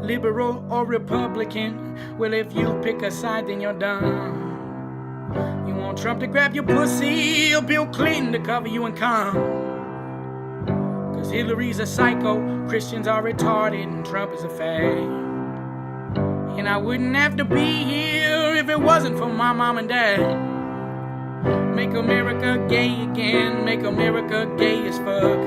liberal or Republican. Well, if you pick a side, then you're done. You want Trump to grab your pussy or Bill Clinton to cover you in cum. Cause Hillary's a psycho, Christians are retarded, and Trump is a fag. And I wouldn't have to be here if it wasn't for my mom and dad. Make America gay again, make America gay as fuck.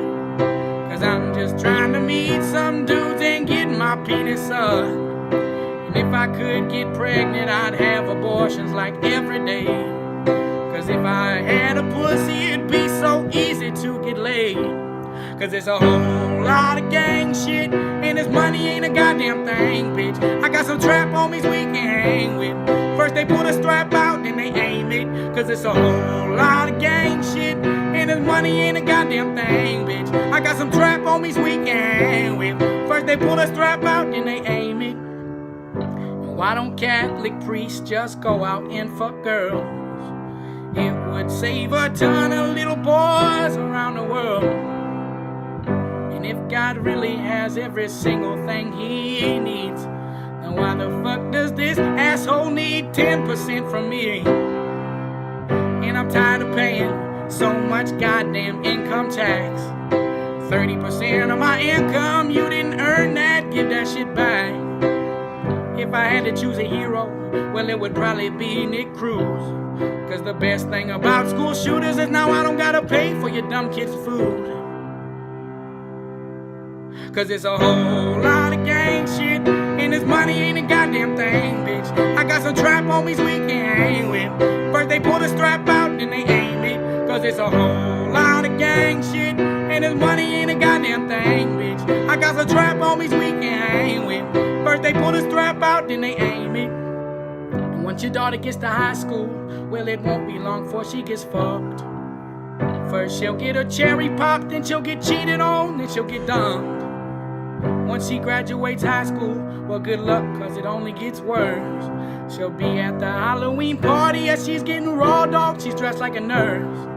Cause I'm just trying to meet some dudes and get my penis sucked. And if I could get pregnant, I'd have abortions like every day. Cause if I had a pussy, it'd be so easy to get laid. Cause there's a whole lot of gang shit, and this money ain't a goddamn thing, bitch. I got some trap homies we can hang with. First they put a strap out, then they aim it. Cause it's a whole lot of gang shit, and this money ain't a goddamn thing, bitch. I got some trap homies we can hang with. First they put a strap out, then they aim it. And why don't Catholic priests just go out and fuck girls? It would save a ton of little boys around the world. And if God really has every single thing he needs, then why the fuck does this asshole need 10% from me? And I'm tired of paying so much goddamn income tax. 30% of my income, you didn't earn that, give that shit back. If I had to choose a hero, well, it would probably be Nick Cruz. Cause the best thing about school shooters is now I don't gotta pay for your dumb kids' food. Cause it's a whole lot of gang shit, and this money ain't a goddamn thing, bitch. I got some trap homies we can hang with. First they pull the strap out, then they aim it. Cause it's a whole lot of gang shit, and this money ain't a goddamn thing, bitch. I got some trap homies we can hang with. First they pull the strap out, then they aim it. And once your daughter gets to high school, well, it won't be long before she gets fucked. First she'll get her cherry popped, then she'll get cheated on, then she'll get dumped. Once she graduates high school, well, good luck, cause it only gets worse. She'll be at the Halloween party as she's getting raw dog, she's dressed like a nurse.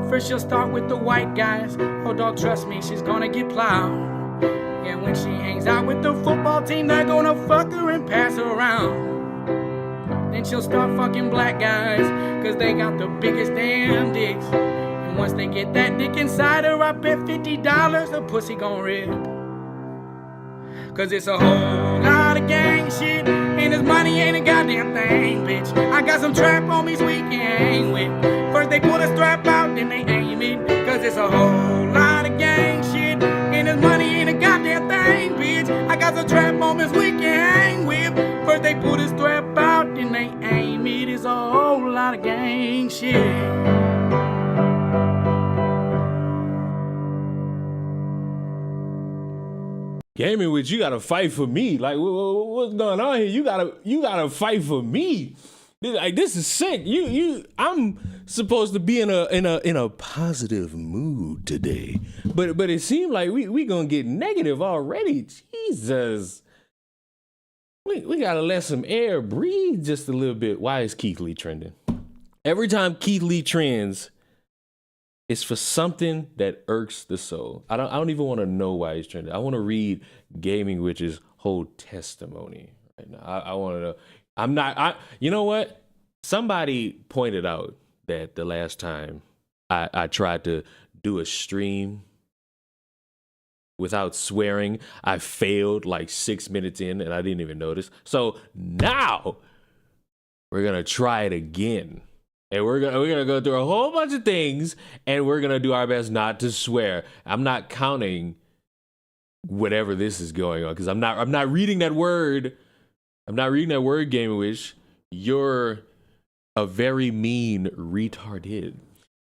First she'll start with the white guys, oh dog, trust me, she's gonna get plowed. And when she hangs out with the football team, they're gonna fuck her and pass her around. Then she'll start fucking black guys, cause they got the biggest damn dicks. And once they get that dick inside her, I bet $50 the pussy gon' rip. Cause it's a whole lot of gang shit, and this money ain't a goddamn thing, bitch. I got some trap homies we can hang with. First they pull a strap out, then they aim it. Cause it's a whole lot of gang shit, and this money ain't a goddamn thing, bitch. I got some trap homies we can hang with. First they pull the strap out, then they aim it. It's a whole lot of gang shit. Gaming with you gotta fight for me. Like, what's going on here? You gotta fight for me. Like, this is sick. I'm supposed to be in a positive mood today, but it seemed like we gonna get negative already. Jesus, we gotta let some air breathe just a little bit. Why is Keith Lee trending? Every time Keith Lee trends, it's for something that irks the soul. I don't even want to know why he's trending. I want to read Gaming Witch's whole testimony right now. I want to know. You know what? Somebody pointed out that the last time I tried to do a stream without swearing, I failed like 6 minutes in and I didn't even notice. So now we're going to try it again. And we're gonna go through a whole bunch of things, and we're gonna do our best not to swear. I'm not counting whatever this is going on because I'm not reading that word. I'm not reading that word, Game Wish. You're a very mean retarded.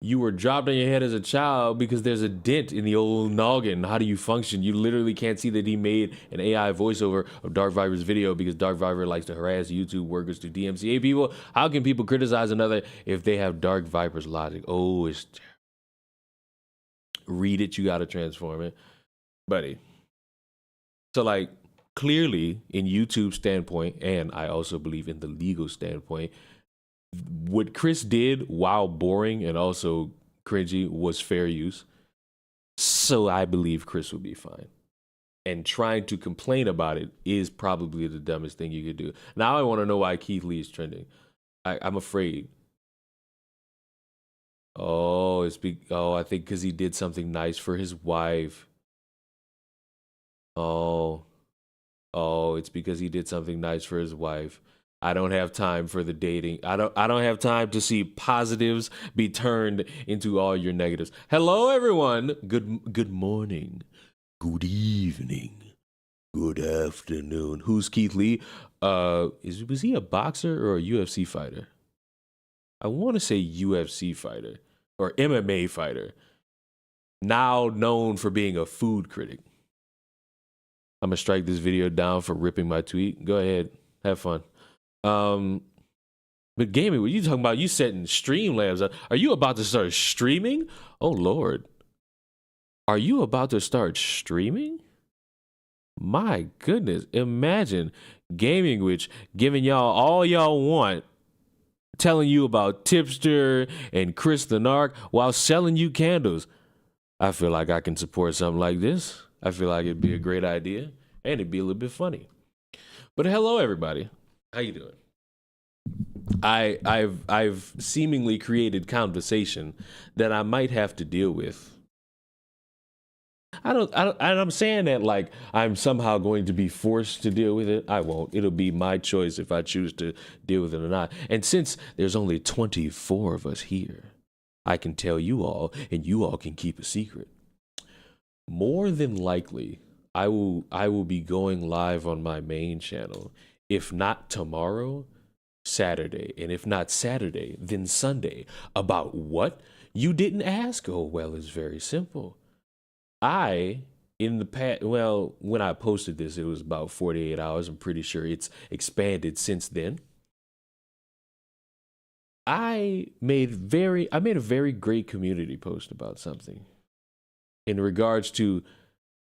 You were dropped on your head as a child because there's a dent in the old noggin. How do you function? You literally can't see that he made an AI voiceover of Dark Viper's video because Dark Viper likes to harass YouTube workers to DMCA people. How can people criticize another if they have Dark Viper's logic? Oh, it's terrible. Read it, you gotta transform it. Buddy. So like, clearly in YouTube's standpoint, and I also believe in the legal standpoint, what Chris did, while boring and also cringy, was fair use. So I believe Chris will be fine. and trying to complain about it is probably the dumbest thing you could do. Now I want to know why Keith Lee is trending. I'm afraid. Oh, I think because he did something nice for his wife. Oh, it's because he did something nice for his wife. I don't have time for the dating. I don't have time to see positives be turned into all your negatives. Hello, everyone. Good morning. Good evening. Good afternoon. Who's Keith Lee? Was he a boxer or a UFC fighter? I want to say UFC fighter or MMA fighter. Now known for being a food critic. I'm gonna strike this video down for ripping my tweet. Go ahead, have fun. But gaming, what you talking about? You setting Streamlabs up. Are you about to start streaming? Oh Lord. Are you about to start streaming? My goodness. Imagine Gaming Witch giving y'all all y'all want, telling you about Tipster and Chris the Narc while selling you candles. I feel like I can support something like this. I feel like it'd be a great idea and it'd be a little bit funny. But hello everybody. How you doing? I've seemingly created conversation that I might have to deal with. And I'm saying that like I'm somehow going to be forced to deal with it. I won't. It'll be my choice if I choose to deal with it or not. And since there's only 24 of us here, I can tell you all and you all can keep a secret. More than likely, I will be going live on my main channel. If not tomorrow, Saturday. And if not Saturday, then Sunday. About what? You didn't ask? Oh, well, it's very simple. In the past, well, when I posted this, it was about 48 hours. I'm pretty sure it's expanded since then. I made a very great community post about something in regards to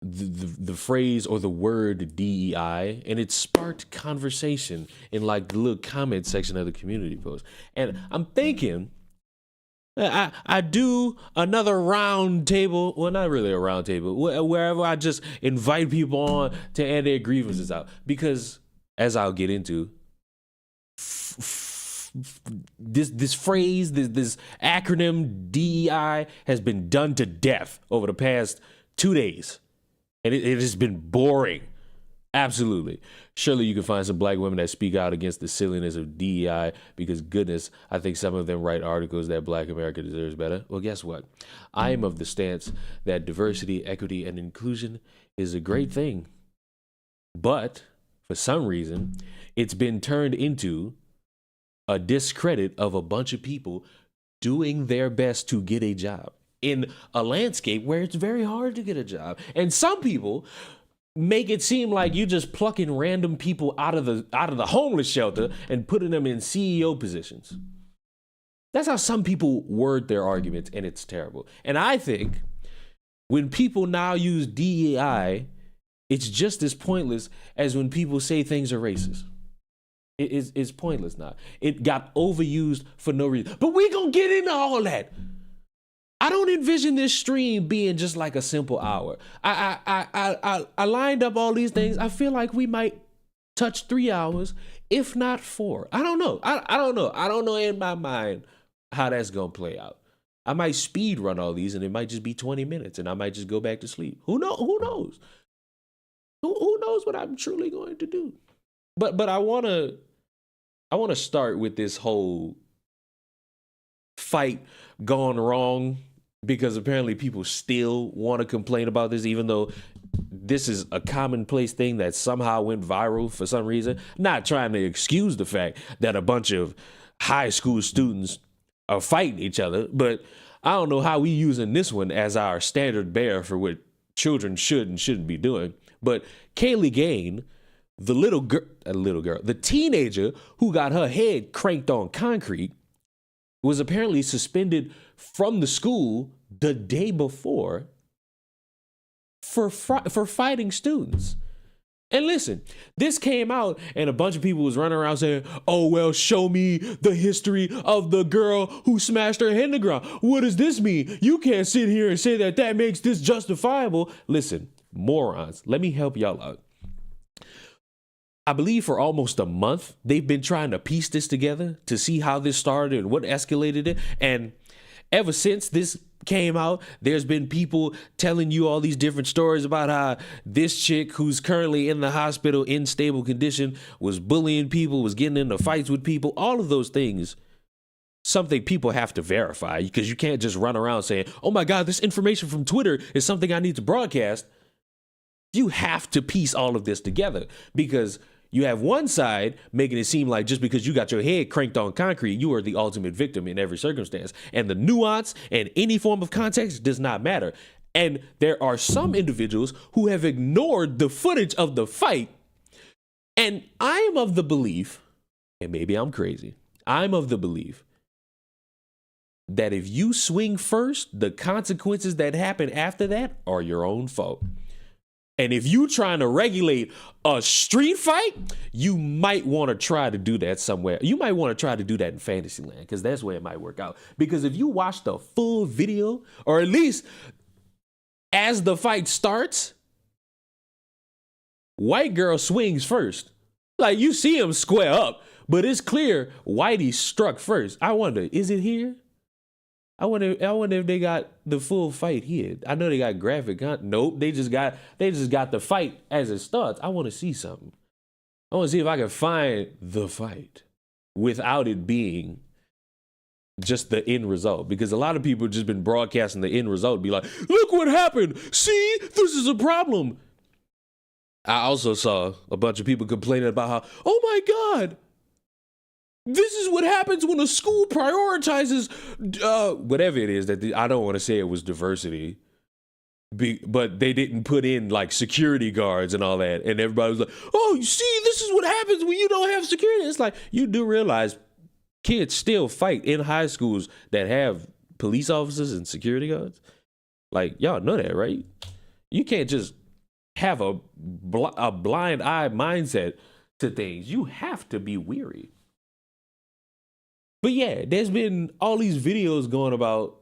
the phrase or the word DEI, and it sparked conversation in like the little comment section of the community post. And I'm thinking, I do another round table, well, not really a round table, wherever I just invite people on to air their grievances out. Because, as I'll get into, this phrase, this acronym DEI has been done to death over the past 2 days. And it has been boring. Absolutely. Surely you can find some black women that speak out against the silliness of DEI because, goodness, I think some of them write articles that black America deserves better. Well, guess what? I am of the stance that diversity, equity, and inclusion is a great thing. But for some reason, it's been turned into a discredit of a bunch of people doing their best to get a job in a landscape where it's very hard to get a job. And some people make it seem like you just plucking random people out of the homeless shelter and putting them in CEO positions. That's how some people word their arguments, and it's terrible. And I think when people now use DEI, it's just as pointless as when people say things are racist. It's pointless now. It got overused for no reason. But we gonna get into all that. I don't envision this stream being just like a simple hour. I lined up all these things. I feel like we might touch 3 hours, if not 4. I don't know. I don't know. I don't know in my mind how that's gonna play out. I might speed run all these, and it might just be 20 minutes, and I might just go back to sleep. Who knows? Who knows? Who knows what I'm truly going to do? But I wanna start with this whole fight gone wrong, because apparently people still want to complain about this, even though this is a commonplace thing that somehow went viral for some reason. Not trying to excuse the fact that a bunch of high school students are fighting each other, but I don't know how we using this one as our standard bearer for what children should and shouldn't be doing. But Kaylee Gain, the the teenager who got her head cranked on concrete, was apparently suspended from the school the day before for fighting students. And listen, this came out and a bunch of people was running around saying, oh, well, show me the history of the girl who smashed her head in the ground. What does this mean? You can't sit here and say that makes this justifiable. Listen, morons. Let me help y'all out. I believe for almost a month, they've been trying to piece this together to see how this started and what escalated it. And ever since this came out, there's been people telling you all these different stories about how this chick who's currently in the hospital in stable condition was bullying people, was getting into fights with people, all of those things. Something people have to verify, because you can't just run around saying, oh my God, this information from Twitter is something I need to broadcast. You have to piece all of this together, because you have one side making it seem like just because you got your head cranked on concrete, you are the ultimate victim in every circumstance. And the nuance and any form of context does not matter. And there are some individuals who have ignored the footage of the fight. And I am of the belief, and maybe I'm crazy, I'm of the belief that if you swing first, the consequences that happen after that are your own fault. And if you trying to regulate a street fight, you might want to try to do that somewhere. You might want to try to do that in Fantasyland, because that's where it might work out. Because if you watch the full video, or at least as the fight starts, white girl swings first. Like, you see him square up, but it's clear Whitey struck first. I wonder, is it here? I wonder if they got the full fight here. I know they got graphic content. Nope, they just got the fight as it starts. I want to see something. I want to see if I can find the fight without it being just the end result. Because a lot of people have just been broadcasting the end result and be like, look what happened. See, this is a problem. I also saw a bunch of people complaining about how, oh my God, this is what happens when a school prioritizes whatever it is that I don't want to say it was diversity, but they didn't put in like security guards and all that. And everybody was like, oh, you see, this is what happens when you don't have security. It's like, you do realize kids still fight in high schools that have police officers and security guards. Like, y'all know that, right? You can't just have a blind eye mindset to things. You have to be weary. But yeah, there's been all these videos going about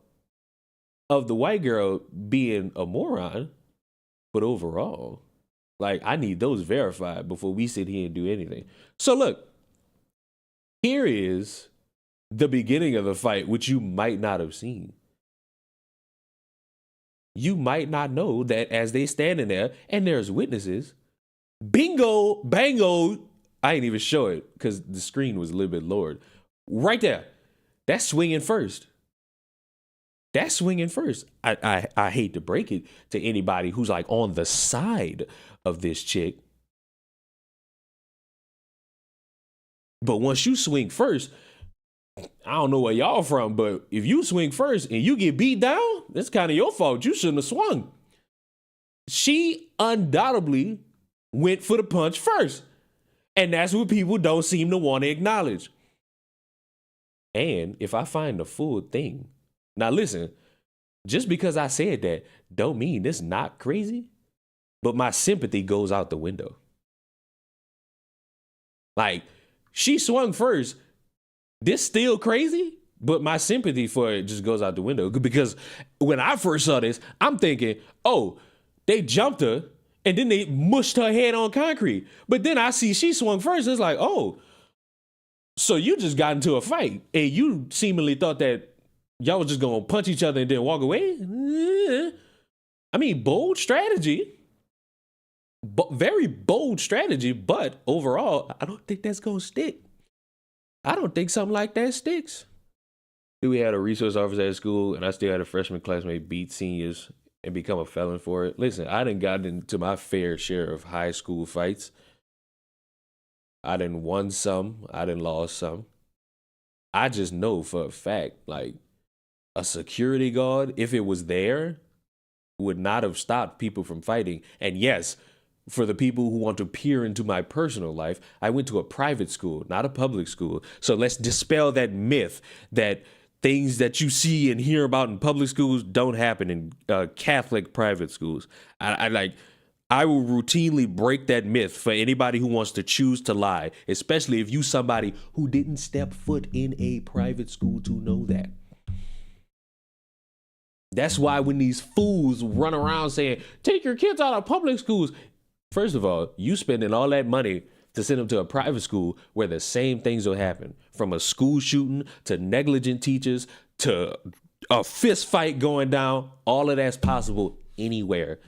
of the white girl being a moron. But overall, like, I need those verified before we sit here and do anything. So look, here is the beginning of the fight, which you might not have seen. You might not know that as they standing there and there's witnesses, bingo, bango, I ain't even show it because the screen was a little bit lowered. Right there. That's swinging first. That's swinging first. I hate to break it to anybody who's like on the side of this chick. But once you swing first, I don't know where y'all from, but if you swing first and you get beat down, that's kind of your fault. You shouldn't have swung. She undoubtedly went for the punch first. And that's what people don't seem to want to acknowledge. And if I find the full thing, now listen, just because I said that don't mean it's not crazy, but my sympathy goes out the window. Like, she swung first. This still crazy, but my sympathy for it just goes out the window. Because when I first saw this, I'm thinking, oh, they jumped her and then they mushed her head on concrete. But then I see she swung first. It's like, oh, so you just got into a fight and you seemingly thought that y'all was just going to punch each other and then walk away? I mean, bold strategy. Very bold strategy, but overall, I don't think that's going to stick. I don't think something like that sticks. We had a resource officer at school and I still had a freshman classmate beat seniors and become a felon for it. Listen, I done got into my fair share of high school fights. I done won some, I done lost some. I just know for a fact, like, a security guard, if it was there, would not have stopped people from fighting. And yes, for the people who want to peer into my personal life, I went to a private school, not a public school. So let's dispel that myth that things that you see and hear about in public schools don't happen in Catholic private schools. I will routinely break that myth for anybody who wants to choose to lie, especially if you somebody who didn't step foot in a private school to know that. That's why when these fools run around saying, take your kids out of public schools. First of all, you spending all that money to send them to a private school where the same things will happen, from a school shooting to negligent teachers to a fist fight going down. All of that's possible anywhere.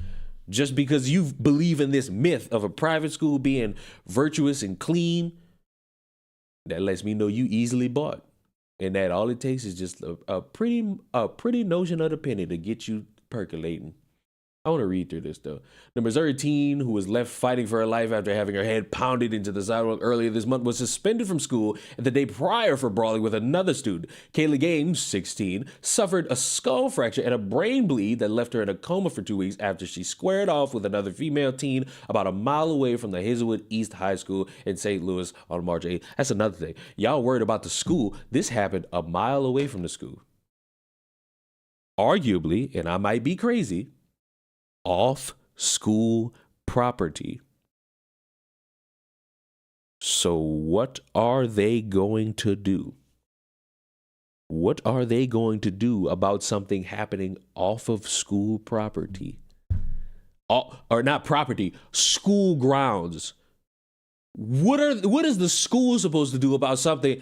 Just because you believe in this myth of a private school being virtuous and clean, that lets me know you easily bought. And that all it takes is just a pretty notion of the penny to get you percolating. I want to read through this, though. The Missouri teen who was left fighting for her life after having her head pounded into the sidewalk earlier this month was suspended from school the day prior for brawling with another student. Kayla Gaines, 16, suffered a skull fracture and a brain bleed that left her in a coma for 2 weeks after she squared off with another female teen about a mile away from the Hazelwood East High School in St. Louis on March 8th. That's another thing. Y'all worried about the school. This happened a mile away from the school. Arguably, and I might be crazy, off school property. So what are they going to do? What are they going to do about something happening off of school property? Or not property, school grounds. What is the school supposed to do about something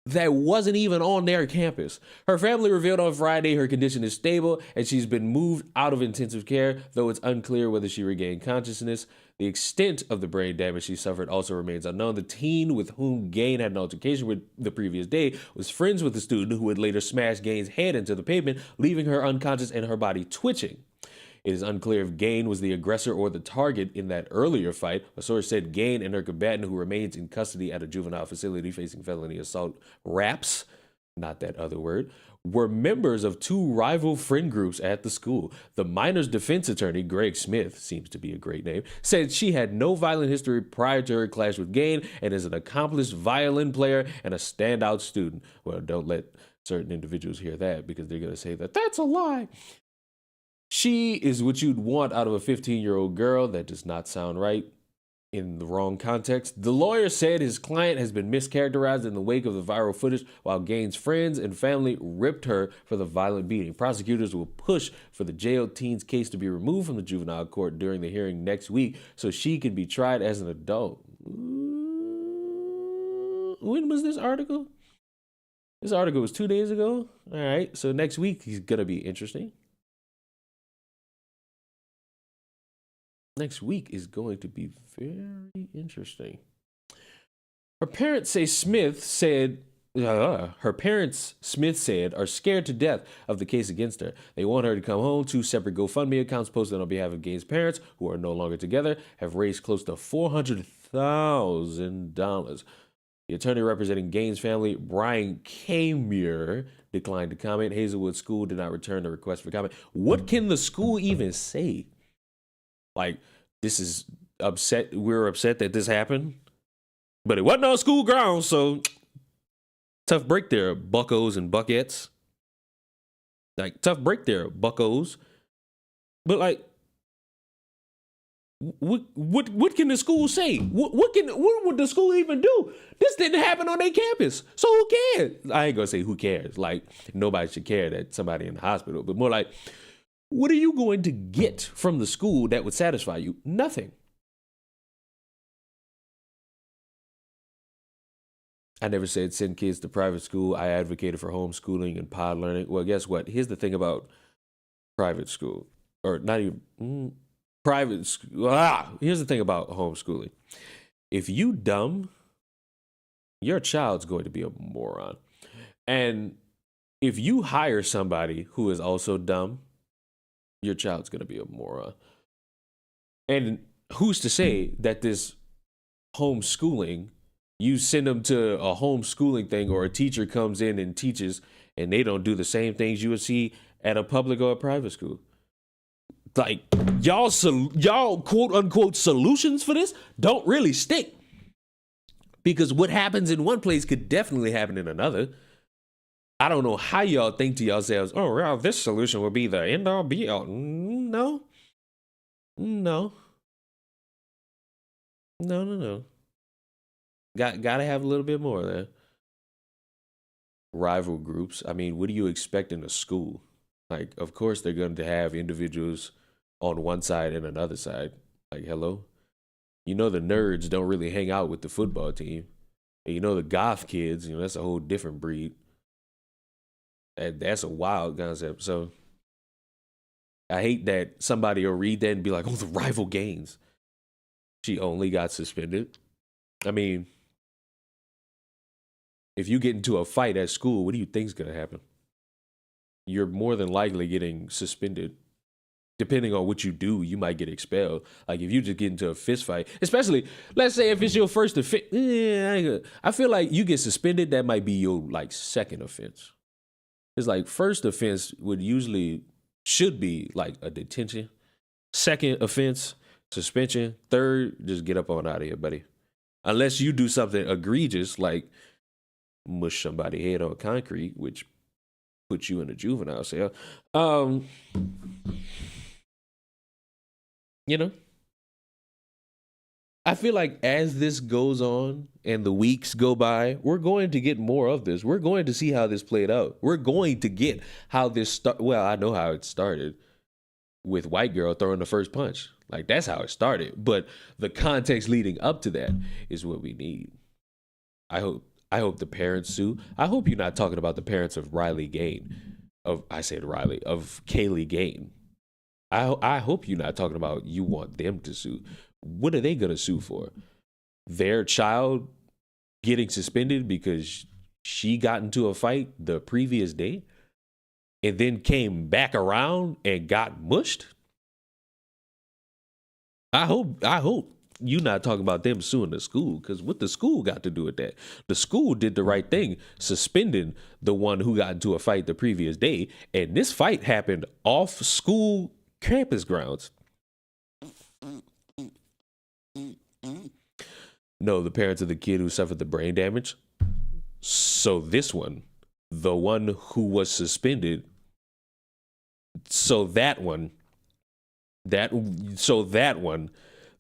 that wasn't even on their campus? Her family revealed on Friday her condition is stable and she's been moved out of intensive care, though it's unclear whether she regained consciousness. The extent of the brain damage she suffered also remains unknown. The teen with whom Gain had an altercation with the previous day was friends with the student who would later smash Gain's head into the pavement, leaving her unconscious and her body twitching. It is unclear if Gain was the aggressor or the target in that earlier fight. A source said Gain and her combatant, who remains in custody at a juvenile facility facing felony assault, RAPS, not that other word, were members of two rival friend groups at the school. The minor's defense attorney, Greg Smith, seems to be a great name, said she had no violent history prior to her clash with Gain and is an accomplished violin player and a standout student. Well, don't let certain individuals hear that because they're going to say that that's a lie. She is what you'd want out of a 15-year-old girl. That does not sound right in the wrong context. The lawyer said his client has been mischaracterized in the wake of the viral footage, while Gaines' friends and family ripped her for the violent beating. Prosecutors will push for the jailed teen's case to be removed from the juvenile court during the hearing next week so she can be tried as an adult. When was this article? This article was 2 days ago. All right, so next week is going to be interesting. Next week is going to be very interesting. Her parents, Smith said, are scared to death of the case against her. They want her to come home. 2 separate GoFundMe accounts posted on behalf of Gaines' parents, who are no longer together, have raised close to $400,000. The attorney representing Gaines' family, Brian Kamer, declined to comment. Hazelwood School did not return the request for comment. What can the school even say? Like, this is upset. We're upset that this happened, but it wasn't on school grounds, so tough break there, buckos and buckettes. Like, tough break there, buckos. But like, what can the school say? What would the school even do? This didn't happen on their campus, so who cares? I ain't gonna say who cares. Like, nobody should care that somebody in the hospital, but more like, what are you going to get from the school that would satisfy you? Nothing. I never said send kids to private school. I advocated for homeschooling and pod learning. Well, guess what? Here's the thing about private school, or not even private school. Here's the thing about homeschooling. If you dumb, your child's going to be a moron. And if you hire somebody who is also dumb, your child's going to be a moron. And who's to say that this homeschooling, you send them to a homeschooling thing, or a teacher comes in and teaches and they don't do the same things you would see at a public or a private school? Like, y'all quote unquote solutions for this don't really stick, because what happens in one place could definitely happen in another. I don't know how y'all think to yourselves, oh, well, this solution will be the end all be all. No. Gotta have a little bit more there. Rival groups. I mean, what do you expect in a school? Like, of course, they're going to have individuals on one side and another side. Like, hello? You know, the nerds don't really hang out with the football team. And you know, the goth kids, you know, that's a whole different breed. And that's a wild concept. So I hate that somebody will read that and be like, oh, the rival gains. She only got suspended. I mean, if you get into a fight at school, what do you think is going to happen? You're more than likely getting suspended. Depending on what you do, you might get expelled. Like if you just get into a fist fight, especially, let's say if it's your first offense, I feel like you get suspended, that might be your like second offense. It's like first offense should be like a detention. Second offense, suspension. Third, just get up on out of here, buddy. Unless you do something egregious like mush somebody's head on concrete, which puts you in a juvenile cell. You know, I feel like as this goes on and the weeks go by, we're going to get more of this. We're going to see how this played out. We're going to get how this well, I know how it started with white girl throwing the first punch. Like that's how it started. But the context leading up to that is what we need. I hope the parents sue. I hope you're not talking about the parents of Riley Gain. Of Kaylee Gain. I hope you're not talking about you want them to sue. What are they going to sue for? Their child getting suspended because she got into a fight the previous day and then came back around and got mushed? I hope you're not talking about them suing the school, because what the school got to do with that? The school did the right thing, suspending the one who got into a fight the previous day, and this fight happened off school campus grounds. No, the parents of the kid who suffered the brain damage. So this one, the one who was suspended,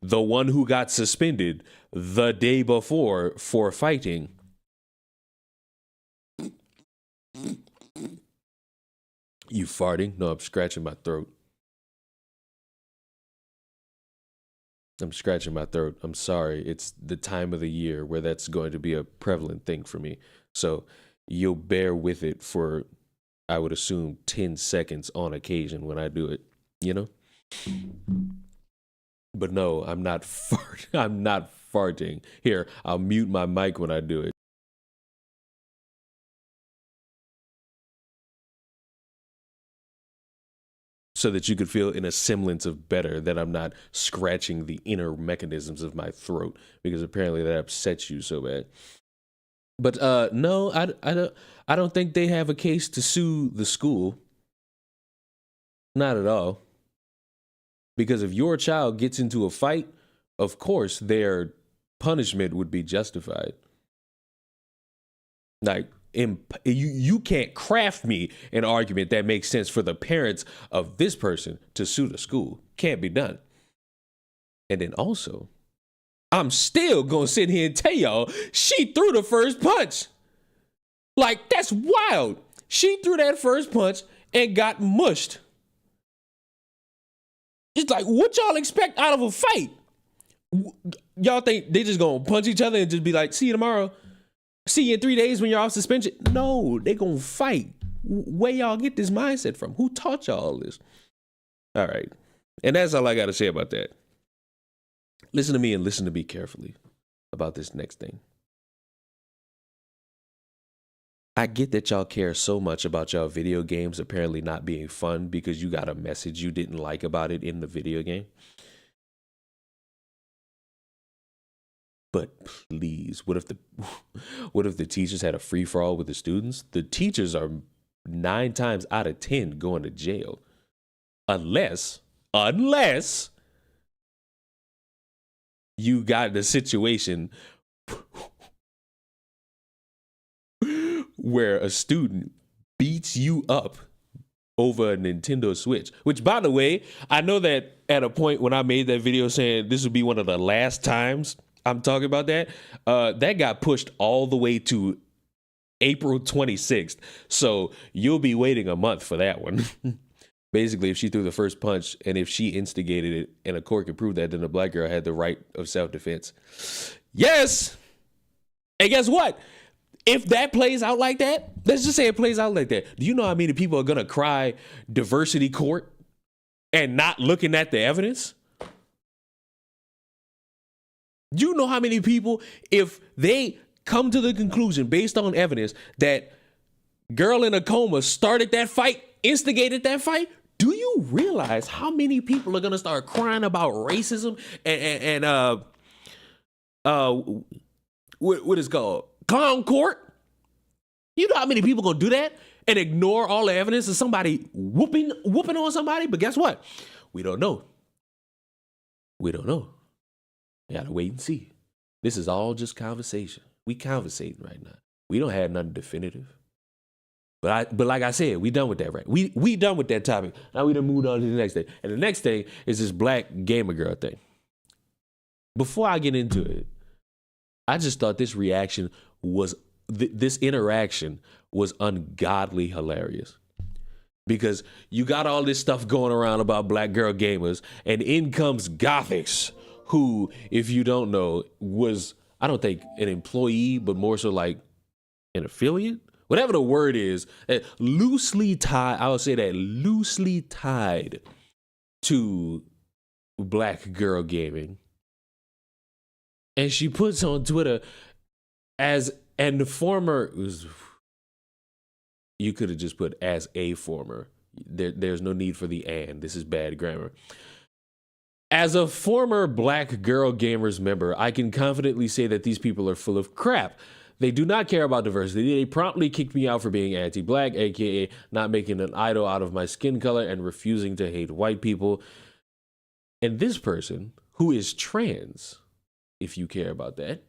the one who got suspended the day before for fighting. You farting? No, I'm scratching my throat. I'm scratching my throat. I'm sorry. It's the time of the year where that's going to be a prevalent thing for me. So you'll bear with it for, I would assume, 10 seconds on occasion when I do it, you know? But no, I'm not farting. Here, I'll mute my mic when I do it. So that you could feel in a semblance of better, that I'm not scratching the inner mechanisms of my throat, because apparently that upsets you so bad. But no, I don't think they have a case to sue the school. Not at all. Because if your child gets into a fight, of course their punishment would be justified. Like, you can't craft me an argument that makes sense for the parents of this person to sue the school. Can't be done. And then also, I'm still gonna sit here and tell y'all she threw the first punch. Like, that's wild. She threw that first punch and got mushed. It's like, what y'all expect out of a fight? Y'all think they just gonna punch each other and just be like, see you tomorrow? See you in 3 days when you're off suspension? No, they gonna fight. Where y'all get this mindset from? Who taught y'all all this? All right. And that's all I got to say about that. Listen to me and listen to me carefully about this next thing. I get that y'all care so much about y'all video games apparently not being fun because you got a message you didn't like about it in the video game. But please, what if the teachers had a free-for-all with the students? The teachers are 9 times out of 10 going to jail. Unless you got the situation where a student beats you up over a Nintendo Switch. Which, by the way, I know that at a point when I made that video saying this would be one of the last times I'm talking about that, that got pushed all the way to April 26th. So you'll be waiting a month for that one. Basically, if she threw the first punch and if she instigated it and a court could prove that, then the black girl had the right of self-defense. Yes. And guess what? If that plays out like that, let's just say it plays out like that. Do you know how many people are going to cry diversity court and not looking at the evidence? Do you know how many people, if they come to the conclusion based on evidence that girl in a coma started that fight, instigated that fight, do you realize how many people are going to start crying about racism and what is called clown court? You know how many people going to do that and ignore all the evidence of somebody whooping on somebody? But guess what? We don't know. We don't know. You gotta wait and see. This is all just conversation. We conversating right now. We don't have nothing definitive. But like I said, we done with that, right? We done with that topic. Now we done moved on to the next thing. And the next thing is this black gamer girl thing. Before I get into it, I just thought this reaction was, this interaction was ungodly hilarious. Because you got all this stuff going around about black girl gamers, and in comes Gothics, who, if you don't know, was, I don't think an employee, but more so like an affiliate, whatever the word is, loosely tied, I would say that loosely tied to black girl gaming. And she puts on Twitter as an former, you could have just put as a former. There's no need for the and. This is bad grammar. As a former black girl gamers member, I can confidently say that these people are full of crap. They do not care about diversity. They promptly kicked me out for being anti-black, aka not making an idol out of my skin color and refusing to hate white people. And this person, who is trans, if you care about that,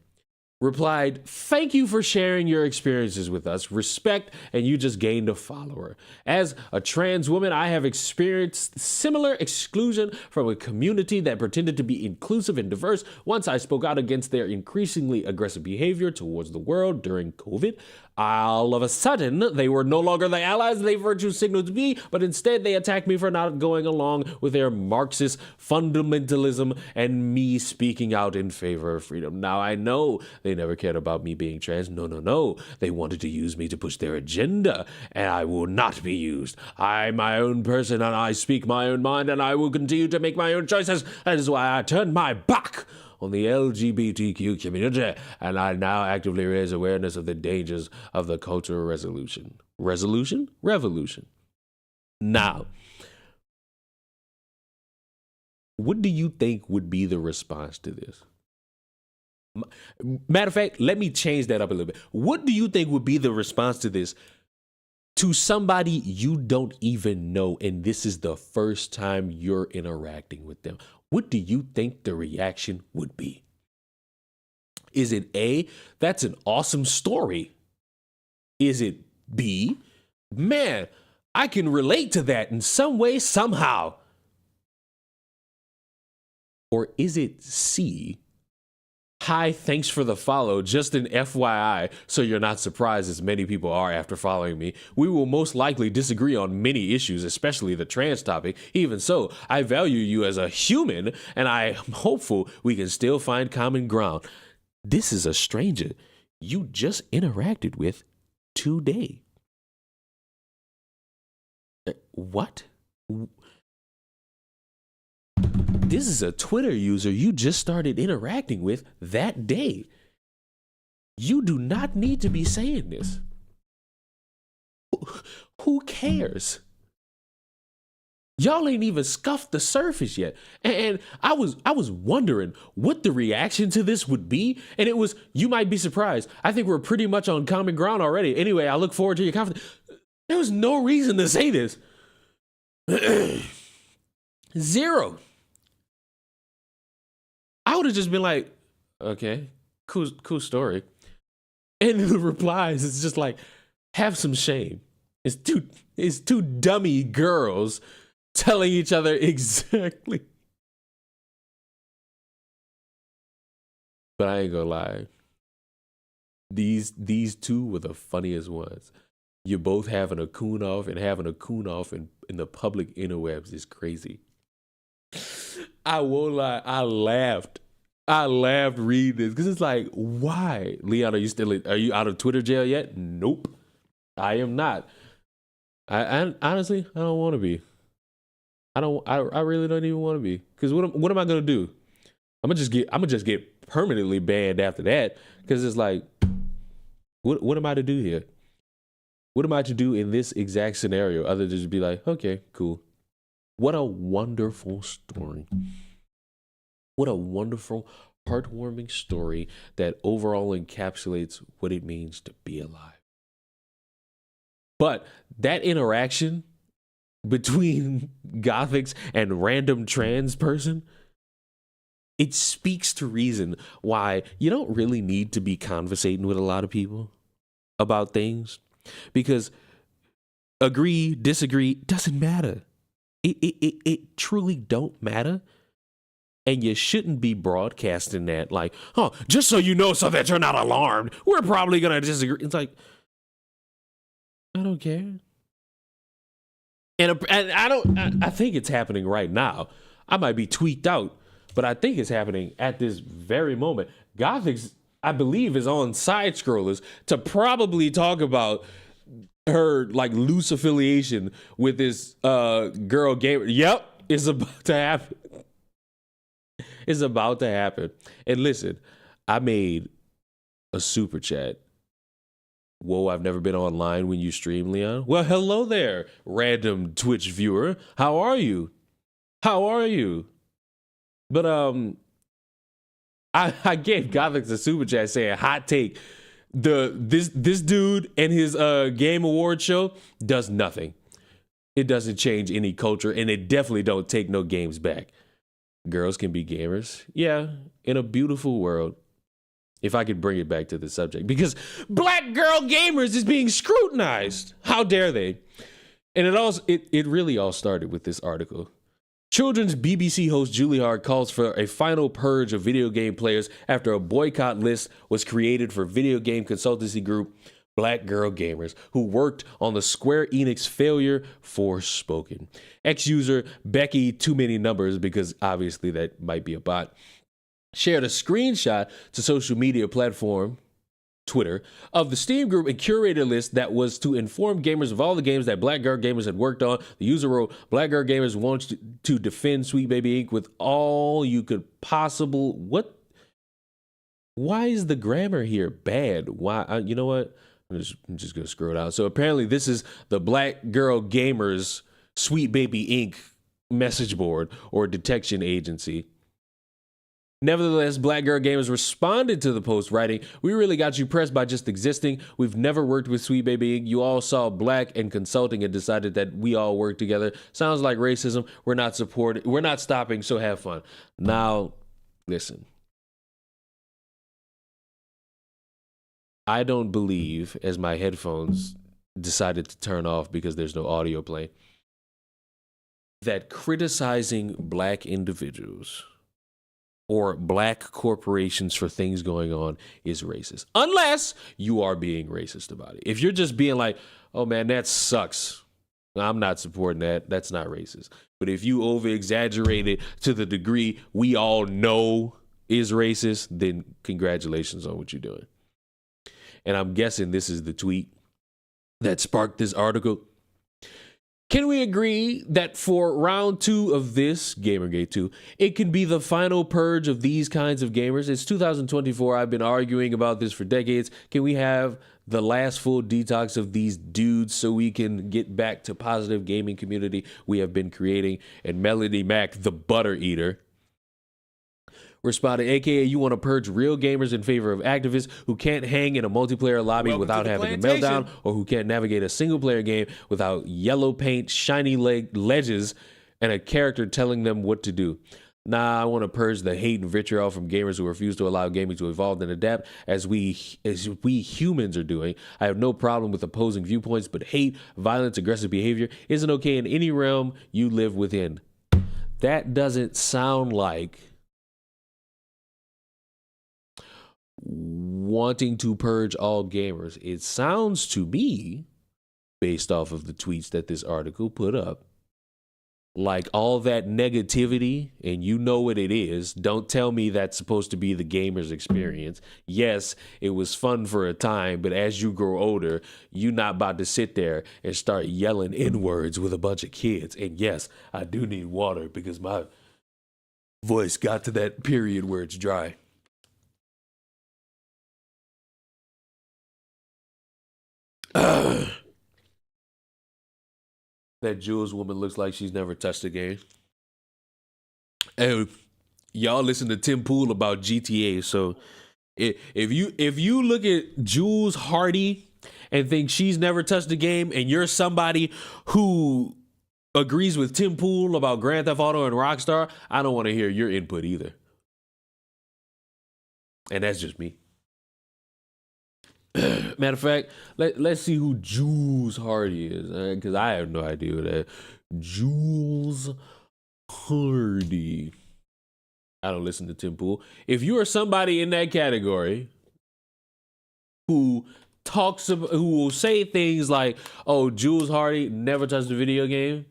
replied, "Thank you for sharing your experiences with us. Respect, and you just gained a follower. As a trans woman, I have experienced similar exclusion from a community that pretended to be inclusive and diverse. Once I spoke out against their increasingly aggressive behavior towards the world during COVID. All of a sudden, they were no longer the allies they virtue signaled to be, but instead they attacked me for not going along with their Marxist fundamentalism and me speaking out in favor of freedom. Now, I know they never cared about me being trans. No. They wanted to use me to push their agenda, and I will not be used. I'm my own person, and I speak my own mind, and I will continue to make my own choices. That is why I turned my back on the LGBTQ community, and I now actively raise awareness of the dangers of the cultural revolution. Now, what do you think would be the response to this? Matter of fact, let me change that up a little bit. What do you think would be the response to this to somebody you don't even know, and this is the first time you're interacting with them? What do you think the reaction would be? Is it A, that's an awesome story? Is it B, man, I can relate to that in some way, somehow? Or is it C, hi, thanks for the follow, just an FYI, so you're not surprised as many people are after following me. We will most likely disagree on many issues, especially the trans topic. Even so, I value you as a human, and I am hopeful we can still find common ground. This is a stranger you just interacted with today. What? This is a Twitter user you just started interacting with that day. You do not need to be saying this. Who cares? Y'all ain't even scuffed the surface yet. And I was wondering what the reaction to this would be. And it was, you might be surprised. I think we're pretty much on common ground already. Anyway, I look forward to your confidence. There was no reason to say this. Zero. I would have just been like, okay, cool story. And the replies, it's just like, have some shame. It's two dummy girls telling each other exactly. But I ain't gonna lie. These two were the funniest ones. You're both having a coon off, and having a coon off in the public interwebs is crazy. I won't lie, I laughed reading this because it's like, why? Leon, are you out of Twitter jail yet? Nope, I am not. I honestly, I don't want to be. I really don't even want to be, because what am I gonna do? I'm gonna just get permanently banned after that, because it's like, what am I to do here? What am I to do in this exact scenario other than just be like, okay, cool. What a wonderful story. What a wonderful, heartwarming story that overall encapsulates what it means to be alive. But that interaction between Gothics and random trans person, it speaks to reason why you don't really need to be conversating with a lot of people about things, because agree, disagree, doesn't matter. It truly don't matter. And you shouldn't be broadcasting that like, oh, just so you know, so that you're not alarmed, we're probably gonna disagree. It's like, I don't care. And I think it's happening right now. I might be tweaked out, but I think it's happening at this very moment. Gothics, I believe, is on side scrollers to probably talk about her like loose affiliation with this girl gamer. Yep, it's about to happen. It's about to happen. And listen, I made a super chat. Whoa, I've never been online when you stream, Leon. Well, hello there, random Twitch viewer. How are you? How are you? But I gave Gothics a super chat saying, hot take. This dude and his game award show does nothing. It doesn't change any culture, and it definitely don't take no games back. Girls can be gamers. Yeah, in a beautiful world. If I could bring it back to the subject, because black girl gamers is being scrutinized. How dare they? And it really all started with this article. Children's BBC host Julie Hart calls for a final purge of video game players after a boycott list was created for video game consultancy group Black Girl Gamers, who worked on the Square Enix failure Forspoken. Ex-user Becky Too Many Numbers, because obviously that might be a bot, shared a screenshot to social media platform Twitter of the Steam group and curator list that was to inform gamers of all the games that Black Girl Gamers had worked on. The user wrote, Black Girl Gamers wants to defend Sweet Baby Inc. with all you could possible. What? Why is the grammar here bad? Why? You know what? I'm just going to scroll it out. So apparently this is the Black Girl Gamers Sweet Baby Inc. message board or detection agency. Nevertheless, Black Girl Gamers responded to the post writing, we really got you pressed by just existing. We've never worked with Sweet Baby Inc. You all saw black and consulting and decided that we all work together. Sounds like racism. We're not stopping, so have fun. Now, listen. I don't believe, as my headphones decided to turn off because there's no audio playing, that criticizing black individuals or black corporations for things going on is racist. Unless you are being racist about it. If you're just being like, oh man, that sucks, I'm not supporting that, that's not racist. But if you over-exaggerate it to the degree we all know is racist, then congratulations on what you're doing. And I'm guessing this is the tweet that sparked this article. Can we agree that for round 2 of this, Gamergate 2, it can be the final purge of these kinds of gamers? It's 2024. I've been arguing about this for decades. Can we have the last full detox of these dudes so we can get back to positive gaming community we have been creating? And Melody Mac, the butter eater, responded, aka you want to purge real gamers in favor of activists who can't hang in a multiplayer lobby without having a meltdown, or who can't navigate a single player game without yellow paint, shiny ledges, and a character telling them what to do. Nah, I want to purge the hate and vitriol from gamers who refuse to allow gaming to evolve and adapt as we humans are doing. I have no problem with opposing viewpoints, but hate, violence, aggressive behavior isn't okay in any realm you live within. That doesn't sound like wanting to purge all gamers. It sounds to me, based off of the tweets that this article put up, like all that negativity, and you know what it is. Don't tell me that's supposed to be the gamer's experience. Yes, it was fun for a time, but as you grow older, you're not about to sit there and start yelling N-words with a bunch of kids. And yes, I do need water because my voice got to that period where it's dry. That Jules woman looks like she's never touched a game. And y'all listen to Tim Pool about GTA. So if you look at Jules Hardy and think she's never touched a game, and you're somebody who agrees with Tim Pool about Grand Theft Auto and Rockstar, I don't want to hear your input either. And that's just me. Matter of fact, let's see who Jules Hardy is, because I have no idea who that. Jules Hardy. I don't listen to Tim Pool. If you are somebody in that category who will say things like, "Oh, Jules Hardy never touched a video game,"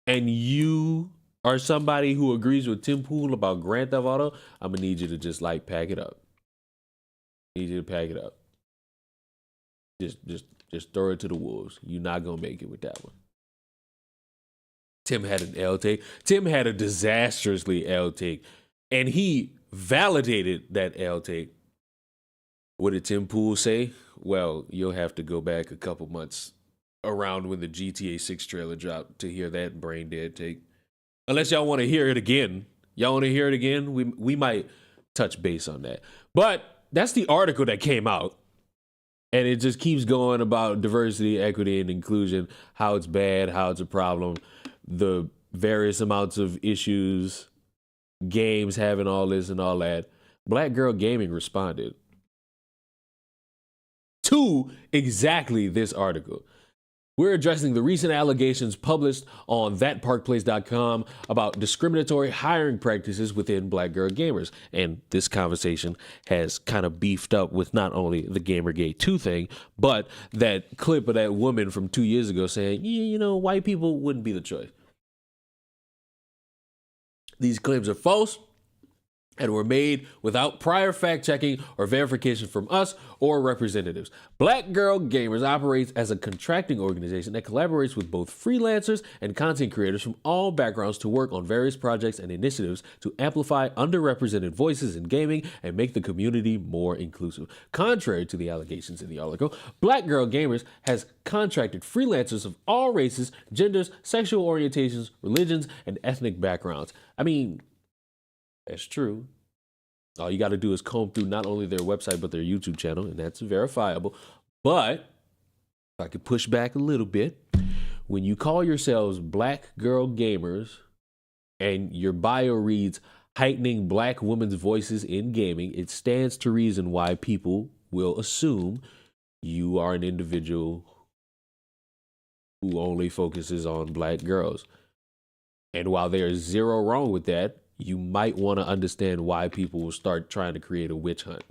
and you are somebody who agrees with Tim Pool about Grand Theft Auto, I'm gonna need you to just pack it up. Need you to pack it up. Just throw it to the wolves. You're not gonna make it with that one. Tim had an L take. Tim had a disastrously L take, and he validated that L take. What did Tim Pool say? Well, you'll have to go back a couple months around when the GTA 6 trailer dropped to hear that brain dead take. Unless y'all want to hear it again. Y'all want to hear it again? We might touch base on that. But that's the article that came out. And it just keeps going about diversity, equity, and inclusion, how it's bad, how it's a problem, the various amounts of issues, games having all this and all that. Black Girl Gaming responded to exactly this article. We're addressing the recent allegations published on thatparkplace.com about discriminatory hiring practices within Black girl gamers. And this conversation has kind of beefed up with not only the Gamergate 2 thing, but that clip of that woman from 2 years ago saying, yeah, white people wouldn't be the choice. These claims are false and were made without prior fact-checking or verification from us or representatives. Black Girl Gamers operates as a contracting organization that collaborates with both freelancers and content creators from all backgrounds to work on various projects and initiatives to amplify underrepresented voices in gaming and make the community more inclusive. Contrary to the allegations in the article, Black Girl Gamers has contracted freelancers of all races, genders, sexual orientations, religions, and ethnic backgrounds. I mean, that's true. All you got to do is comb through not only their website, but their YouTube channel, and that's verifiable. But if I could push back a little bit, when you call yourselves Black Girl Gamers and your bio reads heightening Black women's voices in gaming, it stands to reason why people will assume you are an individual who only focuses on Black girls. And while there is zero wrong with that, you might want to understand why people will start trying to create a witch hunt.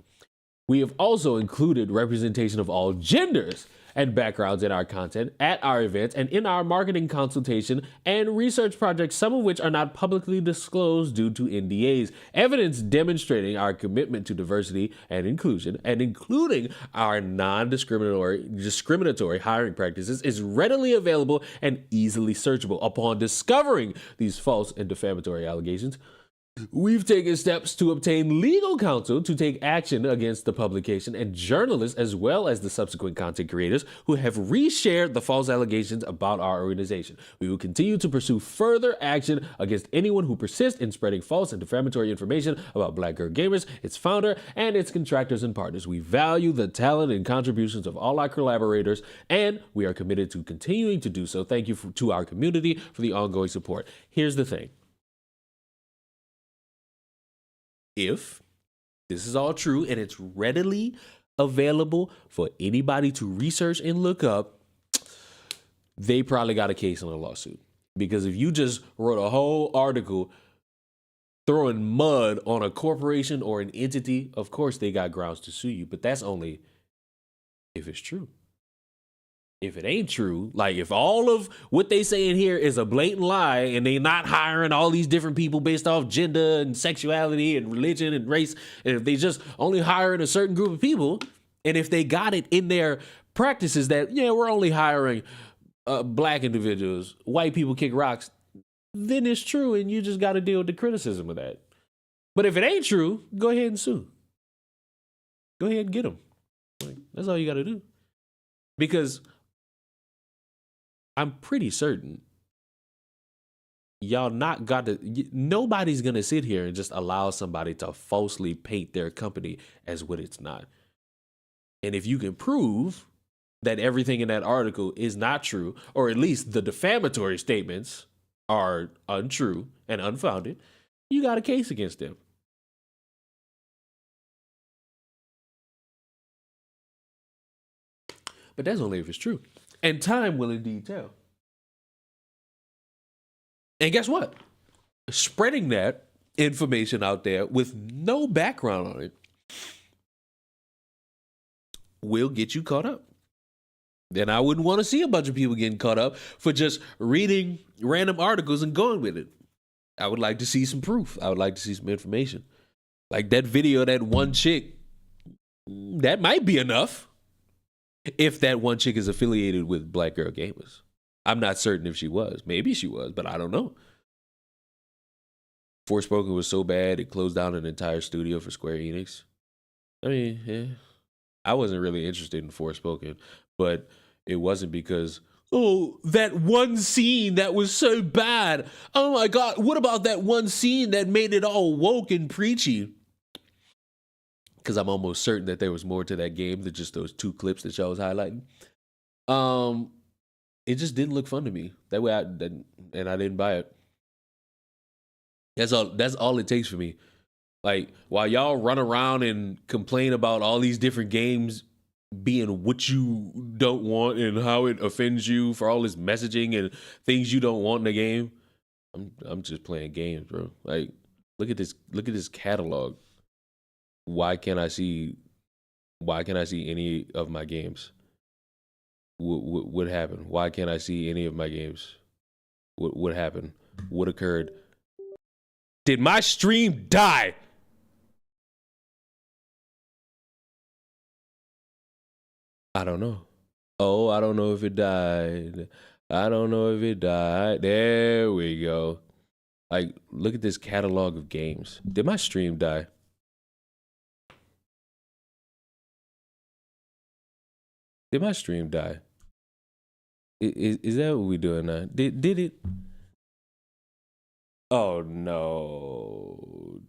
We have also included representation of all genders and backgrounds in our content, at our events, and in our marketing consultation and research projects, some of which are not publicly disclosed due to NDAs. Evidence demonstrating our commitment to diversity and inclusion, and including our non-discriminatory hiring practices, is readily available and easily searchable. Upon discovering these false and defamatory allegations, we've taken steps to obtain legal counsel to take action against the publication and journalists, as well as the subsequent content creators who have reshared the false allegations about our organization. We will continue to pursue further action against anyone who persists in spreading false and defamatory information about Black Girl Gamers, its founder, and its contractors and partners. We value the talent and contributions of all our collaborators, and we are committed to continuing to do so. Thank you to our community for the ongoing support. Here's the thing. If this is all true and it's readily available for anybody to research and look up, they probably got a case on a lawsuit. Because if you just wrote a whole article throwing mud on a corporation or an entity, of course they got grounds to sue you, but that's only if it's true. If it ain't true, like if all of what they say in here is a blatant lie and they not hiring all these different people based off gender and sexuality and religion and race, and if they just only hiring a certain group of people, and if they got it in their practices that, yeah, we're only hiring black individuals, white people kick rocks, then it's true and you just got to deal with the criticism of that. But if it ain't true, go ahead and sue. Go ahead and get them. Like, that's all you got to do. Because I'm pretty certain y'all not got to, nobody's going to sit here and just allow somebody to falsely paint their company as what it's not. And if you can prove that everything in that article is not true, or at least the defamatory statements are untrue and unfounded, you got a case against them. But that's only if it's true. And time will indeed tell. And guess what? Spreading that information out there with no background on it will get you caught up. Then I wouldn't want to see a bunch of people getting caught up for just reading random articles and going with it. I would like to see some proof. I would like to see some information. Like that video of that one chick, that might be enough. If that one chick is affiliated with Black Girl Gamers. I'm not certain if she was. Maybe she was, but I don't know. Forspoken was so bad, it closed down an entire studio for Square Enix. I mean, yeah. I wasn't really interested in Forspoken, but it wasn't because, oh, that one scene that was so bad. Oh my God, what about that one scene that made it all woke and preachy? Because I'm almost certain that there was more to that game than just those 2 clips that y'all was highlighting. It just didn't look fun to me. That way, I didn't buy it. That's all it takes for me. Like, while y'all run around and complain about all these different games being what you don't want and how it offends you for all this messaging and things you don't want in the game, I'm just playing games, bro. Like, look at this catalog. Why can't I see any of my games? What happened? Why can't I see any of my games? What happened? What occurred? Did my stream die? I don't know. Oh, I don't know if it died. I don't know if it died. There we go. Like, look at this catalog of games. Did my stream die? Did my stream die? Is that what we doing now? Did it? Oh no.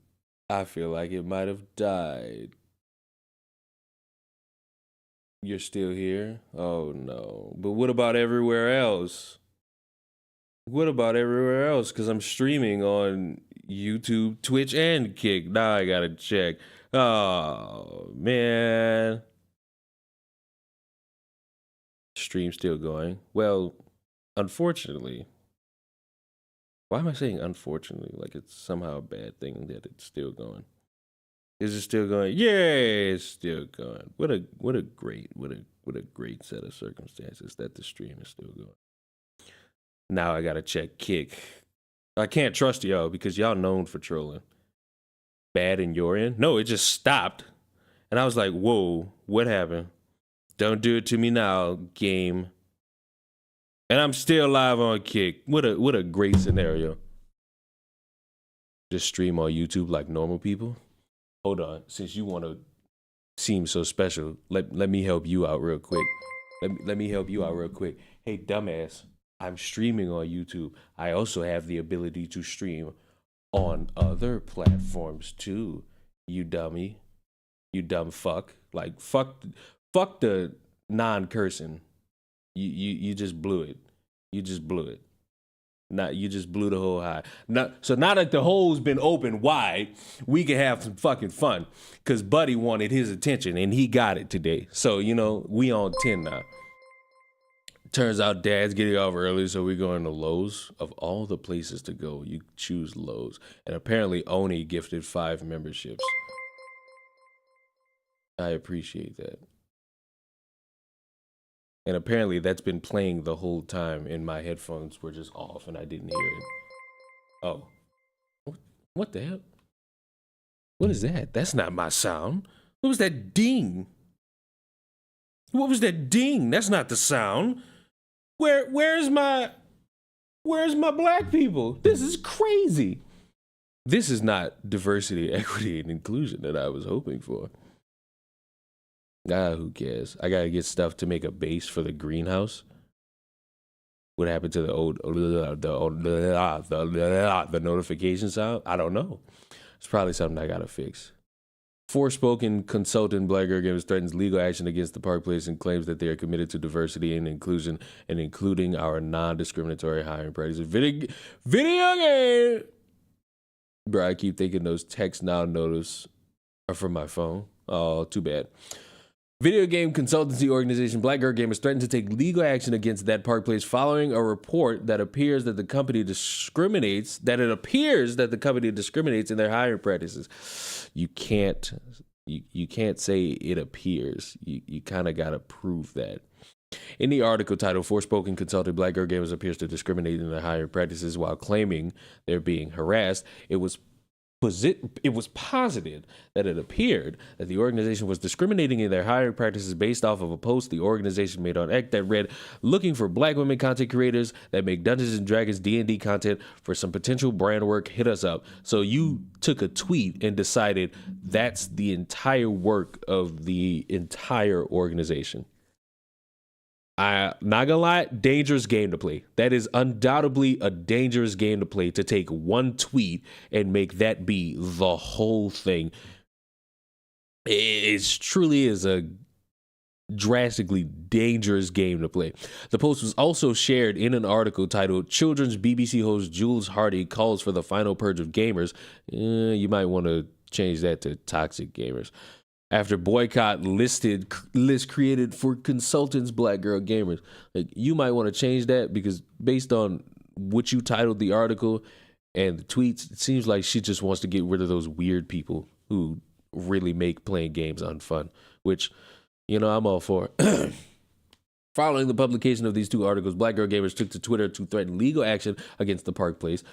I feel like it might have died. You're still here? Oh no. But what about everywhere else? What about everywhere else? Because I'm streaming on YouTube, Twitch, and Kick. Now I gotta check. Oh man. Stream still going. Well, unfortunately. Why am I saying unfortunately? Like it's somehow a bad thing that it's still going. Is it still going? Yeah, it's still going. What a great set of circumstances that the stream is still going. Now I gotta check Kick. I can't trust y'all because y'all known for trolling. Bad in your end? No, it just stopped. And I was like, whoa, what happened? Don't do it to me now, game. And I'm still live on Kick. What a great scenario. Just stream on YouTube like normal people. Hold on, since you want to seem so special, let me help you out real quick. Let me help you out real quick. Hey, dumbass, I'm streaming on YouTube. I also have the ability to stream on other platforms too. You dummy. You dumb fuck. Like fuck the non-cursing. You just blew it. You just blew it. You just blew the hole high. So now that the hole's been open wide, we can have some fucking fun. Cause Buddy wanted his attention and he got it today. So, we on 10 now. Turns out dad's getting off early, so we're going to Lowe's. Of all the places to go, you choose Lowe's. And apparently Oni gifted 5 memberships. I appreciate that. And apparently that's been playing the whole time, and my headphones were just off and I didn't hear it. Oh. What the hell? What is that? That's not my sound. What was that ding? What was that ding? That's not the sound. Where's my black people? This is crazy. This is not diversity, equity, and inclusion that I was hoping for. Who cares? I gotta get stuff to make a base for the greenhouse. What happened to the notification sound? I don't know. It's probably something I gotta fix. Forspoken consultant Black Girl Gamers threatens legal action against the Park Place and claims that they are committed to diversity and inclusion and including our non-discriminatory hiring practices. Video game! Bro, I keep thinking those text now notice are from my phone. Oh, too bad. Video game consultancy organization Black Girl Gamers threatened to take legal action against that Park Place following a report that appears that the company discriminates in their hiring practices. You can't say it appears. You kind of got to prove that. In the article titled Forspoken Consultant Black Girl Gamers appears to discriminate in their hiring practices while claiming they're being harassed, it was posited that it appeared that the organization was discriminating in their hiring practices based off of a post the organization made on X that read, looking for black women content creators that make Dungeons and Dragons D&D content for some potential brand work, hit us up. So you took a tweet and decided that's the entire work of the entire organization. I'm not gonna lie, dangerous game to play. That is undoubtedly a dangerous game to play, to take one tweet and make that be the whole thing. It truly is a drastically dangerous game to play. The post was also shared in an article titled Children's BBC host Jules Hardy calls for the final purge of gamers. You might want to change that to toxic gamers. After boycott list created for consultants Black Girl Gamers. Like, you might want to change that, because based on what you titled the article and the tweets, it seems like she just wants to get rid of those weird people who really make playing games unfun, which, I'm all for. Following the publication of these 2 articles, Black Girl Gamers took to Twitter to threaten legal action against the Park Place.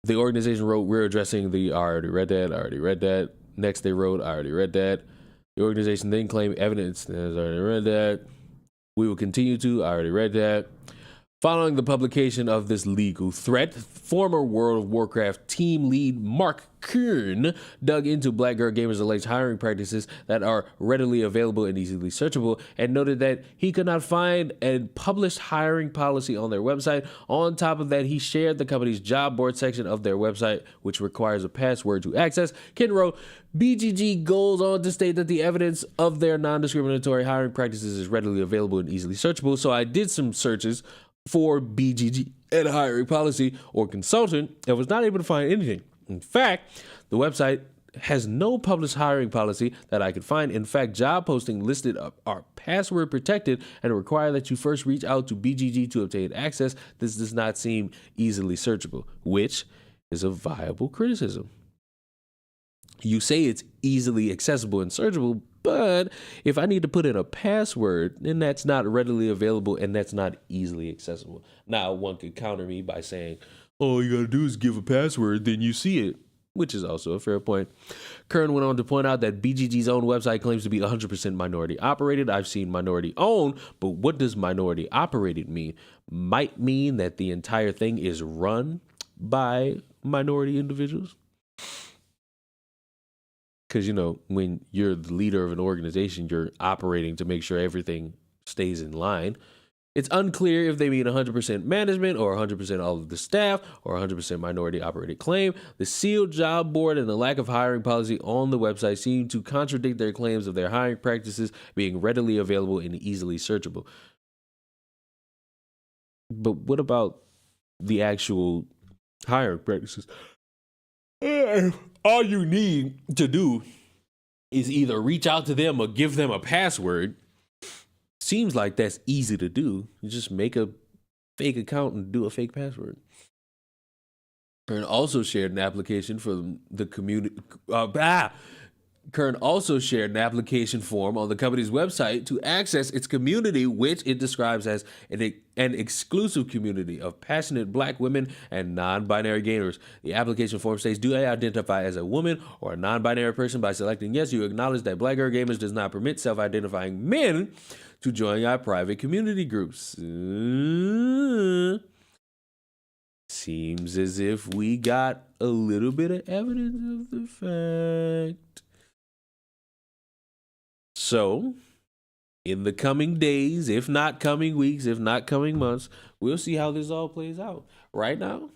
The organization wrote, we're addressing the, I already read that. Next, they wrote, I already read that. The organization then claimed evidence. I already read that. We will continue to, I already read that. Following the publication of this legal threat, former World of Warcraft team lead Mark Kern dug into Black Girl Gamers' alleged hiring practices that are readily available and easily searchable, and noted that he could not find a published hiring policy on their website. On top of that, he shared the company's job board section of their website, which requires a password to access. Ken wrote, BGG goes on to state that the evidence of their non-discriminatory hiring practices is readily available and easily searchable. So I did some searches for BGG and hiring policy or consultant and was not able to find anything. In fact, the website has no published hiring policy that I could find. In fact, job posting listed are password protected and require that you first reach out to BGG to obtain access. This does not seem easily searchable, which is a viable criticism. You say it's easily accessible and searchable, but if I need to put in a password, then that's not readily available and that's not easily accessible. Now, one could counter me by saying, all you gotta do is give a password, then you see it, which is also a fair point. Kern went on to point out that BGG's own website claims to be 100% minority operated. I've seen minority owned, but what does minority operated mean? Might mean that the entire thing is run by minority individuals. Because, when you're the leader of an organization, you're operating to make sure everything stays in line. It's unclear if they mean 100% management or 100% all of the staff or 100% minority operated claim. The sealed job board and the lack of hiring policy on the website seem to contradict their claims of their hiring practices being readily available and easily searchable. But what about the actual hiring practices? All you need to do is either reach out to them or give them a password. seems like that's easy to do. You just make a fake account and do a fake password. Kern also shared an application for the community. Kern also shared an application form on the company's website to access its community, which it describes as an exclusive community of passionate Black women and non-binary gamers. The application form states, do I identify as a woman or a non-binary person? By selecting yes, you acknowledge that Black Girl Gamers does not permit self-identifying men to join our private community groups. Seems as if we got a little bit of evidence of the fact. So, in the coming days, if not coming weeks, if not coming months, we'll see how this all plays out. Right now,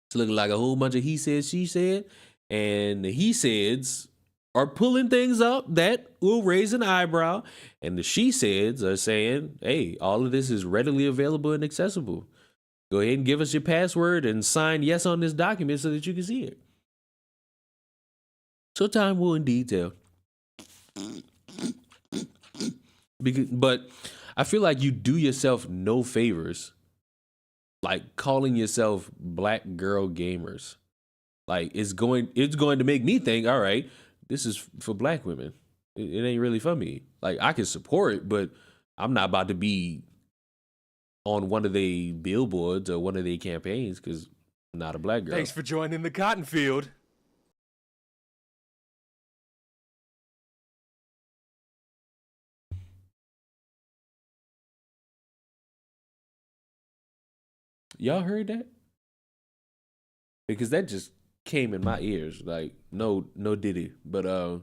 it's looking like a whole bunch of he said, she said, and the he saids are pulling things up that will raise an eyebrow, and the she saids are saying, hey, all of this is readily available and accessible. Go ahead and give us your password and sign yes on this document so that you can see it. So time will indeed tell. But I feel like you do yourself no favors, like calling yourself Black Girl Gamers. Like it's going to make me think, all right, this is for Black women. It ain't really for me. Like I can support it, but I'm not about to be on one of the billboards or one of the campaigns because I'm not a Black girl. Thanks for joining the cotton field. Y'all heard that? Because that just came in my ears. Like, no diddy. But so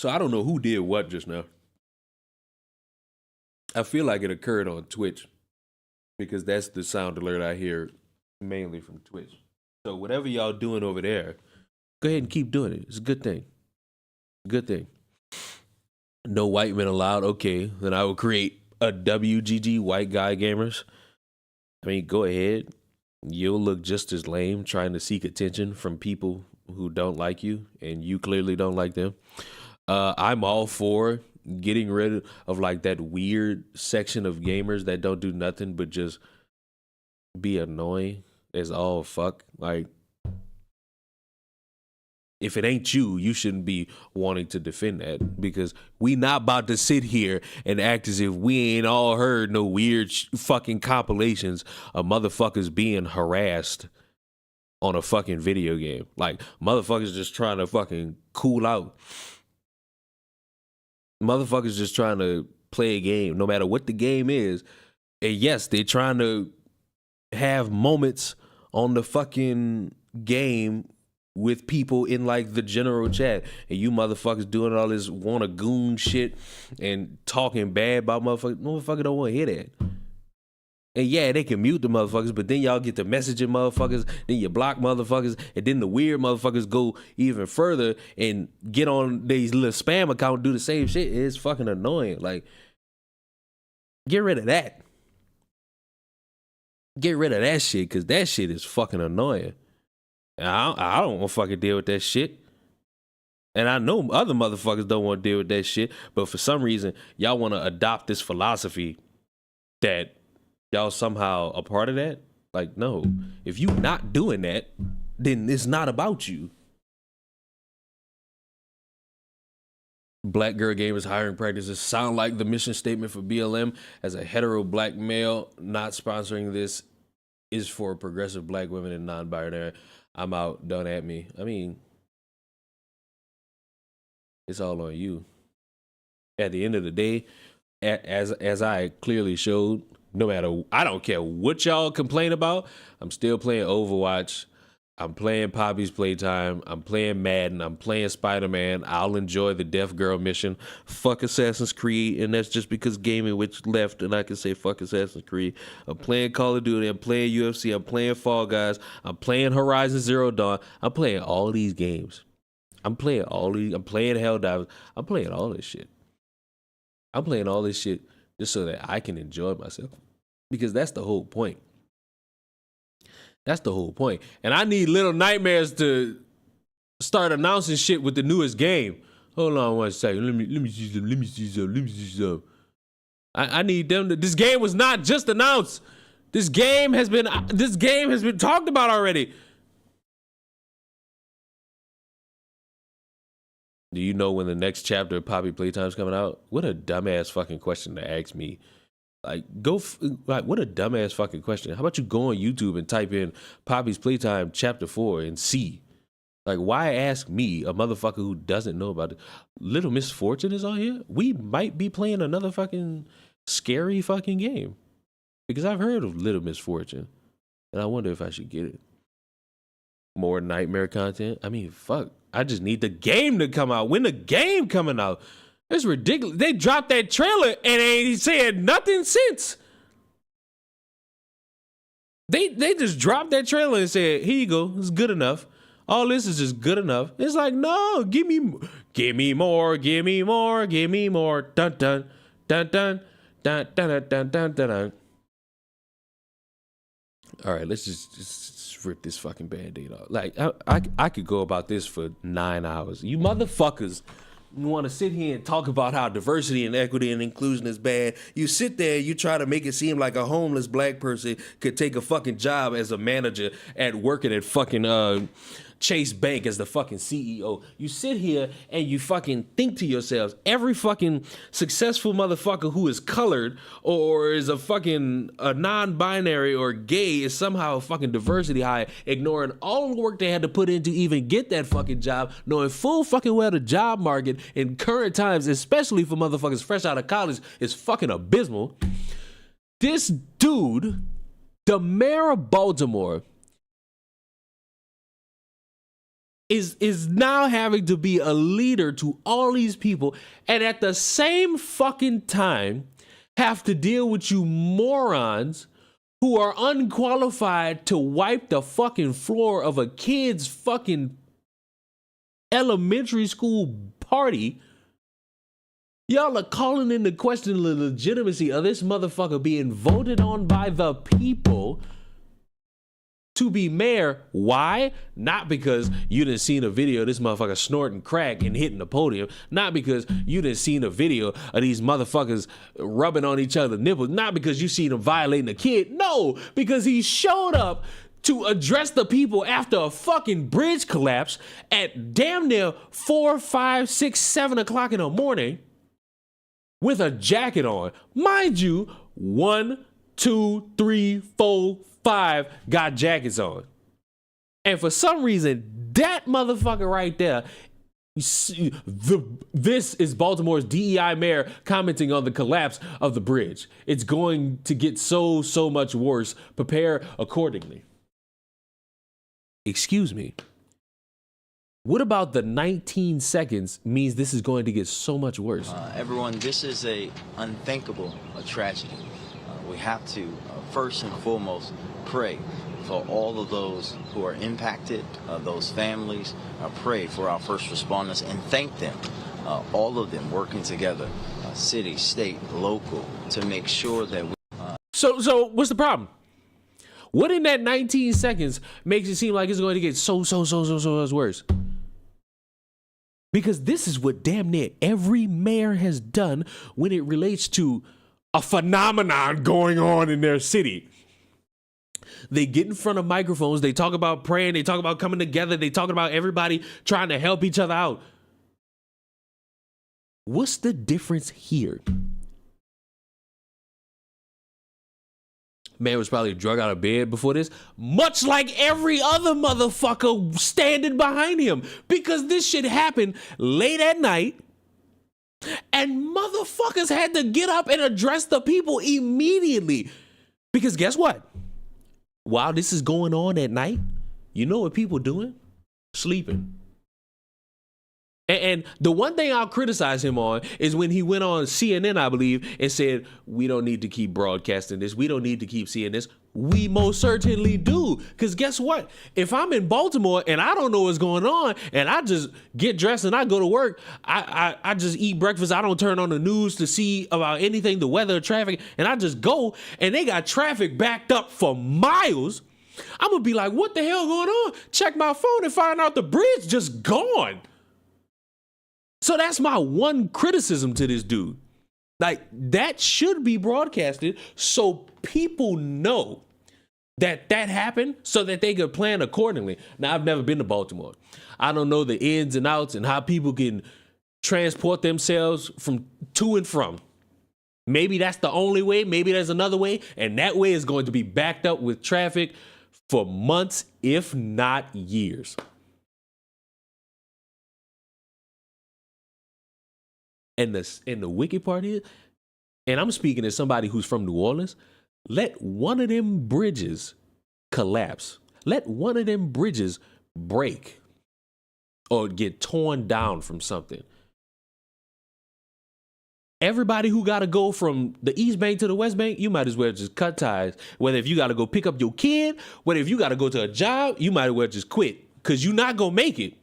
I don't know who did what just now. I feel like it occurred on Twitch because that's the sound alert I hear mainly from Twitch. So whatever y'all doing over there, go ahead and keep doing it. It's a good thing. Good thing. No white men allowed. Okay, then I will create a WGG white guy gamers. I mean, go ahead. You'll look just as lame trying to seek attention from people who don't like you, and you clearly don't like them. I'm all for getting rid of like that weird section of gamers that don't do nothing but just be annoying as all fuck. Like, if it ain't you, you shouldn't be wanting to defend that because we not about to sit here and act as if we ain't all heard no weird fucking compilations of motherfuckers being harassed on a fucking video game. Like, motherfuckers just trying to fucking cool out. Motherfuckers just trying to play a game, no matter what the game is. And yes, they're trying to have moments on the fucking game with people in like the general chat, and you motherfuckers doing all this wanna goon shit and talking bad about motherfuckers. Motherfucker don't want to hear that. And yeah, they can mute the motherfuckers, but then y'all get to messaging motherfuckers, then you block motherfuckers, and then the weird motherfuckers go even further and get on these little spam account and do the same shit. It's fucking annoying. Like, get rid of that. Get rid of that shit, because that shit is fucking annoying. And I don't want to fucking deal with that shit. And I know other motherfuckers don't want to deal with that shit, but for some reason, y'all want to adopt this philosophy that y'all somehow a part of that. Like, no. If you not doing that, then it's not about you. Black girl gamers hiring practices sound like the mission statement for BLM. As a hetero Black male, not sponsoring this is for progressive Black women and non-binary. I'm out, don't at me. I mean, it's all on you. At the end of the day, as I clearly showed, no matter, I don't care what y'all complain about, I'm still playing Overwatch. I'm playing Poppy's Playtime. I'm playing Madden. I'm playing Spider-Man. I'll enjoy the Deaf Girl mission. Fuck Assassin's Creed, and that's just because Gaming Witch left, and I can say fuck Assassin's Creed. I'm playing Call of Duty. I'm playing UFC. I'm playing Fall Guys. I'm playing Horizon Zero Dawn. I'm playing all these games. I'm playing Helldivers. I'm playing all this shit. I'm playing all this shit just so that I can enjoy myself, because that's the whole point. That's the whole point. And I need Little Nightmares to start announcing shit with the newest game. Hold on one second. Let me see some. I need them to. This game was not just announced. This game has been talked about already. Do you know when the next chapter of Poppy Playtime is coming out? What a dumbass fucking question to ask me. Like, what a dumbass fucking question. How about you go on YouTube and type in Poppy's Playtime Chapter 4 and see? Like, why ask me, a motherfucker who doesn't know about it? Little Misfortune is on here? We might be playing another fucking scary fucking game. Because I've heard of Little Misfortune. And I wonder if I should get it. More nightmare content? I mean, fuck. I just need the game to come out. When the game coming out? It's ridiculous. They dropped that trailer and ain't said nothing since. They just dropped that trailer and said, here you go. It's good enough. All this is just good enough. It's like, no, give me more, give me more, give me more. Dun dun dun dun dun dun dun dun dun. All right, let's just rip this fucking Band-Aid off. Like, I could go about this for 9 hours. You motherfuckers want to sit here and talk about how diversity and equity and inclusion is bad. You sit there, you try to make it seem like a homeless black person could take a fucking job as a manager at working at fucking Chase Bank as the fucking CEO. You sit here and you fucking think to yourselves, every fucking successful motherfucker who is colored or is a non-binary or gay is somehow a fucking diversity hire, ignoring all the work they had to put in to even get that fucking job, knowing full fucking well the job market in current times, especially for motherfuckers fresh out of college, is fucking abysmal. This dude, the mayor of Baltimore, is now having to be a leader to all these people, and at the same fucking time have to deal with you morons who are unqualified to wipe the fucking floor of a kid's fucking elementary school party. Y'all are calling into question the legitimacy of this motherfucker being voted on by the people to be mayor. Why? Not because you didn't see a video of this motherfucker snorting crack and hitting the podium. Not because you didn't see a video of these motherfuckers rubbing on each other's nipples. Not because you seen him violating a kid. No, because he showed up to address the people after a fucking bridge collapse at damn near 4, 5, 6, 7 o'clock in the morning with a jacket on. Mind you, 1, 2, 3, 4, 5 got jackets on. And for some reason, that motherfucker right there, this is Baltimore's DEI mayor commenting on the collapse of the bridge. It's going to get so much worse. Prepare accordingly. Excuse me. What about the 19 seconds means this is going to get so much worse? Everyone, this is a unthinkable tragedy. We have to, first and foremost, pray for all of those who are impacted, those families. Pray for our first responders and thank them, all of them working together, city, state, local, to make sure that we... So what's the problem? What in that 19 seconds makes it seem like it's going to get so much worse? Because this is what damn near every mayor has done when it relates to a phenomenon going on in their city. They get in front of microphones, they talk about praying, they talk about coming together, they talk about everybody trying to help each other out. What's the difference here? Man was probably drug out of bed before this, much like every other motherfucker standing behind him, because this shit happened late at night. And motherfuckers had to get up and address the people immediately. Because guess what? While this is going on at night, you know what people doing? Sleeping. And the one thing I'll criticize him on is when he went on CNN, I believe, and said, we don't need to keep broadcasting this. We don't need to keep seeing this. We most certainly do. Because guess what? If I'm in Baltimore and I don't know what's going on and I just get dressed and I go to work, I just eat breakfast. I don't turn on the news to see about anything, the weather, traffic, and I just go and they got traffic backed up for miles. I'm gonna be like, what the hell going on? Check my phone and find out the bridge just gone. So that's my one criticism to this dude. Like, that should be broadcasted so people know that happened so that they could plan accordingly. Now, I've never been to Baltimore. I don't know the ins and outs and how people can transport themselves from to and from. Maybe that's the only way. Maybe there's another way. And that way is going to be backed up with traffic for months, if not years. And the wicked part is, and I'm speaking as somebody who's from New Orleans, let one of them bridges collapse. Let one of them bridges break or get torn down from something. Everybody who got to go from the East Bank to the West Bank, you might as well just cut ties. Whether if you got to go pick up your kid, whether if you got to go to a job, you might as well just quit because you're not going to make it.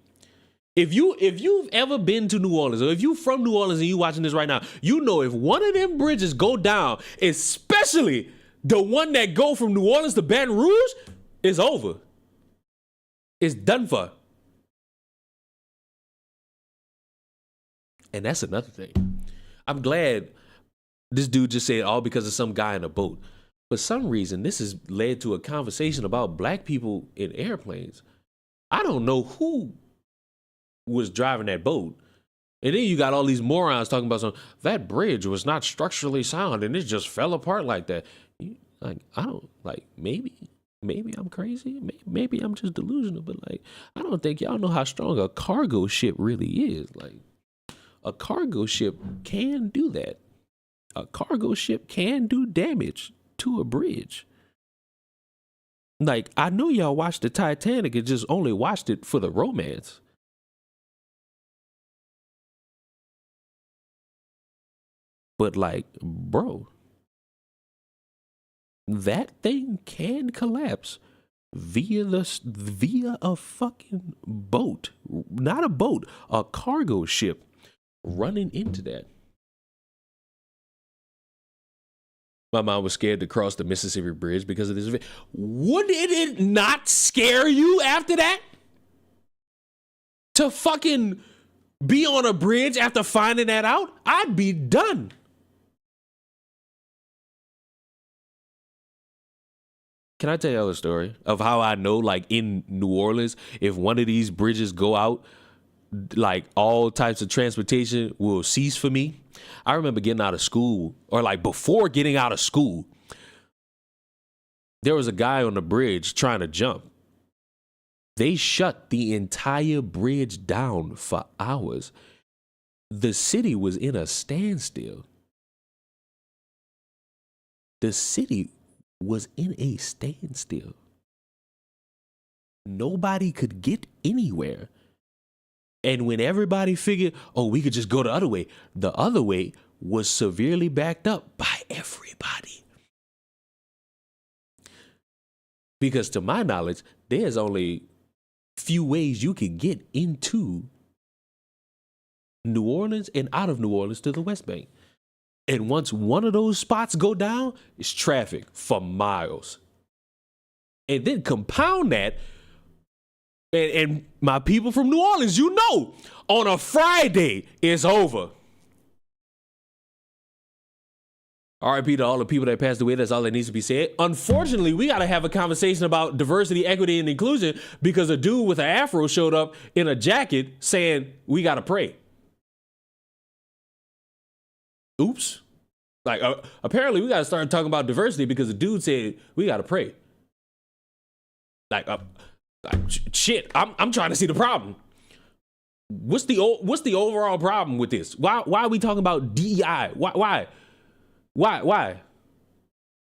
If you've ever been to New Orleans, or if you from New Orleans and you watching this right now, you know if one of them bridges go down, especially the one that go from New Orleans to Baton Rouge, it's over. It's done for. And that's another thing. I'm glad this dude just said all because of some guy in a boat. For some reason, this has led to a conversation about black people in airplanes. I don't know who was driving that boat. And then you got all these morons talking about that bridge was not structurally sound and it just fell apart like that. Maybe I'm crazy. Maybe I'm just delusional, but like, I don't think y'all know how strong a cargo ship really is. Like, a cargo ship can do that. A cargo ship can do damage to a bridge. Like, I know y'all watched the Titanic and just only watched it for the romance. But like, bro, that thing can collapse via a fucking boat. Not a boat, a cargo ship running into that. My mom was scared to cross the Mississippi Bridge because of this. Wouldn't it not scare you after that? To fucking be on a bridge after finding that out? I'd be done. Can I tell y'all a story of how I know, like, in New Orleans, if one of these bridges go out, like, all types of transportation will cease for me? I remember getting out of school, or like before getting out of school, there was a guy on the bridge trying to jump. They shut the entire bridge down for hours. The city was in a standstill. The city was in a standstill. Nobody could get anywhere. And when everybody figured, oh, we could just go the other way was severely backed up by everybody. Because to my knowledge, there's only few ways you can get into New Orleans and out of New Orleans to the West Bank. And once one of those spots go down, it's traffic for miles. And then compound that, and my people from New Orleans, you know, on a Friday, it's over. RIP to all the people that passed away. That's all that needs to be said. Unfortunately, we got to have a conversation about diversity, equity, and inclusion because a dude with an afro showed up in a jacket saying, we got to pray. Oops. Like, apparently we got to start talking about diversity because the dude said, we got to pray. Like, shit, I'm trying to see the problem. What's the overall problem with this? Why are we talking about DEI? Why?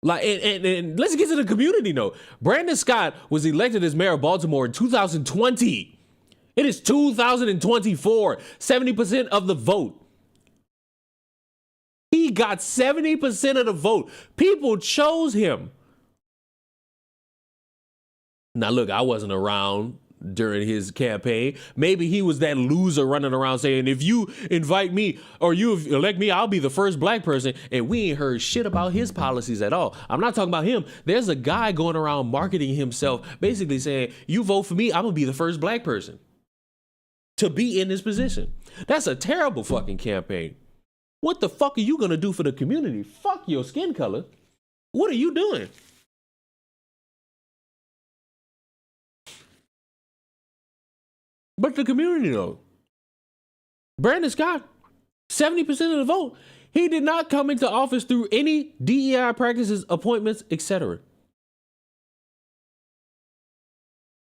Like, and let's get to the community note. Brandon Scott was elected as mayor of Baltimore in 2020. It is 2024. 70% of the vote. He got 70% of the vote. People chose him. Now, look, I wasn't around during his campaign. Maybe he was that loser running around saying, if you invite me or you elect me, I'll be the first black person. And we ain't heard shit about his policies at all. I'm not talking about him. There's a guy going around marketing himself, basically saying, you vote for me, I'm gonna be the first black person to be in this position. That's a terrible fucking campaign. What the fuck are you gonna do for the community? Fuck your skin color. What are you doing? But the community, though. Brandon Scott, 70% of the vote. He did not come into office through any DEI practices, appointments, etc.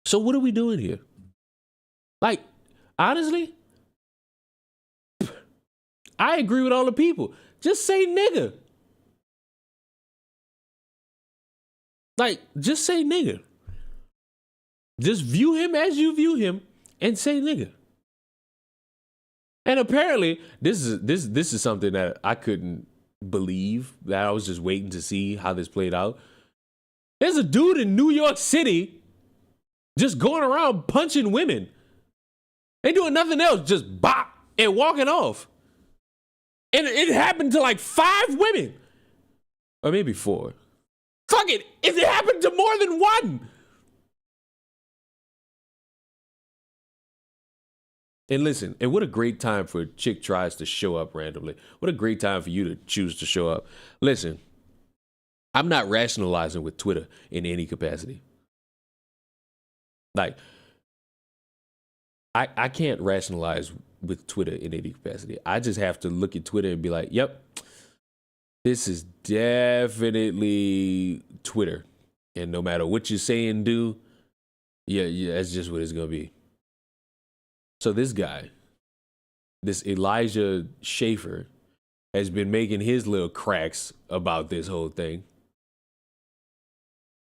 So what are we doing here? Like, honestly, I agree with all the people. Just say nigga. Like, just say nigga. Just view him as you view him and say nigga. And apparently, this is something that I couldn't believe, that I was just waiting to see how this played out. There's a dude in New York City just going around punching women. They doing nothing else, just bop and walking off. And it happened to like 5 women. Or maybe 4. Fuck it, if it happened to more than 1. And listen, and what a great time for a chick tries to show up randomly. What a great time for you to choose to show up. Listen, I'm not rationalizing with Twitter in any capacity. Like, I can't rationalize with Twitter in any capacity. I just have to look at Twitter and be like, yep, this is definitely Twitter. And no matter what you say and do, yeah, that's just what it's going to be. So this guy, this Elijah Schaefer, has been making his little cracks about this whole thing.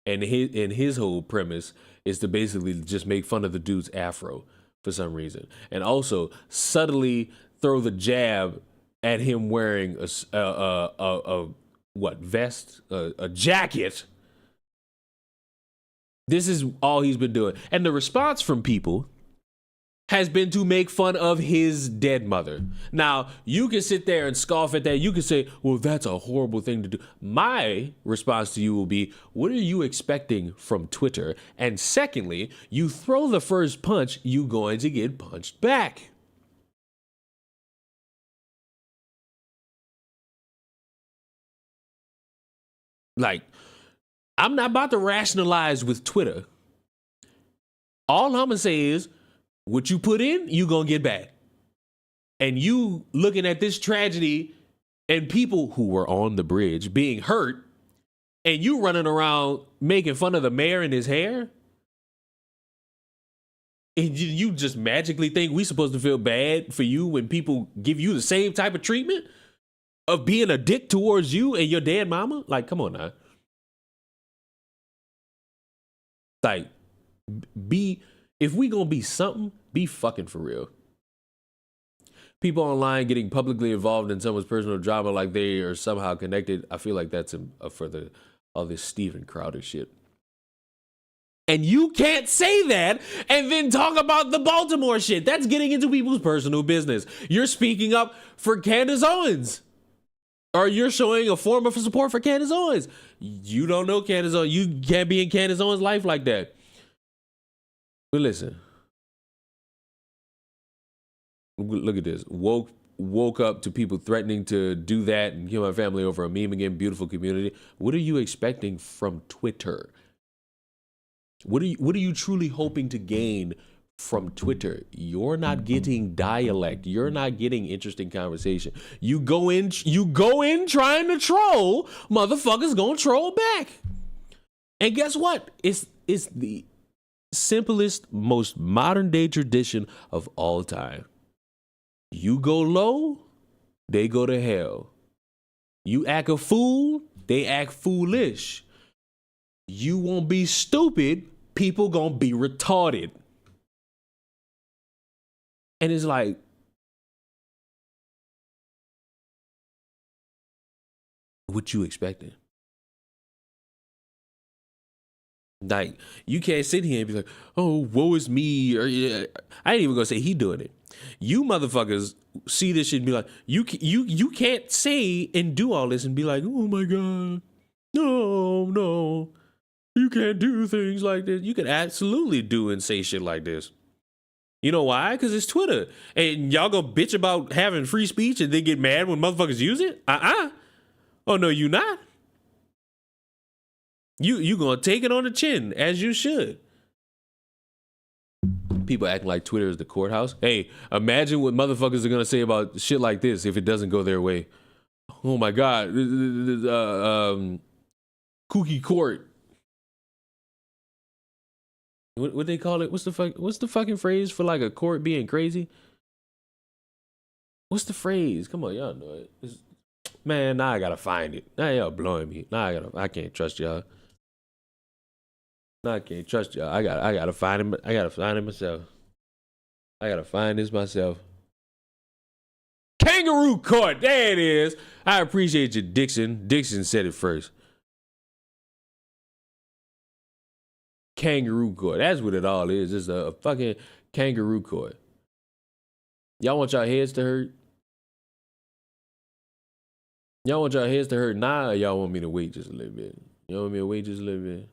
And his whole premise is to basically just make fun of the dude's afro for some reason. And also subtly throw the jab at him wearing a vest, a jacket. This is all he's been doing. And the response from people has been to make fun of his dead mother. Now, you can sit there and scoff at that. You can say, well, that's a horrible thing to do. My response to you will be, what are you expecting from Twitter? And secondly, you throw the first punch, you going to get punched back. Like, I'm not about to rationalize with Twitter. All I'm gonna say is, what you put in, you gonna get back. And you looking at this tragedy and people who were on the bridge being hurt, and you running around making fun of the mayor and his hair, and you just magically think we supposed to feel bad for you when people give you the same type of treatment of being a dick towards you and your dead mama? Like, come on now. Like, if we gonna be something, be fucking for real. People online getting publicly involved in someone's personal drama like they are somehow connected. I feel like that's for all this Steven Crowder shit. And you can't say that and then talk about the Baltimore shit. That's getting into people's personal business. You're speaking up for Candace Owens. Or you're showing a form of support for Candace Owens. You don't know Candace Owens. You can't be in Candace Owens' life like that. But listen. Look at this. Woke up to people threatening to do that and kill my family over a meme again. Beautiful community. What are you expecting from Twitter? What are you truly hoping to gain from Twitter? You're not getting dialect. You're not getting interesting conversation. You go in trying to troll. Motherfuckers gonna troll back. And guess what? It's the simplest, most modern day tradition of all time. You go low, they go to hell. You act a fool, they act foolish. You won't be stupid, people gonna be retarded. And it's like, what you expecting? Like, you can't sit here and be like, oh, woe is me. Or yeah. I ain't even gonna say he doing it. You motherfuckers see this shit and be like, you can't say and do all this and be like, oh my God, no, you can't do things like this. You can absolutely do and say shit like this. You know why? Because it's Twitter. And y'all go bitch about having free speech and then get mad when motherfuckers use it? Oh, no, you not. You gonna take it on the chin, as you should. People acting like Twitter is the courthouse. Hey, imagine what motherfuckers are gonna say about shit like this if it doesn't go their way. Oh my God. Cookie court. What they call it? What's the fucking phrase for like a court being crazy? What's the phrase? Come on, y'all know it. Man, now I gotta find it. Now y'all blowing me. Now I can't trust y'all. No, I can't trust y'all. I gotta find him. I gotta find it myself. I gotta find this myself. Kangaroo Court. There it is. I appreciate you, Dixon. Dixon said it first. Kangaroo Court. That's what it all is. It's a fucking kangaroo court. Y'all want y'all heads to hurt? Y'all want y'all heads to hurt now, or y'all want me to wait just a little bit? Y'all want me to wait just a little bit?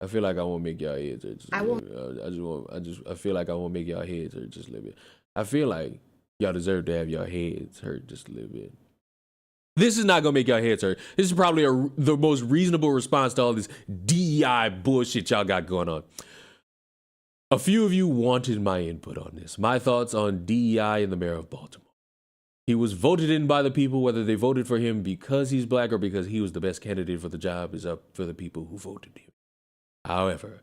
I feel like I won't make y'all heads hurt just a little bit. I feel like I won't make y'all heads hurt just a little bit. I feel like y'all deserve to have your heads hurt just a little bit. This is not gonna make y'all heads hurt. This is probably the most reasonable response to all this DEI bullshit y'all got going on. A few of you wanted my input on this. My thoughts on DEI and the mayor of Baltimore. He was voted in by the people. Whether they voted for him because he's black or because he was the best candidate for the job is up for the people who voted him. However,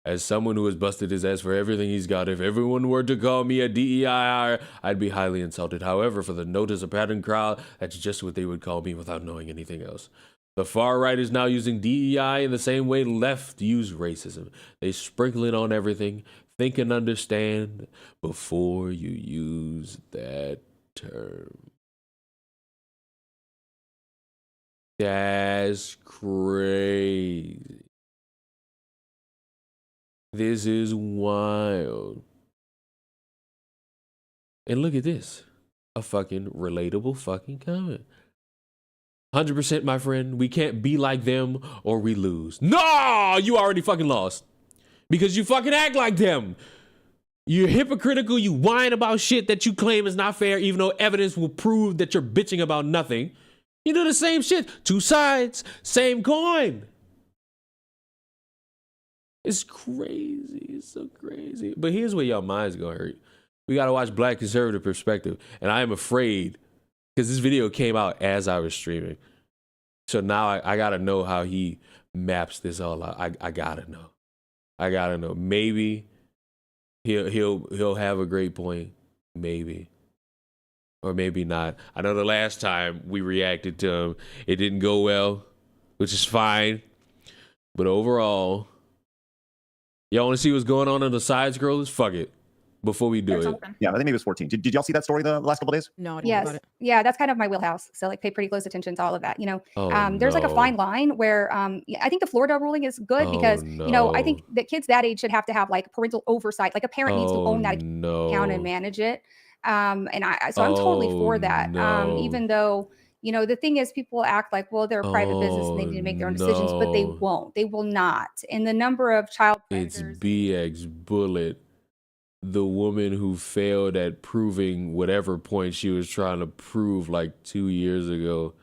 as someone who has busted his ass for everything he's got, if everyone were to call me a DEI, I'd be highly insulted. However, for the notice a pattern crowd, that's just what they would call me without knowing anything else. The far right is now using DEI in the same way left use racism. They sprinkle it on everything. Think and understand before you use that term. That's crazy. This is wild. And look at this. A fucking relatable fucking comment. 100%, my friend. We can't be like them or we lose. No! You already fucking lost. Because you fucking act like them. You're hypocritical. You whine about shit that you claim is not fair, even though evidence will prove that you're bitching about nothing. You do the same shit. Two sides, same coin. It's crazy. It's so crazy. But here's where y'all minds gonna hurt. We gotta watch Black conservative perspective. And I am afraid, because this video came out as I was streaming. So now I gotta know how he maps this all out. I gotta know. I gotta know. Maybe he'll have a great point. Maybe. Or maybe not. I know the last time we reacted to him, it didn't go well, which is fine. But overall, y'all want to see what's going on the side scrollers? Fuck it. Before we do it. Yeah, I think maybe it was 14. Did y'all see that story the last couple of days? No, I didn't know about it. Yeah, that's kind of my wheelhouse. So like pay pretty close attention to all of that. You know, there's like a fine line where I think the Florida ruling is good because, you know, I think that kids that age should have to have like parental oversight. Like a parent needs to own that account and manage it. So I'm totally for that. Even though, you know, the thing is people act like, well, they're a private business and they need to make their own decisions, but they won't. They will not. And the number of child predators. It's BX Bullet. The woman who failed at proving whatever point she was trying to prove like 2 years ago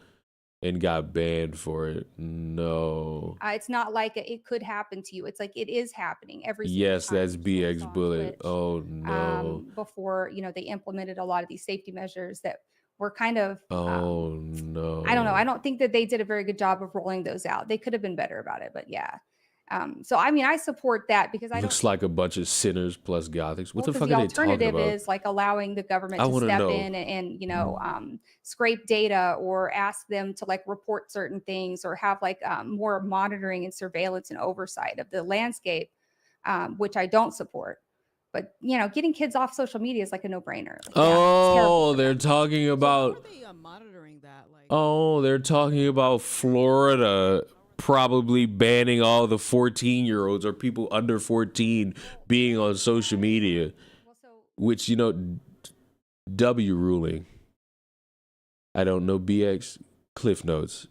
and got banned for it. No. It's not like it could happen to you. It's like it is happening every single Yes, time that's you BX on Bullet. Twitch. Oh no. Before, you know, they implemented a lot of these safety measures that were kind of oh no. I don't know. I don't think that they did a very good job of rolling those out. They could have been better about it, but yeah. So I mean, I support that because I looks like a bunch of sinners plus gothics. What the fuck the are they talking alternative about? is like allowing the government to step in and you know scrape data or ask them to like report certain things or have like more monitoring and surveillance and oversight of the landscape, which I don't support. But you know, getting kids off social media is like a no-brainer. Like, oh, they're talking about. So how are they monitoring that? Like, oh, they're talking about Florida. probably banning all the 14-year-olds or people under 14 being on social media, which, you know, W ruling. I don't know, BX, Cliff Notes.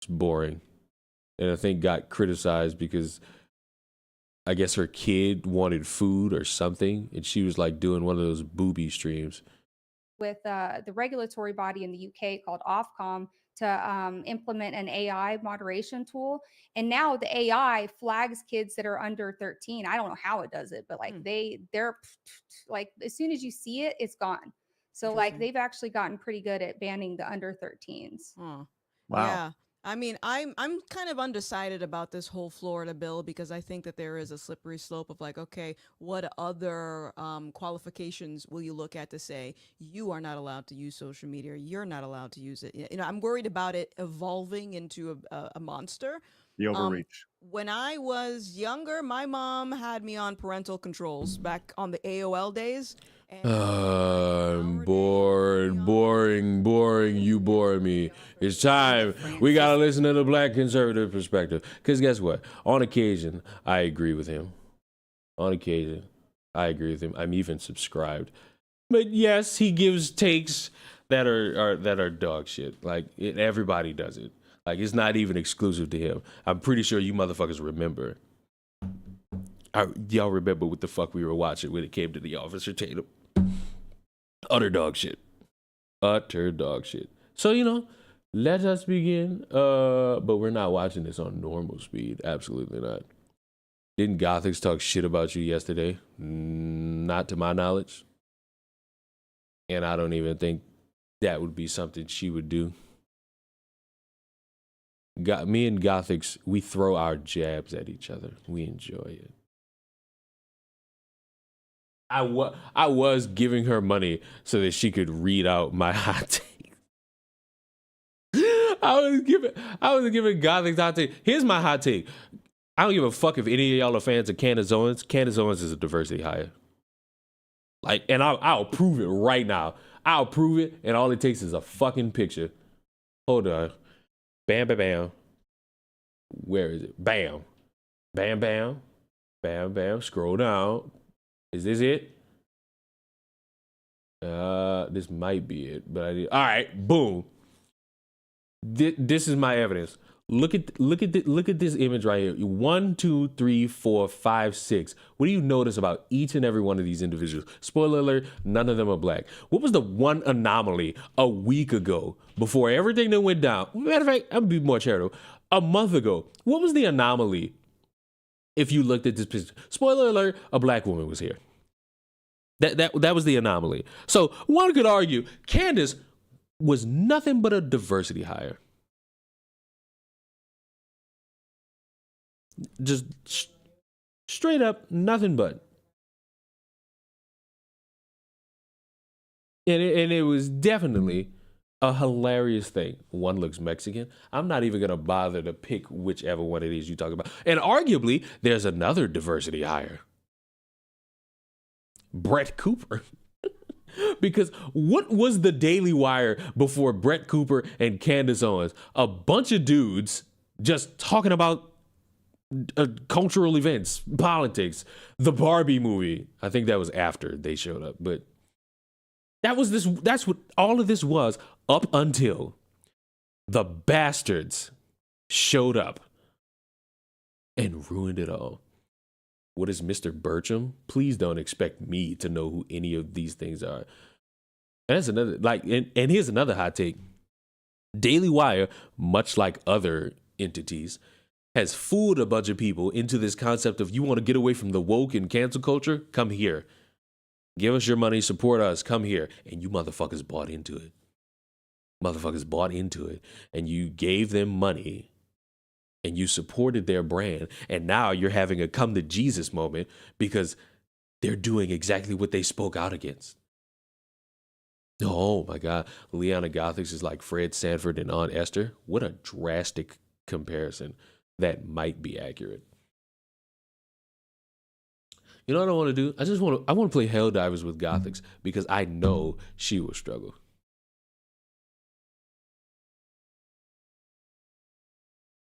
It's boring. And I think got criticized because I guess her kid wanted food or something, and she was like doing one of those booby streams. With the regulatory body in the UK called Ofcom to implement an AI moderation tool. And now the AI flags kids that are under 13. I don't know how it does it, but like they're like, as soon as you see it, it's gone. So like they've actually gotten pretty good at banning the under 13s. Huh. Wow. Yeah. I mean, I'm kind of undecided about this whole Florida bill because I think that there is a slippery slope of like, okay, what other qualifications will you look at to say you are not allowed to use social media, or you're not allowed to use it? You know, I'm worried about it evolving into a monster. The overreach. When I was younger, my mom had me on parental controls back on the AOL days. I'm bored, boring, you bore me. It's time. We gotta listen to the black conservative perspective. Because guess what? On occasion, I agree with him. On occasion, I agree with him. I'm even subscribed. But yes, he gives takes that are dog shit. Like, everybody does it. Like, it's not even exclusive to him. I'm pretty sure you motherfuckers remember. Y'all remember what the fuck we were watching when it came to the Officer Tatum. Utter dog shit. So, you know, let us begin. But we're not watching this on normal speed. Absolutely not. Didn't Gothics talk shit about you yesterday? Not to my knowledge. And I don't even think that would be something she would do. Me and Gothics, we throw our jabs at each other. We enjoy it. I was giving her money so that she could read out my hot take. I was giving Gothics hot take. Here's my hot take. I don't give a fuck if any of y'all are fans of Candace Owens. Candace Owens is a diversity hire. Like, and I'll prove it right now. I'll prove it, and all it takes is a fucking picture. Hold on. Bam, bam, bam. Where is it? Bam. Bam, bam. Bam, bam. Scroll down. Is this it? This might be it, but all right, boom. This is my evidence. Look at this image right here. 1, 2, 3, 4, 5, 6. What do you notice about each and every one of these individuals? Spoiler alert, none of them are black. What was the one anomaly a week ago before everything that went down? Matter of fact, I'm gonna be more charitable. A month ago, what was the anomaly? If you looked at this picture, spoiler alert, a black woman was here. That was the anomaly. So one could argue Candace was nothing but a diversity hire. Just straight up, nothing but. And it was definitely a hilarious thing. One looks Mexican. I'm not even going to bother to pick whichever one it is you talk about. And arguably, there's another diversity hire. Brett Cooper. Because what was the Daily Wire before Brett Cooper and Candace Owens? A bunch of dudes just talking about cultural events, politics, the Barbie movie. I think that was after they showed up, but that's what all of this was up until the bastards showed up and ruined it all. What is Mr. Bertram? Please don't expect me to know who any of these things are. And that's another, and here's another hot take. Daily Wire, much like other entities, has fooled a bunch of people into this concept of you want to get away from the woke and cancel culture? Come here. Give us your money, support us, come here. And you motherfuckers bought into it. And you gave them money. And you supported their brand. And now you're having a come to Jesus moment because they're doing exactly what they spoke out against. Oh my God. Leanna Gothics is like Fred Sanford and Aunt Esther. What a drastic comparison. That might be accurate. You know what I want to do? I want to play Helldivers with Gothics because I know she will struggle.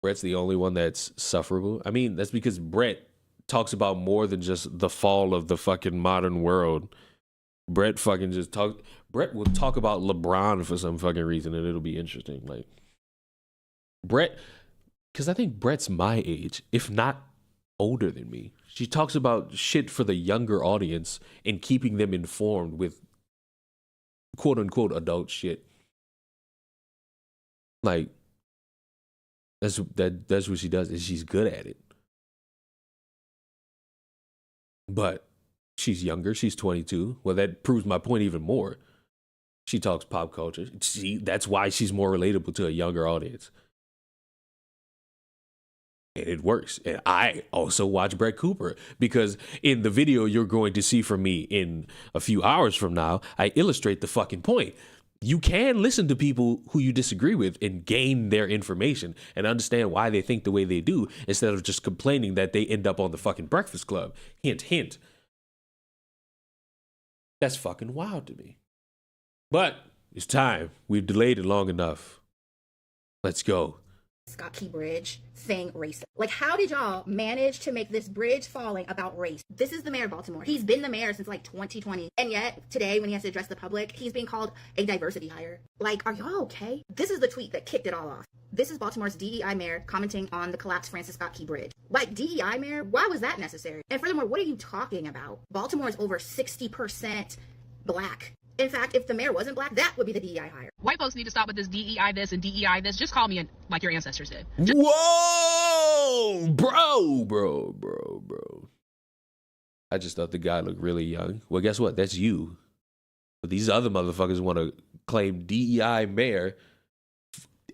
Brett's the only one that's sufferable. I mean, that's because Brett talks about more than just the fall of the fucking modern world. Brett will talk about LeBron for some fucking reason, and it'll be interesting. Like, Brett, because I think Brett's my age, if not older than me. She talks about shit for the younger audience and keeping them informed with quote unquote adult shit. Like, that's what she does, and she's good at it. But she's younger. She's 22. Well, that proves my point even more. She talks pop culture. That's why she's more relatable to a younger audience. And it works. And I also watch Brett Cooper because in the video you're going to see from me in a few hours from now, I illustrate the fucking point. You can listen to people who you disagree with and gain their information and understand why they think the way they do instead of just complaining that they end up on the fucking Breakfast Club. Hint, hint. That's fucking wild to me. But it's time. We've delayed it long enough. Let's go. Scott Key Bridge saying racist. Like, how did y'all manage to make this bridge falling about race? This is the mayor of Baltimore. He's been the mayor since like 2020. And yet today, when he has to address the public, he's being called a diversity hire. Like, are y'all okay? This is the tweet that kicked it all off. This is Baltimore's DEI mayor commenting on the collapsed Francis Scott Key Bridge. Like, DEI mayor? Why was that necessary? And furthermore, what are you talking about? Baltimore is over 60% black. In fact, if the mayor wasn't black, that would be the DEI hire. White folks need to stop with this DEI this and DEI this. Just call me like your ancestors did. Whoa, bro. I just thought the guy looked really young. Well, guess what? That's you. But these other motherfuckers want to claim DEI mayor,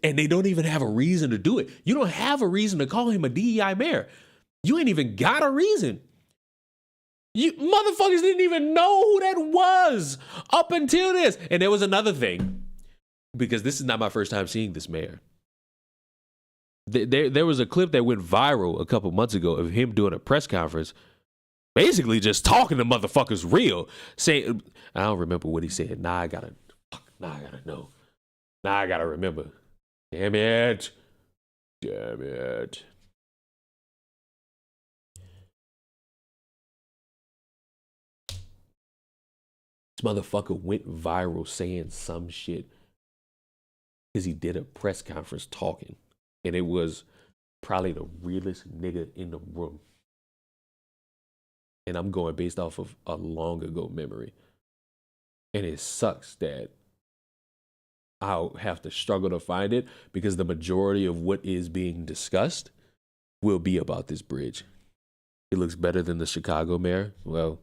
and they don't even have a reason to do it. You don't have a reason to call him a DEI mayor. You ain't even got a reason. You motherfuckers didn't even know who that was up until this. And there was another thing, because this is not my first time seeing this mayor. There was a clip that went viral a couple months ago of him doing a press conference, basically just talking to motherfuckers real, saying, I don't remember what he said. Now I gotta know. Now I gotta remember. Damn it. This motherfucker went viral saying some shit because he did a press conference talking, and it was probably the realest nigga in the room. And I'm going based off of a long ago memory. And it sucks that I'll have to struggle to find it because the majority of what is being discussed will be about this bridge. It looks better than the Chicago mayor. Well,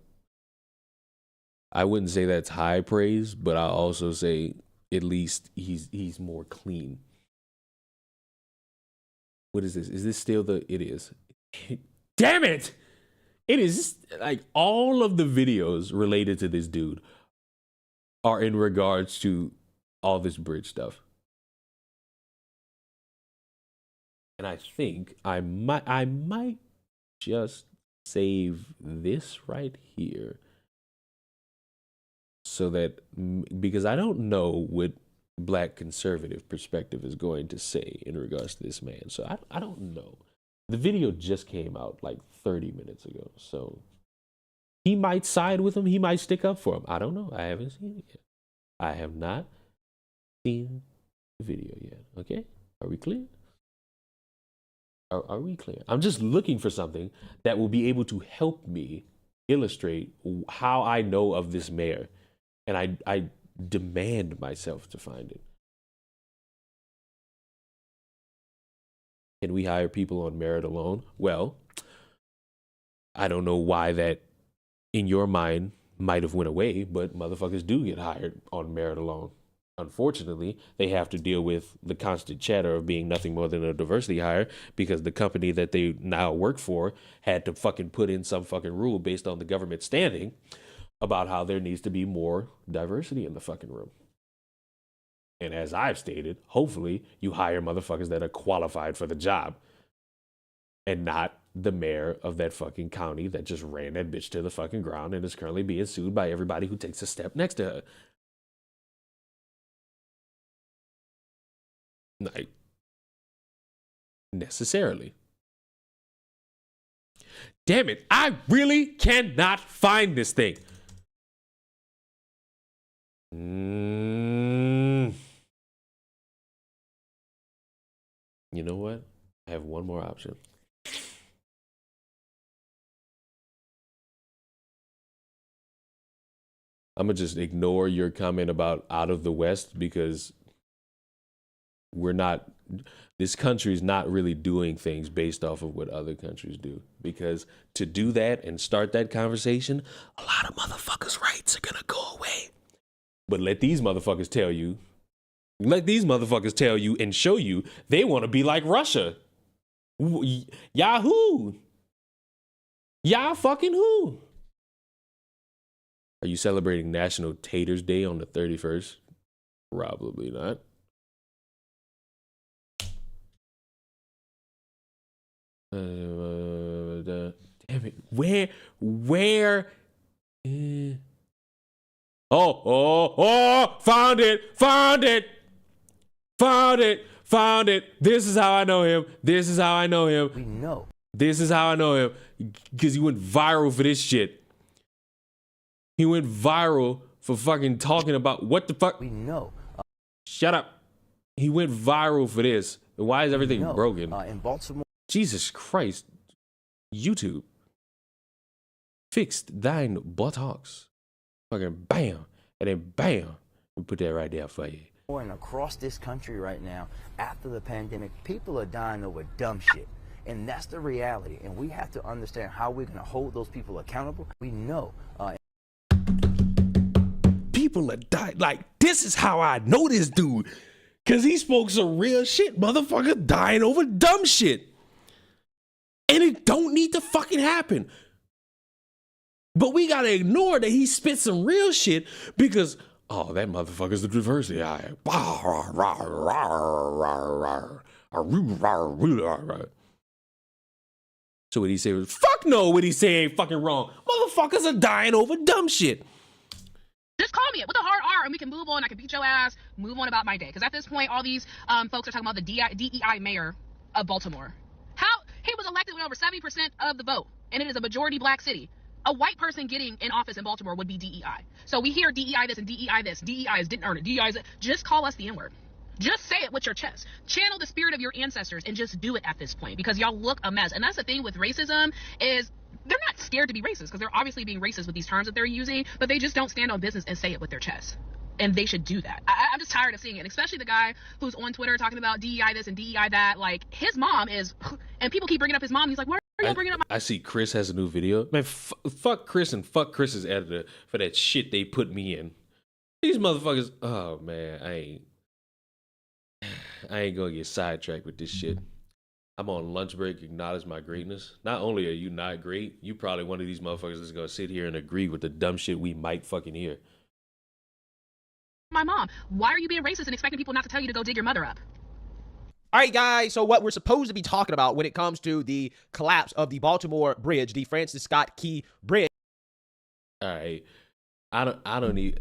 I wouldn't say that's high praise, but I'll also say at least he's more clean. What is this? Is this still the... It is. Damn it! It is like all of the videos related to this dude are in regards to all this bridge stuff. And I think I might just save this right here. So that, because I don't know what black conservative perspective is going to say in regards to this man. So I don't know. The video just came out like 30 minutes ago. So he might side with him. He might stick up for him. I don't know. I haven't seen it yet. I have not seen the video yet. Okay? Are we clear? Are we clear? I'm just looking for something that will be able to help me illustrate how I know of this mayor. And I demand myself to find it. Can we hire people on merit alone? Well, I don't know why that in your mind might have went away, but motherfuckers do get hired on merit alone. Unfortunately, they have to deal with the constant chatter of being nothing more than a diversity hire because the company that they now work for had to fucking put in some fucking rule based on the government standing about how there needs to be more diversity in the fucking room. And as I've stated, hopefully you hire motherfuckers that are qualified for the job and not the mayor of that fucking county that just ran that bitch to the fucking ground and is currently being sued by everybody who takes a step next to her. Like, necessarily. Damn it, I really cannot find this thing. You know what? I have one more option. I'm gonna just ignore your comment about out of the West because this country is not really doing things based off of what other countries do. Because to do that and start that conversation, a lot of motherfuckers' rights are gonna go away. But let these motherfuckers tell you and show you they want to be like Russia. Yahoo! Yah fucking who? Are you celebrating National Taters Day on the 31st? Probably not. Damn it. Where? Oh, found it. This is how I know him. We know. This is how I know him. Because he went viral for this shit. He went viral for fucking talking about what the fuck. We know. Shut up. He went viral for this. Why is everything broken? In Baltimore. Jesus Christ. YouTube. Fixed thine buttocks. Fucking bam. And then bam. We put that right there for you. And across this country right now, after the pandemic, people are dying over dumb shit. And that's the reality. And we have to understand how we're going to hold those people accountable. We know. People are dying. Like, this is how I know this dude. Because he spoke some real shit. Motherfucker dying over dumb shit. And it don't need to fucking happen. But we got to ignore that he spit some real shit because, oh, that motherfucker's the diversity. So what he say was, fuck no, what he say ain't fucking wrong. Motherfuckers are dying over dumb shit. Just call me with a hard R and we can move on. I can beat your ass, move on about my day. Because at this point, all these folks are talking about the DEI mayor of Baltimore. How he was elected with over 70% of the vote, and it is a majority black city. A white person getting in office in Baltimore would be DEI. So we hear DEI this and DEI this. DEI is didn't earn it. DEI is it. Just call us the N-word. Just say it with your chest. Channel the spirit of your ancestors and just do it at this point because y'all look a mess. And that's the thing with racism is they're not scared to be racist because they're obviously being racist with these terms that they're using, but they just don't stand on business and say it with their chest. And they should do that. I'm just tired of seeing it, especially the guy who's on Twitter talking about DEI this and DEI that. Like, his mom is, and people keep bringing up his mom. He's like, why are you bringing up my... I see Chris has a new video. Man, fuck Chris and fuck Chris's editor for that shit they put me in. These motherfuckers, oh man, I ain't gonna get sidetracked with this shit. I'm on lunch break, acknowledge my greatness. Not only are you not great, you probably one of these motherfuckers that's gonna sit here and agree with the dumb shit we might fucking hear. My mom? Why are you being racist and expecting people not to tell you to go dig your mother up? All right, guys, so what we're supposed to be talking about when it comes to the collapse of the Baltimore Bridge, the Francis Scott Key Bridge. All right. I don't need...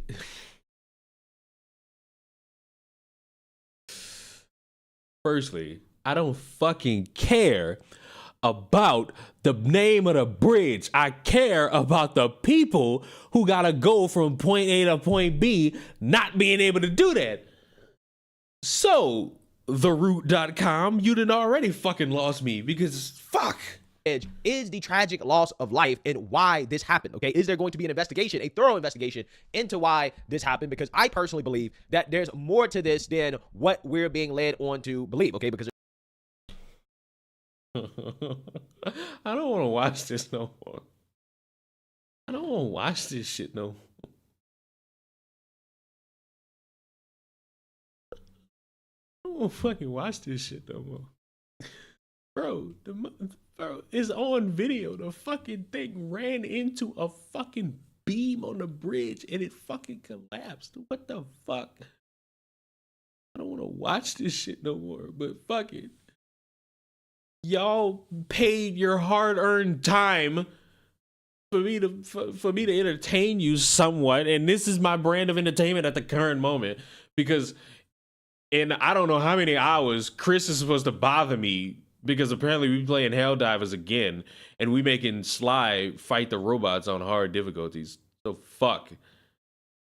Firstly, I don't fucking care about the name of the bridge. I care about the people who gotta go from point A to point B not being able to do that. So, theroot.com, you done already fucking lost me because fuck. Is the tragic loss of life and why this happened, okay? Is there going to be an investigation, a thorough investigation into why this happened? Because I personally believe that there's more to this than what we're being led on to believe, okay? Because I don't want to watch this no more. I don't want to watch this shit no more. I don't want to fucking watch this shit no more. Bro, it's on video. The fucking thing ran into a fucking beam on the bridge and it fucking collapsed. What the fuck? I don't want to watch this shit no more, but fuck it. Y'all paid your hard-earned time for me to entertain you somewhat, and this is my brand of entertainment at the current moment because in I don't know how many hours Chris is supposed to bother me because apparently we playing Helldivers again, and we making Sly fight the robots on hard difficulties. So fuck.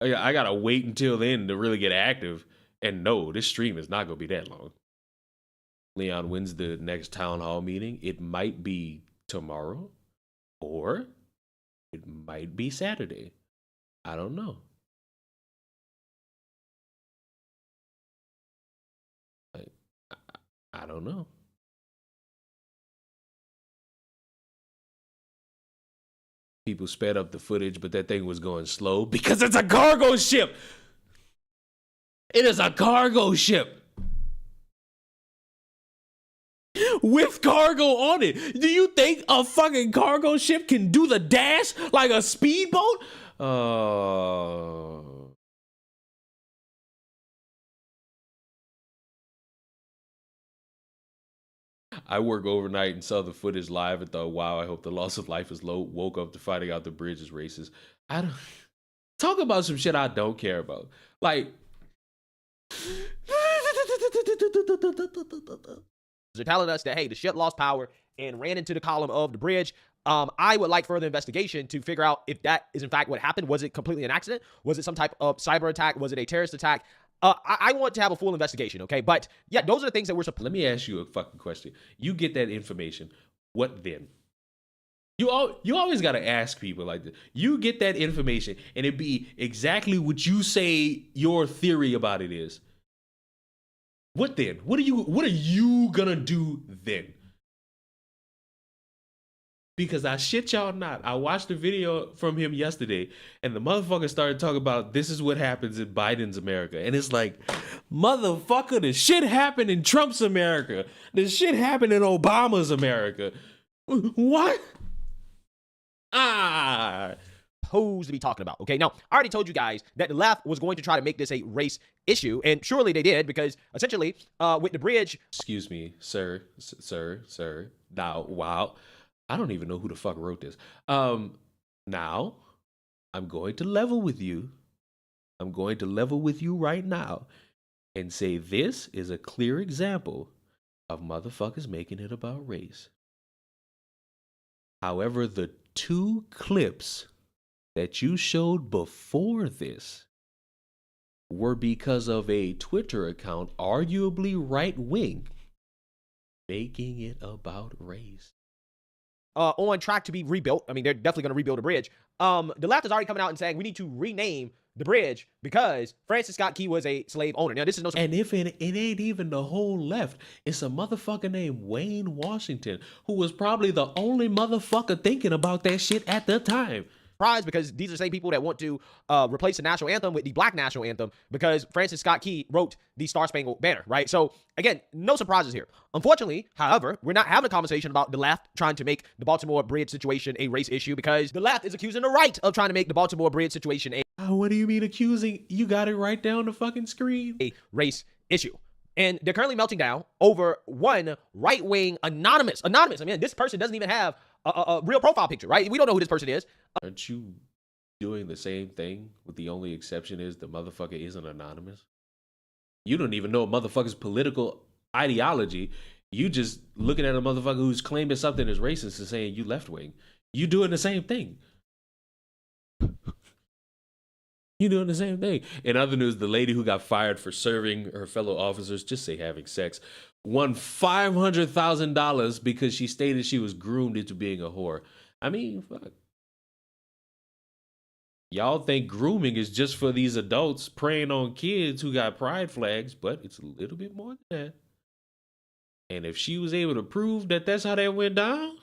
I gotta wait until then to really get active. And no, this stream is not gonna be that long. Leon wins the next town hall meeting. It might be tomorrow, or it might be Saturday. I don't know. I don't know. People sped up the footage, but that thing was going slow because it's a cargo ship. It is a cargo ship with cargo on it. Do you think a fucking cargo ship can do the dash like a speedboat? I work overnight and saw the footage live and thought, wow, I hope the loss of life is low. Woke up to finding out the bridge is racist. I don't talk about some shit I don't care about. Like, they're telling us that, hey, the ship lost power and ran into the column of the bridge. I would like further investigation to figure out if that is in fact what happened. Was it completely an accident? Was it some type of cyber attack? Was it a terrorist attack? I want to have a full investigation, okay? But yeah, those are the things that we're supposed. Let me ask you a fucking question. You get that information. What then? You always got to ask people like this. You get that information and it be exactly what you say your theory about it is. What then? What are you gonna do then? Because I shit y'all not. I watched a video from him yesterday and the motherfucker started talking about this is what happens in Biden's America. And it's like, motherfucker, the shit happened in Trump's America. The shit happened in Obama's America. What? Supposed to be talking about. Okay, now I already told you guys that the left was going to try to make this a race issue, and surely they did, because essentially with the bridge. Excuse me, sir. Now, wow. I don't even know who the fuck wrote this. Now, I'm going to level with you. I'm going to level with you right now and say this is a clear example of motherfuckers making it about race. However, the two clips that you showed before this were because of a Twitter account, arguably right-wing, making it about race. On track to be rebuilt. I mean, they're definitely going to rebuild the bridge. The left is already coming out and saying we need to rename the bridge because Francis Scott Key was a slave owner. Now, this is no. And if it ain't even the whole left, it's a motherfucker named Wayne Washington, who was probably the only motherfucker thinking about that shit at the time. Surprised, because these are the same people that want to replace the national anthem with the black national anthem because Francis Scott Key wrote the Star Spangled Banner, right? So again, no surprises here. Unfortunately, however, we're not having a conversation about the left trying to make the Baltimore Bridge situation a race issue because the left is accusing the right of trying to make the Baltimore Bridge situation a what do you mean accusing? You got it right there on the fucking screen. A race issue. And they're currently melting down over one right-wing anonymous. I mean, this person doesn't even have a real profile picture, right? We don't know who this person is. Aren't you doing the same thing with the only exception is the motherfucker isn't anonymous? You don't even know a motherfucker's political ideology. You just looking at a motherfucker who's claiming something is racist and saying you left-wing. You doing the same thing. You doing the same thing. In other news, the lady who got fired for serving her fellow officers, just say having sex, won $500,000 because she stated she was groomed into being a whore. I mean, fuck. Y'all think grooming is just for these adults preying on kids who got pride flags, but it's a little bit more than that. And if she was able to prove that that's how that went down,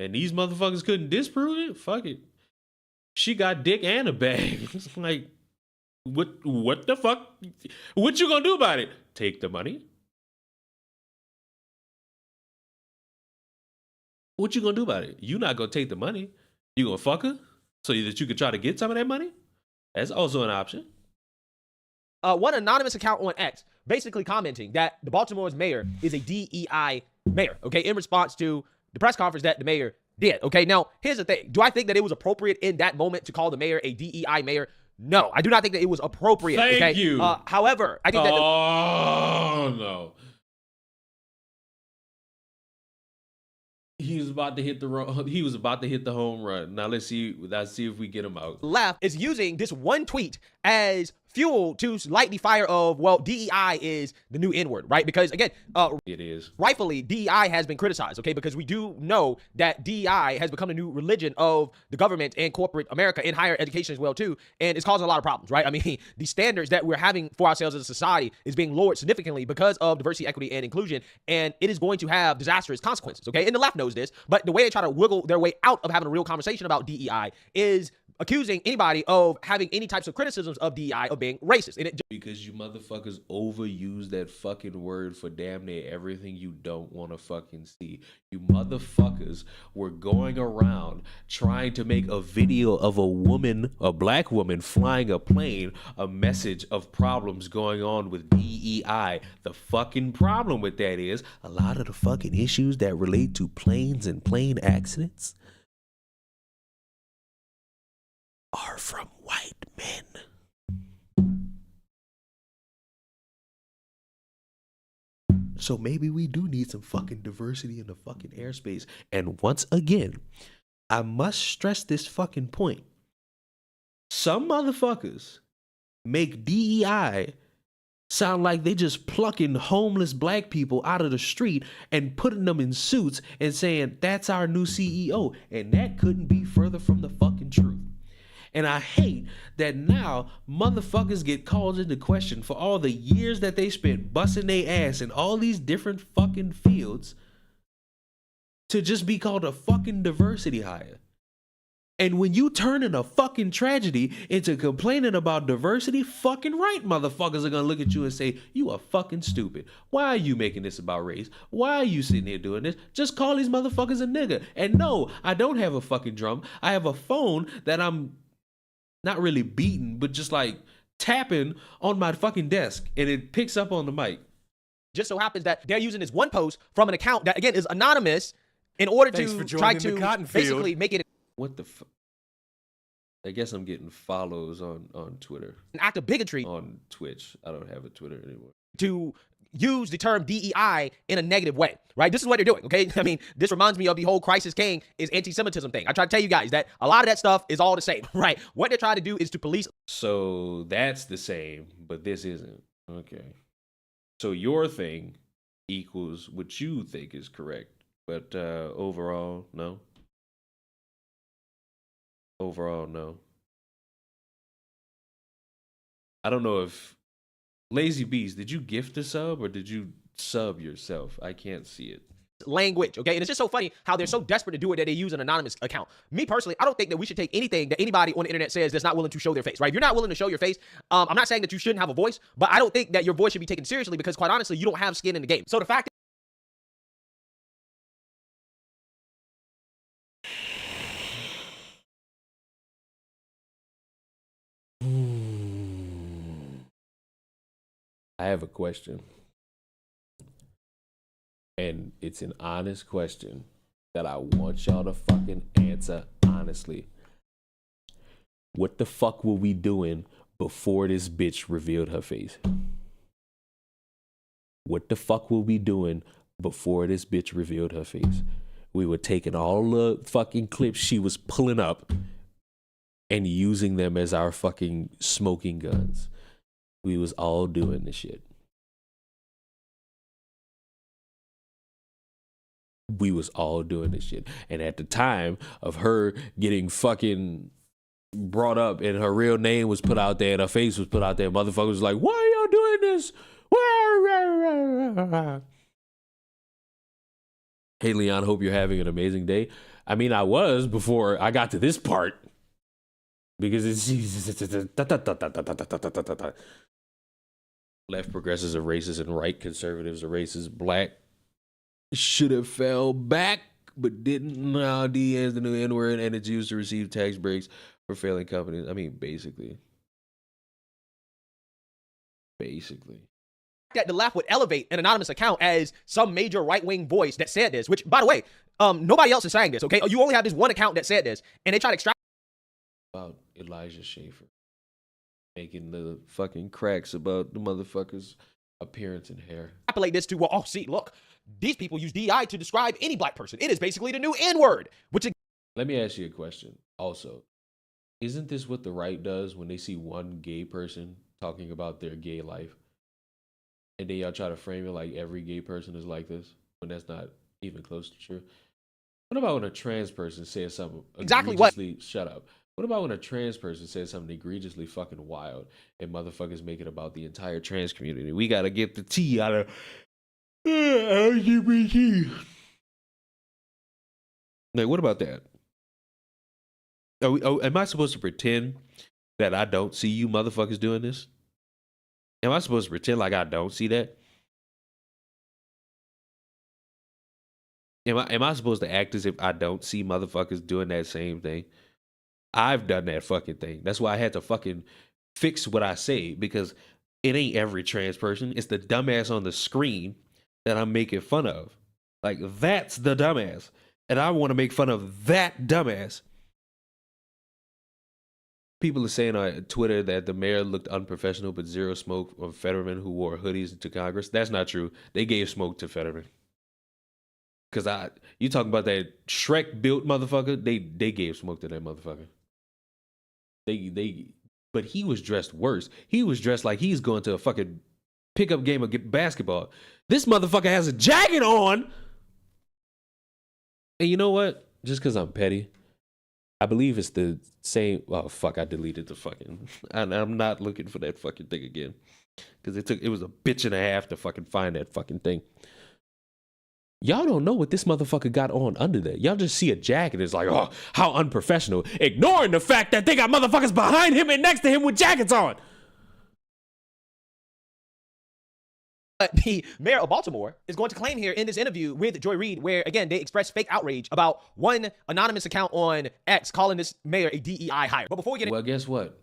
and these motherfuckers couldn't disprove it, fuck it. She got dick and a bag. Like, what the fuck? What you gonna do about it? Take the money? What you gonna do about it? You not gonna take the money. You gonna fuck her so that you can try to get some of that money? That's also an option. One anonymous account on X basically commenting that the Baltimore's mayor is a DEI mayor, okay, in response to the press conference that the mayor did, okay? Now, here's the thing. Do I think that it was appropriate in that moment to call the mayor a DEI mayor? No, I do not think that it was appropriate. Thank you. However, I think that. Oh, no. He was about to hit the home run. Now let's see if we get him out. Left is using this one tweet as fuel to light the fire of, well, DEI is the new N-word, right? Because again, it is. Rightfully, DEI has been criticized, okay? Because we do know that DEI has become the new religion of the government and corporate America, in higher education as well too, and it's causing a lot of problems, right? I mean, the standards that we're having for ourselves as a society is being lowered significantly because of diversity, equity, and inclusion, and it is going to have disastrous consequences, okay? And the left knows this, but the way they try to wiggle their way out of having a real conversation about DEI is accusing anybody of having any types of criticisms of DEI of being racist. And because you motherfuckers overuse that fucking word for damn near everything you don't want to fucking see. You motherfuckers were going around trying to make a video of a black woman flying a plane, a message of problems going on with DEI. The fucking problem with that is a lot of the fucking issues that relate to planes and plane accidents are from white men. So maybe we do need some fucking diversity in the fucking airspace. And once again, I must stress this fucking point. Some motherfuckers make DEI sound like they just plucking homeless black people out of the street and putting them in suits and saying that's our new CEO. And that couldn't be further from the fucking truth. And I hate that now motherfuckers get called into question for all the years that they spent busting their ass in all these different fucking fields to just be called a fucking diversity hire. And when you turn in a fucking tragedy into complaining about diversity, fucking right motherfuckers are gonna look at you and say, you are fucking stupid. Why are you making this about race? Why are you sitting here doing this? Just call these motherfuckers a nigga. And no, I don't have a fucking drum. I have a phone that I'm not really beating, but just like tapping on my fucking desk, and it picks up on the mic. Just so happens that they're using this one post from an account that, again, is anonymous in order to try to basically make it. What the fuck? I guess I'm getting follows on Twitter. An act of bigotry. On Twitch. I don't have a Twitter anymore. To use the term DEI in a negative way, right? This is what they're doing, okay? I mean, this reminds me of the whole crisis king is anti-Semitism thing. I try to tell you guys that a lot of that stuff is all the same, right? What they're trying to do is to police. So that's the same, but this isn't. Okay. So your thing equals what you think is correct, but overall, no. Overall, no. I don't know if Lazy Beast, did you gift a sub or did you sub yourself? I can't see it. Language, okay? And it's just so funny how they're so desperate to do it that they use an anonymous account. Me personally, I don't think that we should take anything that anybody on the internet says that's not willing to show their face, right? If you're not willing to show your face, I'm not saying that you shouldn't have a voice, but I don't think that your voice should be taken seriously because, quite honestly, you don't have skin in the game. So the fact I have a question. And it's an honest question that I want y'all to fucking answer honestly. What the fuck were we doing before this bitch revealed her face? What the fuck were we doing before this bitch revealed her face? We were taking all the fucking clips she was pulling up and using them as our fucking smoking guns. We was all doing this shit. We was all doing this shit. And at the time of her getting fucking brought up and her real name was put out there and her face was put out there, motherfuckers was like, why are y'all doing this? Hey, Leon, hope you're having an amazing day. I mean, I was before I got to this part. Because it's left progressives are racist and right conservatives are racist. Black should have fell back, but didn't. Now D is the new N-word and it's used to receive tax breaks for failing companies. I mean, basically. That the left would elevate an anonymous account as some major right-wing voice that said this, which, by the way, nobody else is saying this, okay? You only have this one account that said this, and they try to extract about Elijah Schaefer making the fucking cracks about the motherfucker's appearance and hair. Extrapolate this to, well, oh, see, look, these people use DEI to describe any black person. It is basically the new N-word, which... Let me ask you a question also. Isn't this what the right does when they see one gay person talking about their gay life? And then y'all try to frame it like every gay person is like this, when that's not even close to true. What about when a trans person says something egregiously... Shut up. What about when a trans person says something egregiously fucking wild and motherfuckers make it about the entire trans community? We gotta get the T out of LGBT. Like, what about that? Am I supposed to pretend that I don't see you motherfuckers doing this? Am I supposed to pretend like I don't see that? Am I supposed to act as if I don't see motherfuckers doing that same thing? I've done that fucking thing. That's why I had to fucking fix what I say, because it ain't every trans person. It's the dumbass on the screen that I'm making fun of. Like, that's the dumbass. And I want to make fun of that dumbass. People are saying on Twitter that the mayor looked unprofessional, but zero smoke on Fetterman who wore hoodies to Congress. That's not true. They gave smoke to Fetterman. Because you talking about that Shrek built motherfucker? They gave smoke to that motherfucker. But he was dressed worse. He was dressed like he's going to a fucking pickup game of basketball. This motherfucker has a jacket on. And you know what? Just because I'm petty, I believe it's the same. Oh fuck! I deleted the fucking. I'm not looking for that fucking thing again, because it was a bitch and a half to fucking find that fucking thing. Y'all don't know what this motherfucker got on under there. Y'all just see a jacket. It's like, oh, how unprofessional. Ignoring the fact that they got motherfuckers behind him and next to him with jackets on. The mayor of Baltimore is going to claim here in this interview with Joy Reid, where, again, they expressed fake outrage about one anonymous account on X calling this mayor a DEI hire. But before we get Well, guess what?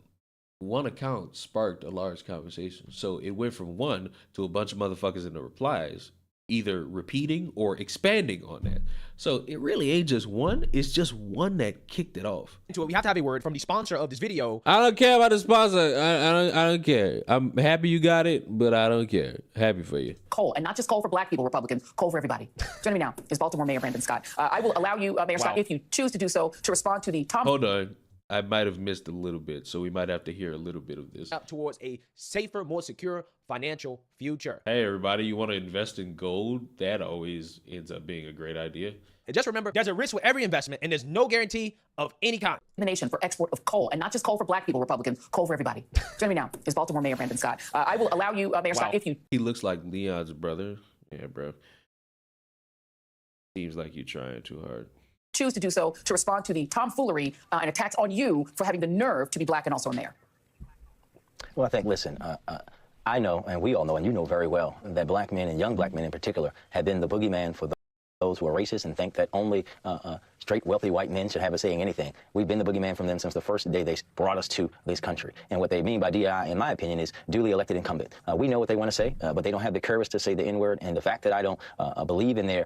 One account sparked a large conversation. So it went from one to a bunch of motherfuckers in the replies, either repeating or expanding on that. So it really ain't just one. It's just one that kicked it off. We have to have a word from the sponsor of this video. I don't care about the sponsor. I don't care. I'm happy you got it, but I don't care. Happy for you. Coal, and not just coal for black people, Republicans, coal for everybody. Joining me now is Baltimore Mayor Brandon Scott. I will allow you, Mayor Scott, if you choose to do so, to respond to the Tom... Hold on. I might have missed a little bit, so we might have to hear a little bit of this. Towards a safer, more secure financial future. Hey, everybody, you want to invest in gold? That always ends up being a great idea. And just remember, there's a risk with every investment, and there's no guarantee of any kind. The nation for export of coal, and not just coal for black people, Republicans, coal for everybody. Joining me now is Baltimore Mayor Brandon Scott. I will allow you, Mayor Scott, if you... He looks like Leon's brother. Yeah, bro. Seems like you're trying too hard. Choose to do so to respond to the tomfoolery and attacks on you for having the nerve to be black and also a mayor. Well, I think, listen, I know, and we all know, and you know very well, that black men and young black men in particular have been the boogeyman for those who are racist and think that only straight, wealthy white men should have a say in anything. We've been the boogeyman from them since the first day they brought us to this country. And what they mean by DEI, in my opinion, is duly elected incumbent. We know what they want to say, but they don't have the courage to say the N-word. And the fact that I don't believe in their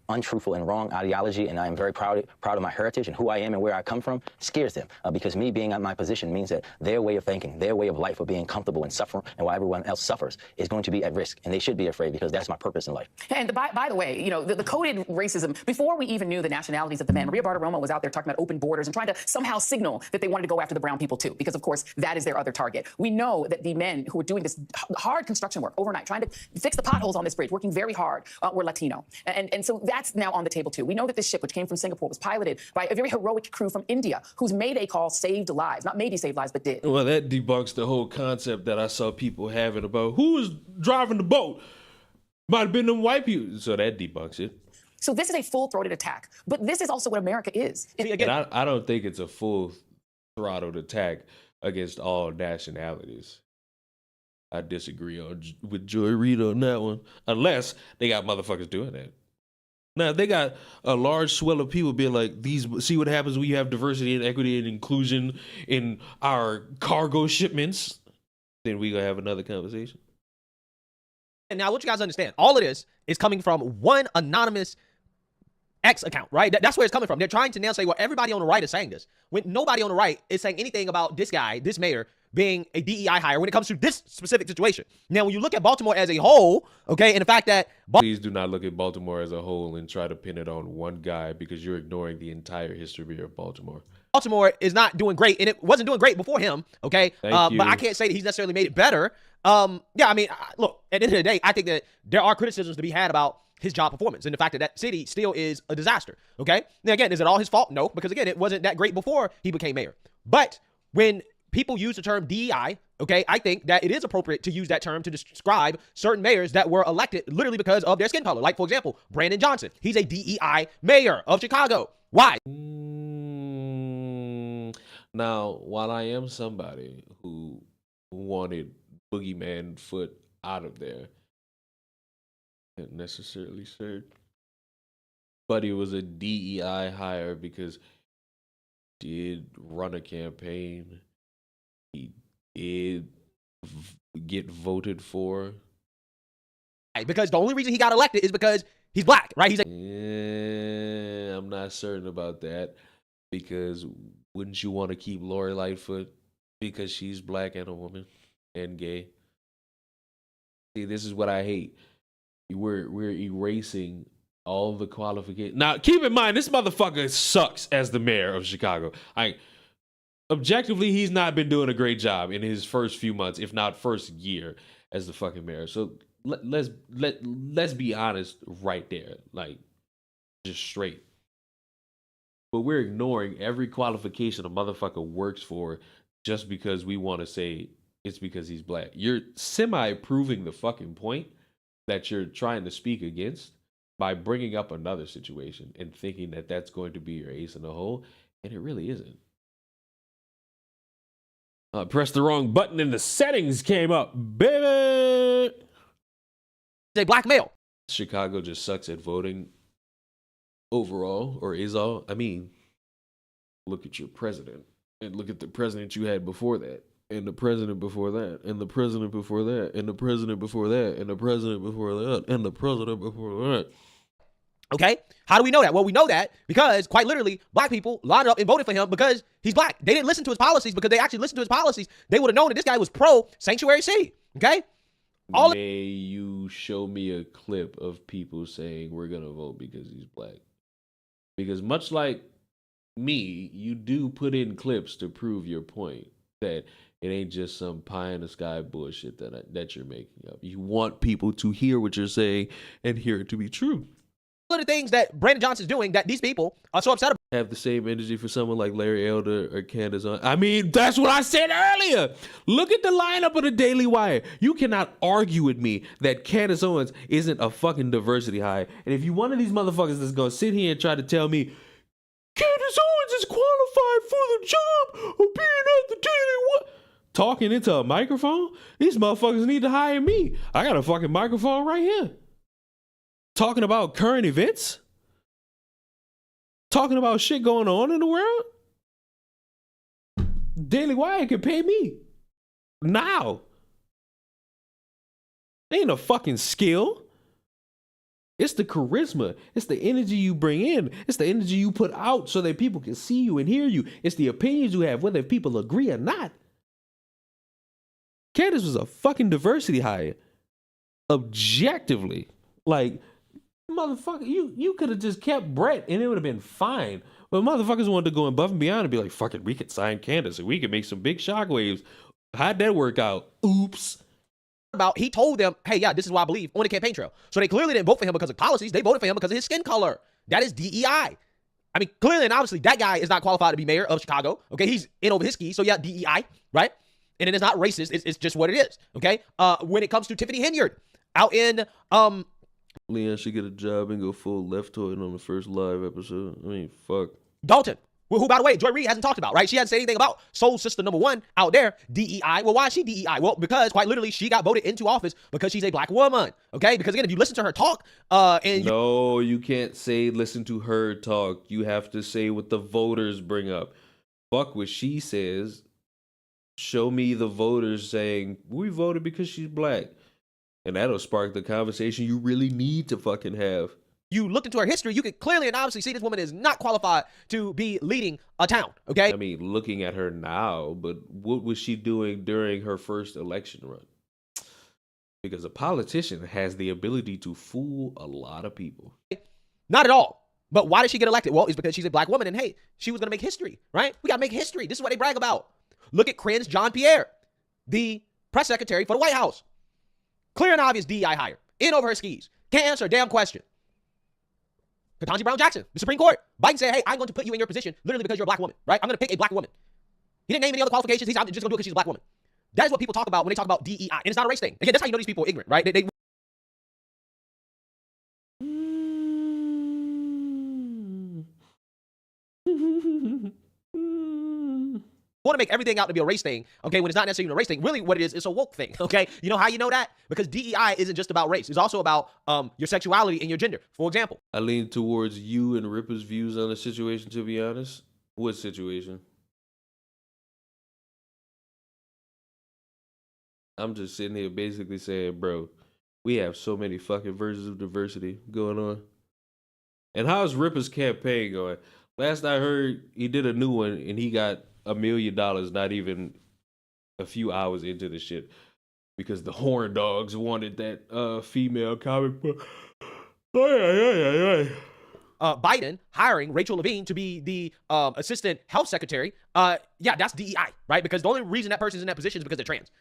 untruthful and wrong ideology, and I am very proud of my heritage and who I am and where I come from, scares them. Because me being in my position means that their way of thinking, their way of life of being comfortable and suffering, and while everyone else suffers, is going to be at risk. And they should be afraid, because that's my purpose in life. And by the way, you know, the coded racism, before we even knew the nationalities of the men, Maria Bartiromo was out there talking about open borders and trying to somehow signal that they wanted to go after the brown people too, because of course that is their other target. We know that the men who were doing this hard construction work overnight, trying to fix the potholes on this bridge, working very hard, were Latino. And so that's now on the table too. We know that this ship, which came from Singapore, was piloted by a very heroic crew from India, whose Mayday call saved lives. Not maybe saved lives, but did. Well, that debunks the whole concept that I saw people having about who was driving the boat. Might have been them white people. So that debunks it. So this is a full-throated attack, but this is also what America is. I don't think it's a full-throttled attack against all nationalities. I disagree with Joy Reid on that one, unless they got motherfuckers doing that. Now, if they got a large swell of people being like, see what happens when you have diversity and equity and inclusion in our cargo shipments, then we gonna have another conversation. And now, what you guys understand, all of this is coming from one anonymous X account, right? That's where it's coming from. They're trying to now say, well, everybody on the right is saying this, when nobody on the right is saying anything about this guy, this mayor, being a DEI hire when it comes to this specific situation. Now, when you look at Baltimore as a whole, okay, and the fact that please do not look at Baltimore as a whole and try to pin it on one guy, because you're ignoring the entire history of Baltimore. Baltimore is not doing great, and it wasn't doing great before him, okay? But I can't say that he's necessarily made it better. Yeah, I mean, look, at the end of the day, I think that there are criticisms to be had about his job performance and the fact that that city still is a disaster, okay? Now, again, is it all his fault? No, because, again, it wasn't that great before he became mayor. But when people use the term DEI, okay, I think that it is appropriate to use that term to describe certain mayors that were elected literally because of their skin color. Like, for example, Brandon Johnson. He's a DEI mayor of Chicago. Why? Now, while I am somebody who wanted Boogeyman Foot out of there, not necessarily sure, but he was a DEI hire because he did run a campaign. He did get voted for. Because the only reason he got elected is because he's black, right? He's I'm not certain about that, because wouldn't you want to keep Lori Lightfoot because she's black and a woman and gay? See, this is what I hate. We're erasing all the qualifications. Now, keep in mind, this motherfucker sucks as the mayor of Chicago. Objectively, he's not been doing a great job in his first few months, if not first year as the fucking mayor. So let's be honest right there, like just straight. But we're ignoring every qualification a motherfucker works for just because we want to say it's because he's black. You're semi-proving the fucking point that you're trying to speak against by bringing up another situation and thinking that that's going to be your ace in the hole, and it really isn't. Pressed the wrong button and the settings came up, baby. A black male. Chicago just sucks at voting overall, or is all. I mean, look at your president and look at the president you had before that, and the president before that, and the president before that, and the president before that, and the president before that, and the president before that. Okay, how do we know that? Well, we know that because, quite literally, black people lined up and voted for him because he's black. They didn't listen to his policies, because they actually listened to his policies, they would have known that this guy was pro-sanctuary city, okay? May you show me a clip of people saying we're going to vote because he's black? Because much like me, you do put in clips to prove your point that it ain't just some pie in the sky bullshit that you're making up. You want people to hear what you're saying and hear it to be true. One of the things that Brandon Johnson's doing that these people are so upset about. Have the same energy for someone like Larry Elder or Candace Owens. I mean, that's what I said earlier. Look at the lineup of the Daily Wire. You cannot argue with me that Candace Owens isn't a fucking diversity hire. And if you one of these motherfuckers that's gonna sit here and try to tell me Candace Owens is qualified for the job of being at the Daily Wire, talking into a microphone, these motherfuckers need to hire me. I got a fucking microphone right here. Talking about current events? Talking about shit going on in the world? Daily Wire can pay me. Now. Ain't a fucking skill. It's the charisma. It's the energy you bring in. It's the energy you put out so that people can see you and hear you. It's the opinions you have, whether people agree or not. Candace was a fucking diversity hire. Objectively. Like, motherfucker, you could have just kept Brett and it would have been fine. But motherfuckers wanted to go above and beyond and be like, fuck it, we could sign Candace and we could make some big shockwaves. How'd that work out? Oops. He told them, hey, yeah, this is what I believe on the campaign trail. So they clearly didn't vote for him because of policies. They voted for him because of his skin color. That is DEI. I mean, clearly and obviously, that guy is not qualified to be mayor of Chicago. Okay, he's in over his skis. So yeah, DEI, right? And it is not racist. It's just what it is. Okay. When it comes to Tiffany Henyard out in Leon should get a job and go full leftoid on the first live episode. I mean, fuck. Dalton, who, by the way, Joy Reid hasn't talked about, right? She hasn't said anything about Soul Sister #1 out there, DEI. Well, why is she DEI? Well, because quite literally, she got voted into office because she's a black woman, okay? Because again, if you listen to her talk, No, you can't say listen to her talk. You have to say what the voters bring up. Fuck what she says. Show me the voters saying, we voted because she's black. And that'll spark the conversation you really need to fucking have. you looked into her history, you could clearly and obviously see this woman is not qualified to be leading a town, okay? I mean, looking at her now, but what was she doing during her first election run? Because a politician has the ability to fool a lot of people. Not at all. But why did she get elected? Well, it's because she's a black woman and hey, she was going to make history, right? We got to make history. This is what they brag about. Look at Cringe Jean-Pierre, the press secretary for the White House. Clear and obvious DEI hire. In over her skis. Can't answer a damn question. Ketanji Brown Jackson, the Supreme Court. Biden said, hey, I'm going to put you in your position literally because you're a black woman, right? I'm going to pick a black woman. He didn't name any other qualifications. He's just going to do it because she's a black woman. That is what people talk about when they talk about DEI. And it's not a race thing. Again, that's how you know these people are ignorant, right? They want to make everything out to be a race thing, okay, when it's not necessarily a race thing. Really what it is, it's a woke thing, okay? You know how you know that? Because DEI isn't just about race. It's also about your sexuality and your gender. For example. I lean towards you and Ripper's views on the situation, to be honest. What situation? I'm just sitting here basically saying, bro, we have so many fucking versions of diversity going on. And how's Ripper's campaign going? Last I heard, he did a new one and he got $1 million not even a few hours into the shit because the horn dogs wanted that female comic book. Biden hiring Rachel Levine to be the assistant health secretary. Yeah, that's DEI, right? Because the only reason that person's in that position is because they're trans.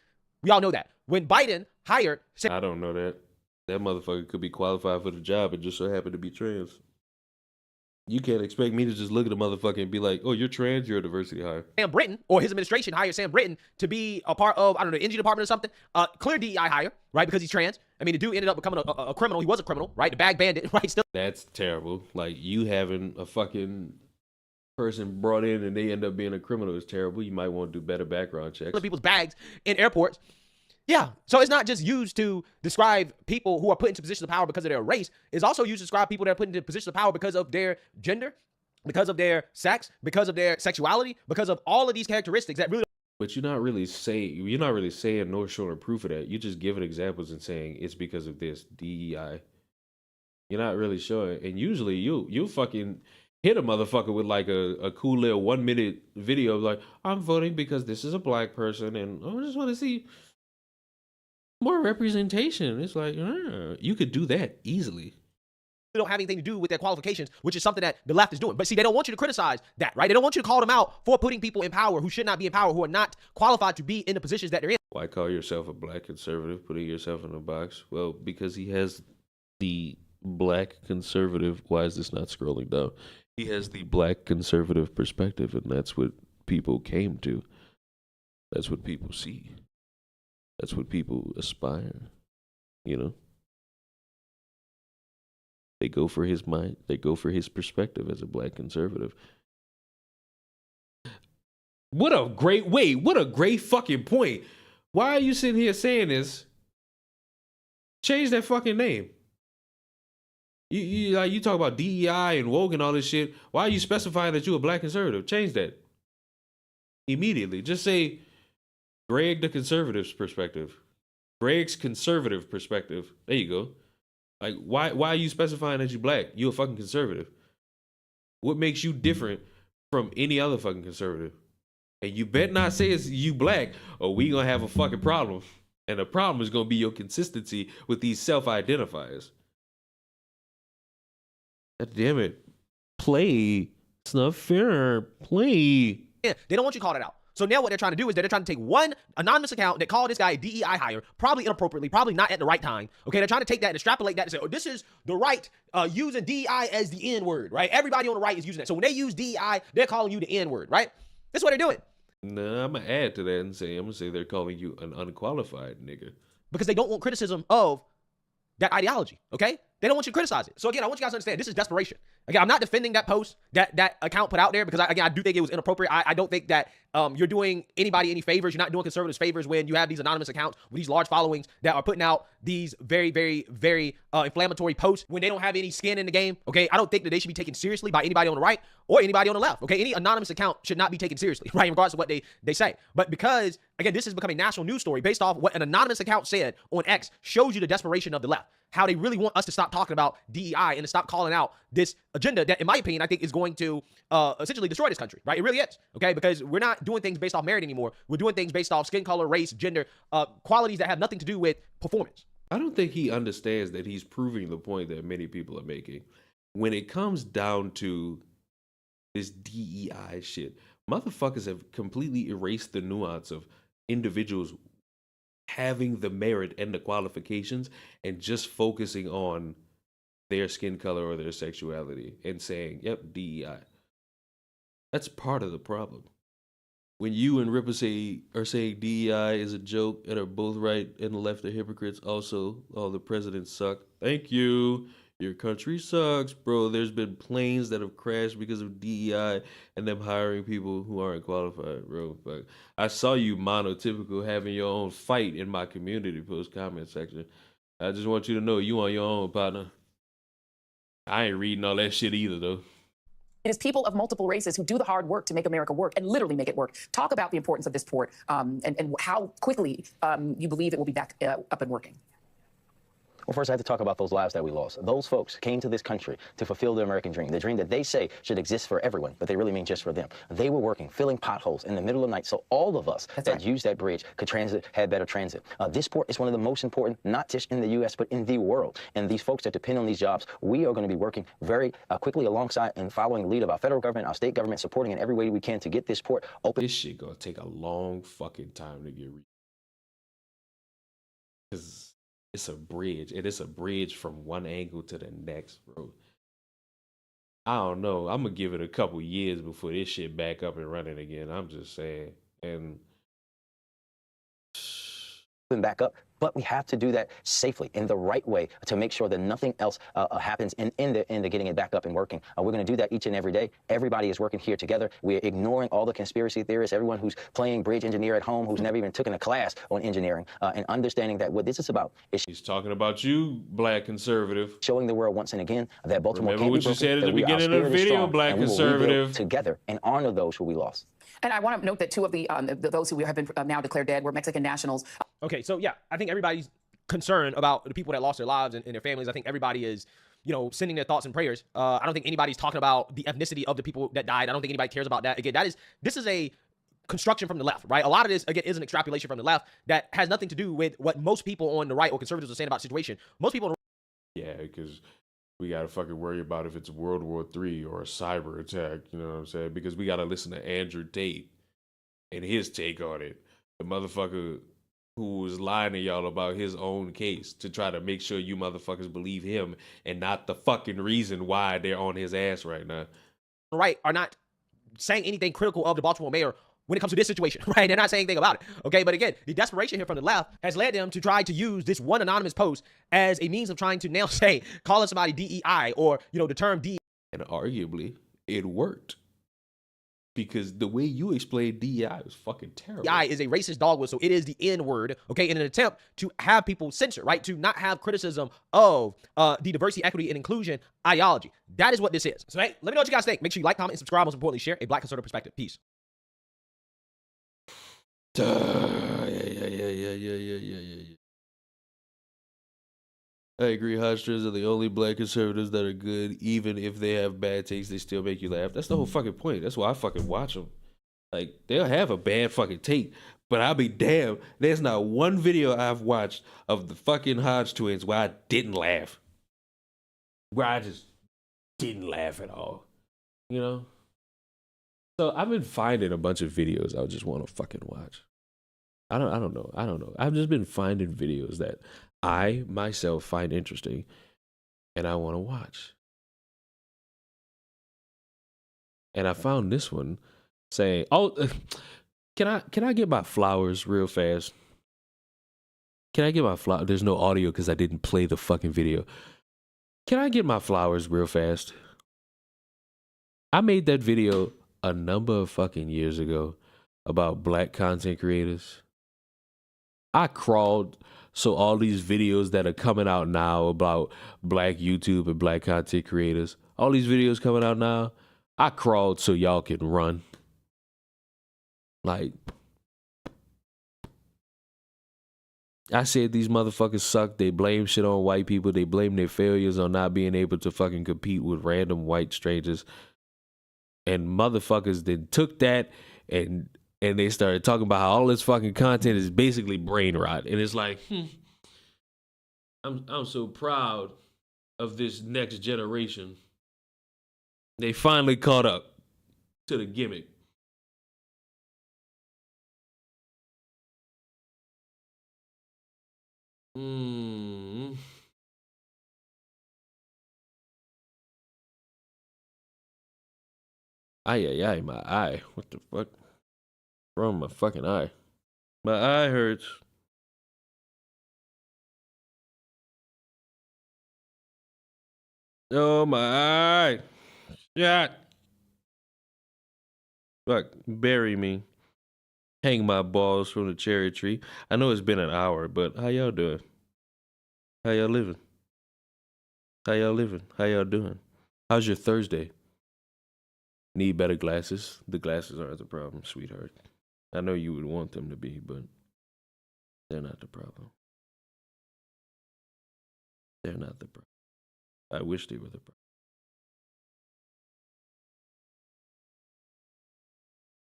We all know that. When Biden hired... I don't know that. That motherfucker could be qualified for the job and just so happen to be trans. You can't expect me to just look at a motherfucker and be like, oh, you're trans, you're a diversity hire. Sam Britton, or his administration hired Sam Britton to be a part of, I don't know, the energy department or something. Clear DEI hire, right? Because he's trans. I mean, the dude ended up becoming a criminal. He was a criminal, right? The bag bandit, right? Still. That's terrible. Like, you having a fucking person brought in and they end up being a criminal is terrible. You might want to do better background checks. People's bags in airports. Yeah, so it's not just used to describe people who are put into positions of power because of their race. It's also used to describe people that are put into positions of power because of their gender, because of their sex, because of their sexuality, because of all of these characteristics that really... But you're not really saying nor showing proof of that. You're just giving examples and saying it's because of this DEI. You're not really showing. And usually you'll fucking hit a motherfucker with like a cool little 1 minute video of like, I'm voting because this is a black person and I just want to see more representation. It's like, you could do that easily. They don't have anything to do with their qualifications, which is something that the left is doing. But see, they don't want you to criticize that, right? They don't want you to call them out for putting people in power who should not be in power, who are not qualified to be in the positions that they're in. Why call yourself a black conservative, putting yourself in a box? Well, because he has the black conservative. Why is this not scrolling down? He has the black conservative perspective, and that's what people came to. That's what people see. That's what people aspire, you know? They go for his mind. They go for his perspective as a black conservative. What a great fucking point. Why are you sitting here saying this? Change that fucking name. You talk about DEI and woke and all this shit. Why are you specifying that you're a black conservative? Change that immediately. Just say Greg the conservative's perspective. Greg's conservative perspective. There you go. Like, why are you specifying that you're black? You're a fucking conservative. What makes you different from any other fucking conservative? And you bet not say it's you black or we gonna have a fucking problem. And the problem is gonna be your consistency with these self-identifiers. God damn it. Play. It's not fair. Play. Yeah, they don't want you to call it out. So now what they're trying to do is they're trying to take one anonymous account that called this guy a DEI hire, probably inappropriately, probably not at the right time. Okay, they're trying to take that and extrapolate that and say, oh, this is the right using DEI as the N word, right? Everybody on the right is using that. So when they use DEI, they're calling you the N word, right? That's what they're doing. Nah, I'm going to add to that and say, I'm going to say they're calling you an unqualified nigga. Because they don't want criticism of that ideology, okay? They don't want you to criticize it. So again, I want you guys to understand, this is desperation. Again, I'm not defending that post that account put out there because I do think it was inappropriate. I don't think that you're doing anybody any favors. You're not doing conservatives favors when you have these anonymous accounts with these large followings that are putting out these very, very, very inflammatory posts when they don't have any skin in the game. Okay, I don't think that they should be taken seriously by anybody on the right or anybody on the left. Okay, any anonymous account should not be taken seriously, right, regardless of what they say. But because, again, this is becoming a national news story based off what an anonymous account said on X shows you the desperation of the left. how they really want us to stop talking about DEI and to stop calling out this agenda that, in my opinion, I think is going to essentially destroy this country, right? It really is, okay? Because we're not doing things based off merit anymore. We're doing things based off skin color, race, gender, qualities that have nothing to do with performance. I don't think he understands that he's proving the point that many people are making. When it comes down to this DEI shit, motherfuckers have completely erased the nuance of individuals having the merit and the qualifications and just focusing on their skin color or their sexuality and saying, yep, DEI. That's part of the problem. When you and Ripper are saying DEI is a joke and are both right and the left are hypocrites, also, all the presidents suck. Thank you. Your country sucks, bro. There's been planes that have crashed because of DEI and them hiring people who aren't qualified, bro. But I saw you monotypical having your own fight in my community post comment section. I just want you to know you on your own, partner. I ain't reading all that shit either, though. It is people of multiple races who do the hard work to make America work and literally make it work. Talk about the importance of this port and how quickly you believe it will be back up and working. Well, first I have to talk about those lives that we lost. Those folks came to this country to fulfill the American dream, the dream that they say should exist for everyone, but they really mean just for them. They were working, filling potholes in the middle of the night, so all of us that used that bridge could transit, had better transit. This port is one of the most important, not just in the U.S., but in the world. And these folks that depend on these jobs, we are going to be working very quickly alongside and following the lead of our federal government, our state government, supporting in every way we can to get this port open. This shit gonna take a long fucking time to get reached. Because it's a bridge, and it's a bridge from one angle to the next, bro. I don't know. I'm gonna give it a couple years before this shit back up and running again. I'm just saying. And back up, but we have to do that safely in the right way to make sure that nothing else happens in the getting it back up and working. We're going to do that each and every day. Everybody is working here together. We're ignoring all the conspiracy theorists, everyone who's playing bridge engineer at home, who's never even taken a class on engineering, and understanding that what this is about is he's talking about you, black conservative, showing the world once and again that Baltimore Remember what you said at the beginning of the video, black conservative, together and honor those who we lost. And I want to note that two of those who have been now declared dead were Mexican nationals. Okay, so yeah, I think everybody's concerned about the people that lost their lives and their families. I think everybody is, sending their thoughts and prayers. I don't think anybody's talking about the ethnicity of the people that died. I don't think anybody cares about that. Again, this is a construction from the left, right? A lot of this, again, is an extrapolation from the left that has nothing to do with what most people on the right or conservatives are saying about the situation. Most people... Yeah, because we got to fucking worry about if it's World War III or a cyber attack, you know what I'm saying? Because we got to listen to Andrew Tate and his take on it. The motherfucker who was lying to y'all about his own case to try to make sure you motherfuckers believe him and not the fucking reason why they're on his ass right now. Right, are not saying anything critical of the Baltimore mayor when it comes to this situation, right? They're not saying anything about it, okay? But again, the desperation here from the left has led them to try to use this one anonymous post as a means of trying to now say, calling somebody DEI or, the term DEI. And arguably, it worked. Because the way you explained DEI was fucking terrible. DEI is a racist dog whistle. It is the N word, okay, in an attempt to have people censor, right? To not have criticism of the diversity, equity, and inclusion ideology. That is what this is. So hey, let me know what you guys think. Make sure you like, comment, and subscribe. Most importantly, share a black conservative perspective. Peace. Yeah. I agree. Hodgers are the only black conservatives that are good. Even if they have bad takes, they still make you laugh. That's the whole fucking point. That's why I fucking watch them. Like, they'll have a bad fucking take, but I'll be damned. There's not one video I've watched of the fucking Hodge twins where I didn't laugh. Where I just didn't laugh at all. So I've been finding a bunch of videos I just want to fucking watch. I don't know. I've just been finding videos that I myself find interesting and I want to watch. And I found this one saying, "Oh, can I get my flowers real fast? Can I get my flowers? There's no audio because I didn't play the fucking video. Can I get my flowers real fast?" I made that video a number of fucking years ago about black content creators. I crawled so all these videos that are coming out now about black YouTube and black content creators, all these videos coming out now, I crawled so y'all can run. Like, I said these motherfuckers suck. They blame shit on white people. They blame their failures on not being able to fucking compete with random white strangers. And motherfuckers then took that and they started talking about how all this fucking content is basically brain rot. And it's like, I'm so proud of this next generation. They finally caught up to the gimmick. Ay, my eye. What the fuck? Wrong with my fucking eye. My eye hurts. Oh, my eye. Shot. Fuck, bury me. Hang my balls from the cherry tree. I know it's been an hour, but how y'all doing? How y'all living? How y'all living? How y'all doing? How's your Thursday? Need better glasses? The glasses aren't the problem, sweetheart. I know you would want them to be, but they're not the problem. They're not the problem. I wish they were the problem.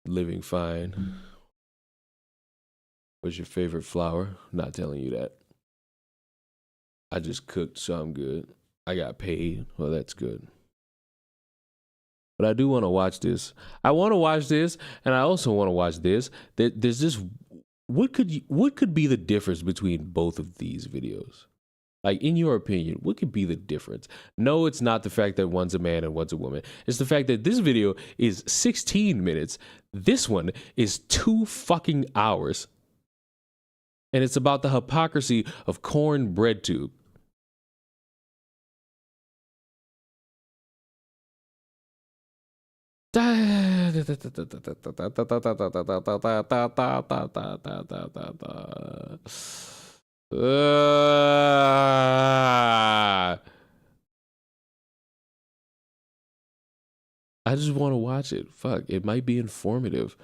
Living fine. What's your favorite flower? Not telling you that. I just cooked, so I'm good. I got paid. Well, that's good. But I do want to watch this. I want to watch this, and I also want to watch this. There's this. What could be the difference between both of these videos? Like, in your opinion, what could be the difference? No, it's not the fact that one's a man and one's a woman. It's the fact that this video is 16 minutes. This one is 2 fucking hours. And it's about the hypocrisy of corn bread tube. I just want to watch it. Fuck, it might be informative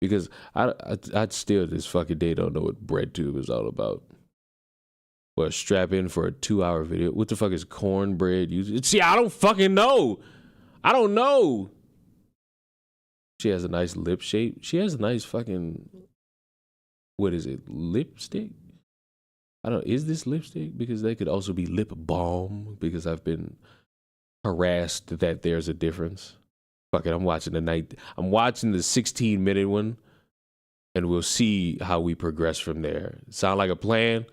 because I'd still this fucking day don't know what BreadTube is all about. Well, strap in for a 2-hour video. What the fuck is cornbread? See, I don't fucking know. I don't know. She has a nice lip shape. She has a nice fucking, what is it? Lipstick? I don't know. Is this lipstick? Because they could also be lip balm because I've been harassed that there's a difference. Fuck it, I'm watching the 16-minute one, and we'll see how we progress from there. Sound like a plan?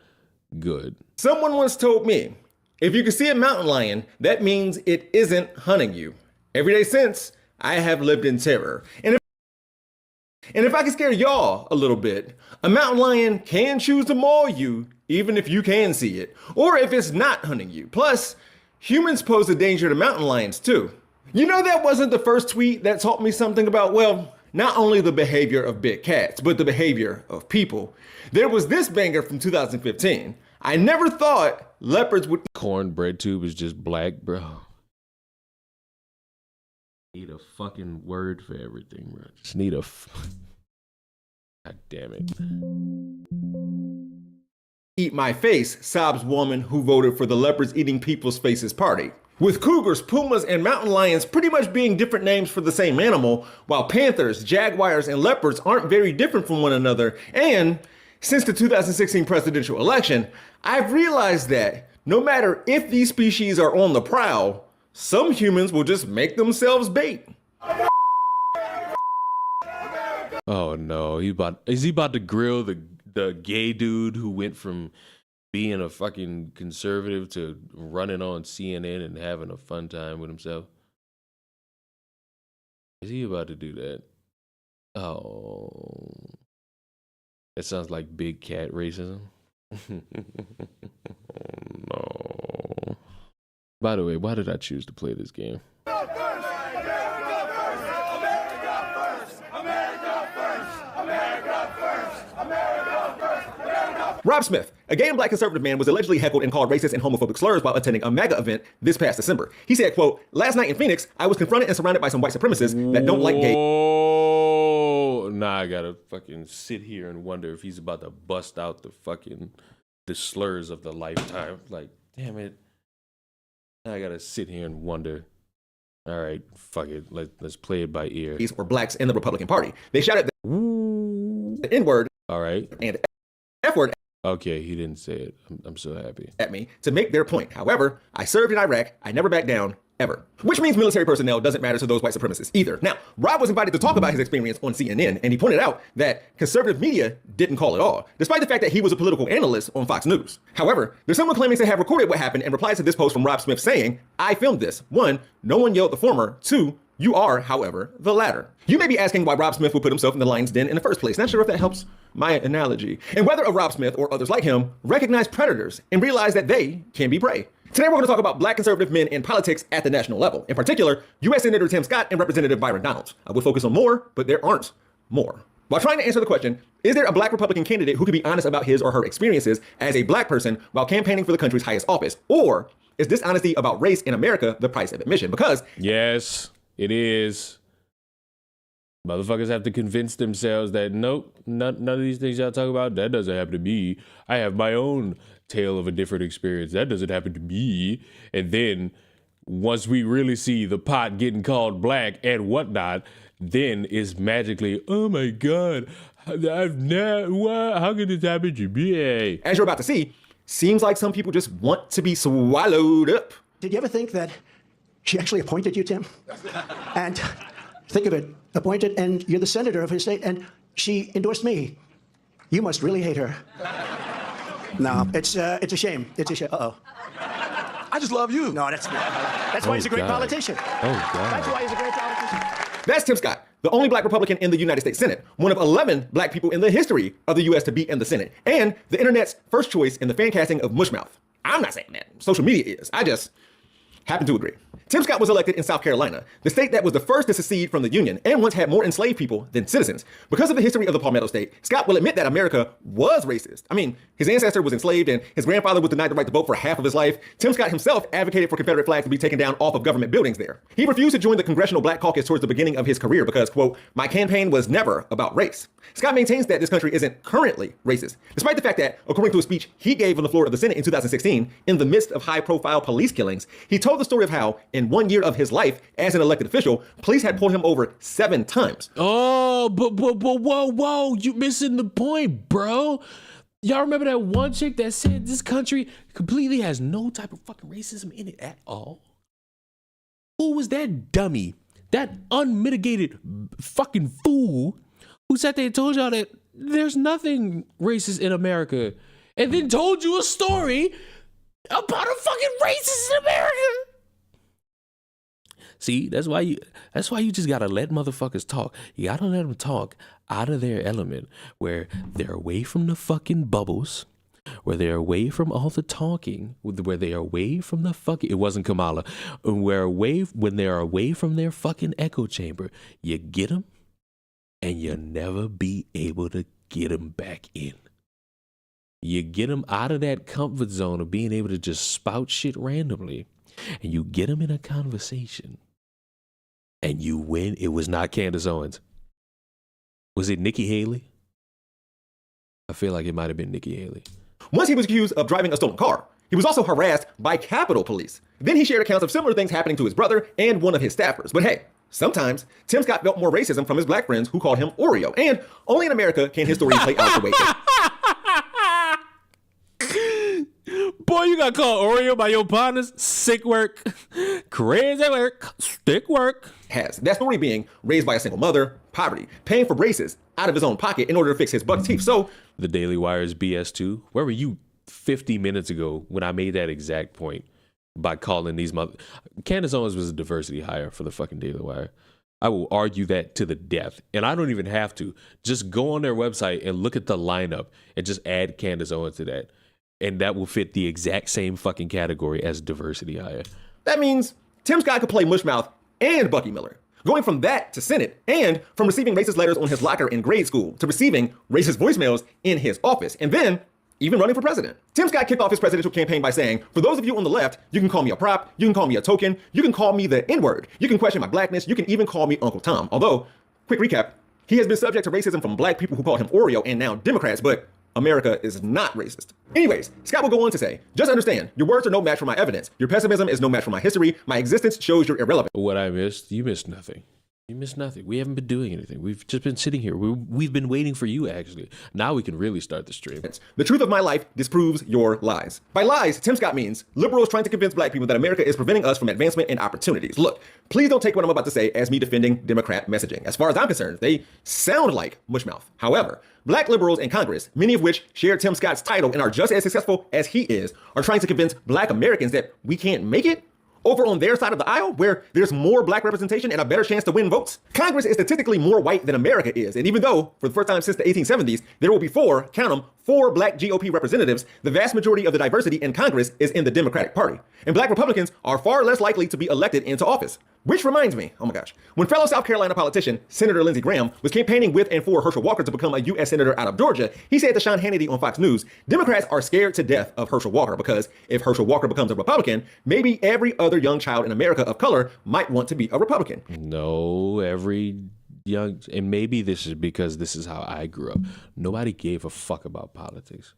Good. Someone once told me, if you can see a mountain lion, that means it isn't hunting you. Every day since, I have lived in terror. And if I can scare y'all a little bit, a mountain lion can choose to maul you, even if you can see it, or if it's not hunting you. Plus, humans pose a danger to mountain lions too. You know, that wasn't the first tweet that taught me something about, well, not only the behavior of big cats, but the behavior of people. There was this banger from 2015. I never thought leopards would... Cornbread tube is just black, bro. Need a fucking word for everything, bro. Just need a... God damn it. Eat my face, sobs woman who voted for the leopards eating people's faces party. With cougars, pumas, and mountain lions pretty much being different names for the same animal, while panthers, jaguars, and leopards aren't very different from one another, and since the 2016 presidential election, I've realized that no matter if these species are on the prowl, some humans will just make themselves bait. Oh no, is he about to grill the gay dude who went from being a fucking conservative to running on CNN and having a fun time with himself? Is he about to do that? Oh, that sounds like big cat racism. No. By the way, why did I choose to play this game? Rob Smith, a gay and black conservative man, was allegedly heckled and called racist and homophobic slurs while attending a MAGA event this past December. He said, quote, "Last night in Phoenix, I was confronted and surrounded by some white supremacists that don't like gay." Oh, nah, I gotta fucking sit here and wonder if he's about to bust out the fucking the slurs of the lifetime. Like, damn it. I gotta sit here and wonder. All right, fuck it. Let's play it by ear. These were blacks in the Republican Party. They shouted the N-word. All right. And F-word. Okay, he didn't say it. I'm so happy. At me to make their point. However, I served in Iraq. I never backed down, ever. Which means military personnel doesn't matter to those white supremacists either. Now, Rob was invited to talk about his experience on CNN, and he pointed out that conservative media didn't call it all, despite the fact that he was a political analyst on Fox News. However, there's someone claiming to have recorded what happened and replies to this post from Rob Smith saying, I filmed this. 1, no one yelled the former. 2, you are, however, the latter. You may be asking why Rob Smith would put himself in the lion's den in the first place. Not sure if that helps my analogy. And whether a Rob Smith or others like him recognize predators and realize that they can be prey. Today we're going to talk about black conservative men in politics at the national level. In particular, U.S. Senator Tim Scott and Representative Byron Donalds. I would focus on more, but there aren't more. While trying to answer the question, is there a black Republican candidate who can be honest about his or her experiences as a black person while campaigning for the country's highest office? Or is dishonesty about race in America the price of admission? Because yes, it is. Motherfuckers have to convince themselves that nope, none of these things y'all talk about, that doesn't happen to me. I have my own tale of a different experience. That doesn't happen to me. And then once we really see the pot getting called black and whatnot, then it's magically, oh my God, I've never, how could this happen to me? As you're about to see, seems like some people just want to be swallowed up. Did you ever think that she actually appointed you, Tim? And think of it, appointed, and you're the senator of his state, and she endorsed me. You must really hate her. No, it's a shame. It's a shame. Uh-oh. I just love you. No, that's why he's a great politician. Oh, God. That's why he's a great politician. That's Tim Scott, the only black Republican in the United States Senate, one of 11 black people in the history of the U.S. to be in the Senate, and the internet's first choice in the fan casting of Mushmouth. I'm not saying that. Social media is. I just happen to agree. Tim Scott was elected in South Carolina, the state that was the first to secede from the Union and once had more enslaved people than citizens. Because of the history of the Palmetto State, Scott will admit that America was racist. I mean, his ancestor was enslaved and his grandfather was denied the right to vote for half of his life. Tim Scott himself advocated for Confederate flags to be taken down off of government buildings there. He refused to join the Congressional Black Caucus towards the beginning of his career because, quote, my campaign was never about race. Scott maintains that this country isn't currently racist, despite the fact that, according to a speech he gave on the floor of the Senate in 2016, in the midst of high-profile police killings, he told the story of how, in 1 year of his life as an elected official, police had pulled him over 7 times. Oh, but whoa, you missing the point, bro. Y'all remember that one chick that said this country completely has no type of fucking racism in it at all? Who was that dummy? That unmitigated fucking fool who sat there and told y'all that there's nothing racist in America and then told you a story about a fucking racist in America. See, that's why you just gotta let motherfuckers talk. You gotta let them talk out of their element, where they're away from the fucking bubbles, where they're away from all the talking, where they're away from the fucking, it wasn't Kamala, when they're away from their fucking echo chamber, you get them and you'll never be able to get them back in. You get them out of that comfort zone of being able to just spout shit randomly, and you get them in a conversation. And you win. It was not Candace Owens. Was it Nikki Haley? I feel like it might have been Nikki Haley. Once he was accused of driving a stolen car. He was also harassed by Capitol Police. Then he shared accounts of similar things happening to his brother and one of his staffers. But hey, sometimes Tim Scott felt more racism from his black friends who called him Oreo. And only in America can his story play out the way it Boy, you got called Oreo by your partners. Sick work. Crazy work. Stick work. has. That story being raised by a single mother, poverty, paying for braces out of his own pocket in order to fix his buck teeth. So the Daily Wire's BS too. Where were you 50 minutes ago when I made that exact point by calling these Candace Owens was a diversity hire for the fucking Daily Wire. I will argue that to the death. And I don't even have to. Just go on their website and look at the lineup and just add Candace Owens to that. And that will fit the exact same fucking category as diversity hire. That means Tim Scott could play Mushmouth and Bucky Miller. Going from that to Senate, and from receiving racist letters on his locker in grade school to receiving racist voicemails in his office, and then even running for president. Tim Scott kicked off his presidential campaign by saying, for those of you on the left, you can call me a prop, you can call me a token, you can call me the N-word, you can question my blackness, you can even call me Uncle Tom. Although, quick recap, he has been subject to racism from black people who called him Oreo and now Democrats, but America is not racist. Anyways, Scott will go on to say, just understand, your words are no match for my evidence. Your pessimism is no match for my history. My existence shows you're irrelevant. What I missed, you missed nothing. You missed nothing. We haven't been doing anything. We've just been sitting here. We've been waiting for you, actually. Now we can really start the stream. The truth of my life disproves your lies. By lies, Tim Scott means liberals trying to convince black people that America is preventing us from advancement and opportunities. Look, please don't take what I'm about to say as me defending Democrat messaging. As far as I'm concerned, they sound like mushmouth. However, black liberals in Congress, many of which share Tim Scott's title and are just as successful as he is, are trying to convince black Americans that we can't make it over on their side of the aisle, where there's more black representation and a better chance to win votes. Congress is statistically more white than America is, and even though, for the first time since the 1870s, there will be count them, 4 black GOP representatives, the vast majority of the diversity in Congress is in the Democratic Party. And black Republicans are far less likely to be elected into office. Which reminds me, oh my gosh, when fellow South Carolina politician Senator Lindsey Graham was campaigning with and for Herschel Walker to become a U.S. Senator out of Georgia, he said to Sean Hannity on Fox News, Democrats are scared to death of Herschel Walker because if Herschel Walker becomes a Republican, maybe every other young child in America of color might want to be a Republican. No, every young, and maybe this is because this is how I grew up. Nobody gave a fuck about politics.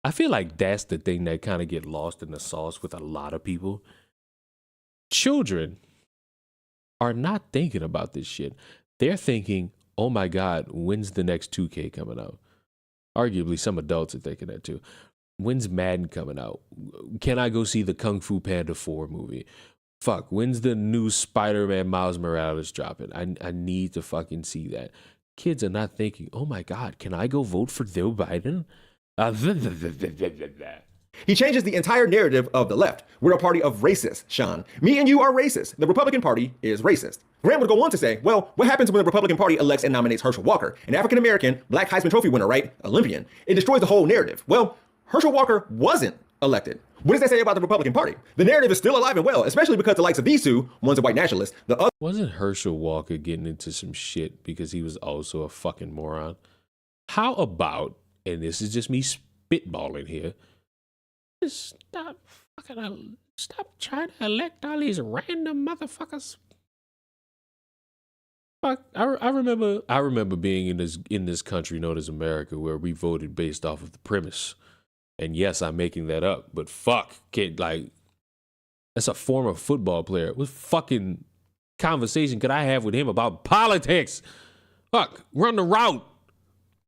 I feel like that's the thing that kind of get lost in the sauce with a lot of people. Children are not thinking about this shit. They're thinking, oh my God, when's the next 2K coming out? Arguably, some adults are thinking that too. When's Madden coming out? Can I go see the Kung Fu Panda 4 movie? Fuck, when's the new Spider-Man Miles Morales dropping? I need to fucking see that. Kids are not thinking, oh my God, can I go vote for Joe Biden? He changes the entire narrative of the left. We're a party of racists, Sean. Me and you are racist. The Republican Party is racist. Graham would go on to say, well, what happens when the Republican Party elects and nominates Herschel Walker, an African-American, black Heisman Trophy winner, right? Olympian. It destroys the whole narrative. Well, Herschel Walker wasn't elected. What does that say about the Republican Party? The narrative is still alive and well, especially because the likes of these two, one's a white nationalist, the other... Wasn't Herschel Walker getting into some shit because he was also a fucking moron? How about, and this is just me spitballing here, just stop trying to elect all these random motherfuckers. Fuck, I remember being in this country known as America where we voted based off of the premise. And yes, I'm making that up, but fuck, kid, like, that's a former football player. What fucking conversation could I have with him about politics? Fuck, run the route.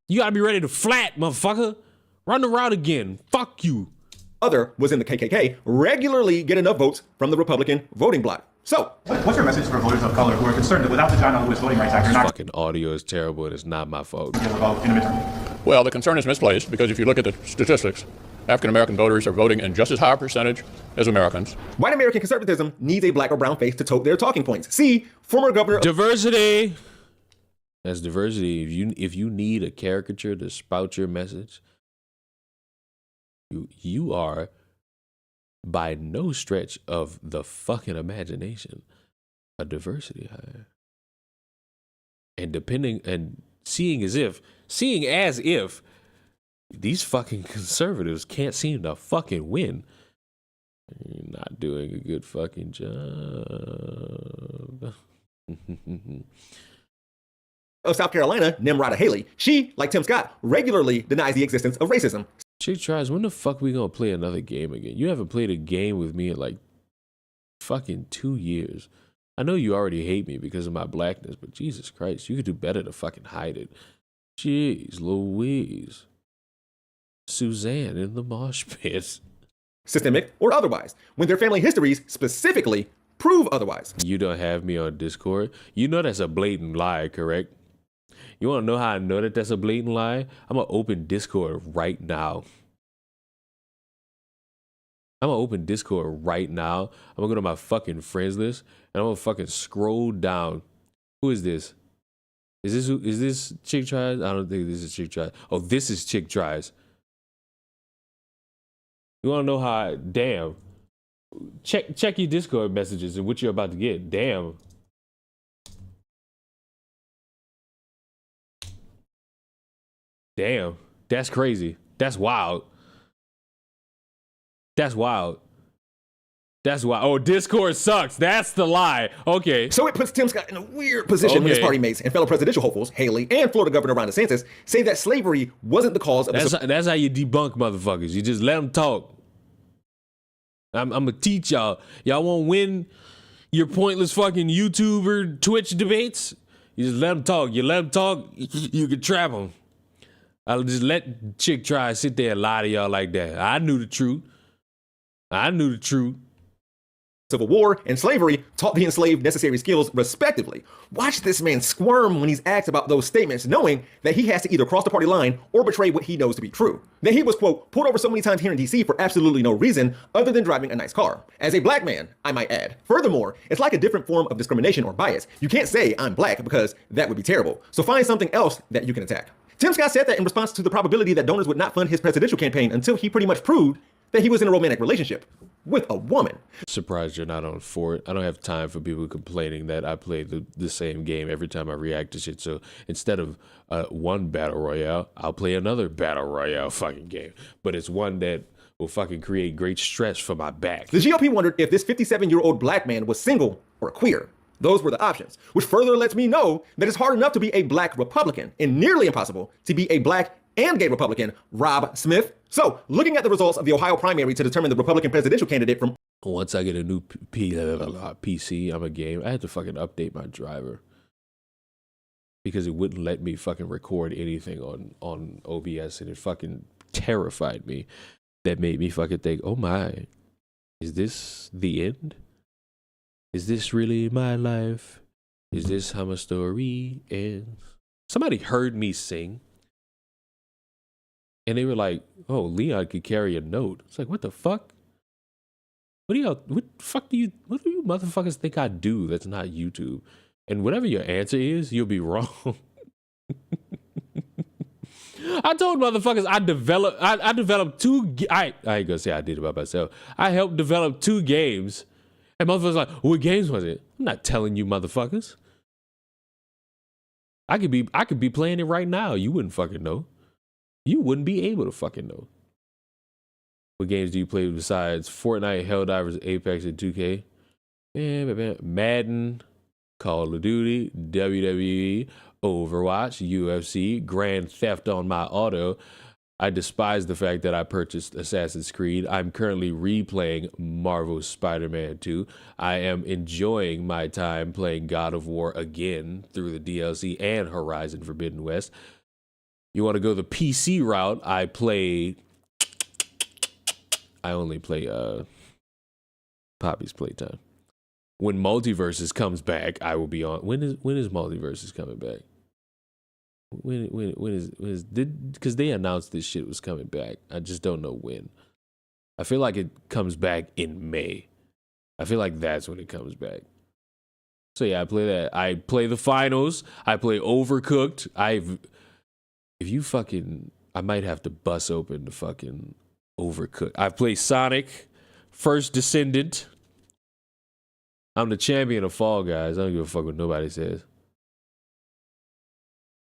You gotta be ready to flat, motherfucker. Run the route again. Fuck you. Other was in the KKK, regularly get enough votes from the Republican voting bloc. So, what's your message for voters of color who are concerned that without the John Lewis Voting Rights Act, you're not fucking audio is terrible and it's not my fault. Well, the concern is misplaced because if you look at the statistics, African American voters are voting in just as high a percentage as Americans. White American conservatism needs a black or brown face to tote their talking points. See, former governor... Diversity! That's diversity. If you need a caricature to spout your message, you are by no stretch of the fucking imagination a diversity hire. And seeing as if these fucking conservatives can't seem to fucking win, you're not doing a good fucking job. Of South Carolina, Nimrata Haley. She, like Tim Scott, regularly denies the existence of racism. Chick tries, when the fuck we gonna play another game again? You haven't played a game with me in like fucking 2 years. I know you already hate me because of my blackness, but Jesus Christ, you could do better to fucking hide it. Jeez Louise. Suzanne in the mosh pit. Systemic or otherwise, when their family histories specifically prove otherwise. You don't have me on Discord. You know that's a blatant lie, correct? You want to know how I know that that's a blatant lie? I'm going to open Discord right now. I'm going to open Discord right now. I'm going to go to my fucking friends list, and I'm going to fucking scroll down. Who is this? Is this Chick Tries? I don't think this is Chick Tries. Oh, this is Chick Tries. You want to know how damn. Check your Discord messages and what you're about to get. Damn. Damn. That's crazy. That's wild. That's wild. That's why. Oh, discourse sucks. That's the lie. Okay. So it puts Tim Scott in a weird position when his party mates and fellow presidential hopefuls, Haley and Florida Governor Ron DeSantis, say that slavery wasn't the cause of that's how you debunk motherfuckers. You just let them talk. I'm gonna teach y'all. Y'all won't win your pointless fucking YouTube or Twitch debates. You just let them talk. You let them talk, you can trap them. I'll just let chick try and sit there and lie to y'all like that. I knew the truth. Civil War and slavery taught the enslaved necessary skills respectively. Watch this man squirm when he's asked about those statements, knowing that he has to either cross the party line or betray what he knows to be true. Then he was, quote, pulled over so many times here in DC for absolutely no reason other than driving a nice car. As a black man, I might add. Furthermore, it's like a different form of discrimination or bias. You can't say I'm black because that would be terrible. So find something else that you can attack. Tim Scott said that in response to the probability that donors would not fund his presidential campaign until he pretty much proved that he was in a romantic relationship with a woman. Surprised you're not on for it. I don't have time for people complaining that I play the same game every time I react to shit. So instead of one battle royale, I'll play another battle royale fucking game. But it's one that will fucking create great stress for my back. The GOP wondered if this 57-year-old black man was single or queer. Those were the options, which further lets me know that it's hard enough to be a black Republican and nearly impossible to be a black and gay Republican, Rob Smith. So, looking at the results of the Ohio primary to determine the Republican presidential candidate from... Once I get a new PC, I'm a game. I had to fucking update my driver because it wouldn't let me fucking record anything on OBS, and it fucking terrified me. That made me fucking think, oh my, is this the end? Is this really my life? Is this how my story ends? Somebody heard me sing. And they were like, oh, Leon could carry a note. It's like, what the fuck? What do you motherfuckers think I do that's not YouTube? And whatever your answer is, you'll be wrong. I told motherfuckers I developed two, I ain't gonna say I did it by myself. I helped develop 2 games. And motherfuckers like, what games was it? I'm not telling you motherfuckers. I could be playing it right now. You wouldn't fucking know. You wouldn't be able to fucking know. What games do you play besides Fortnite, Helldivers, Apex, and 2K? Madden, Call of Duty, WWE, Overwatch, UFC, Grand Theft on my auto. I despise the fact that I purchased Assassin's Creed. I'm currently replaying Marvel's Spider-Man 2. I am enjoying my time playing God of War again through the DLC and Horizon Forbidden West. You want to go the PC route? I only play Poppy's Playtime. When Multiverses comes back, I will be on. When is Multiverses coming back? When is because they announced this shit was coming back. I just don't know when. I feel like it comes back in May. I feel like that's when it comes back. So yeah, I play that. I play the finals. I play Overcooked. I might have to bust open the fucking Overcooked. I play Sonic, First Descendant. I'm the champion of Fall Guys. I don't give a fuck what nobody says.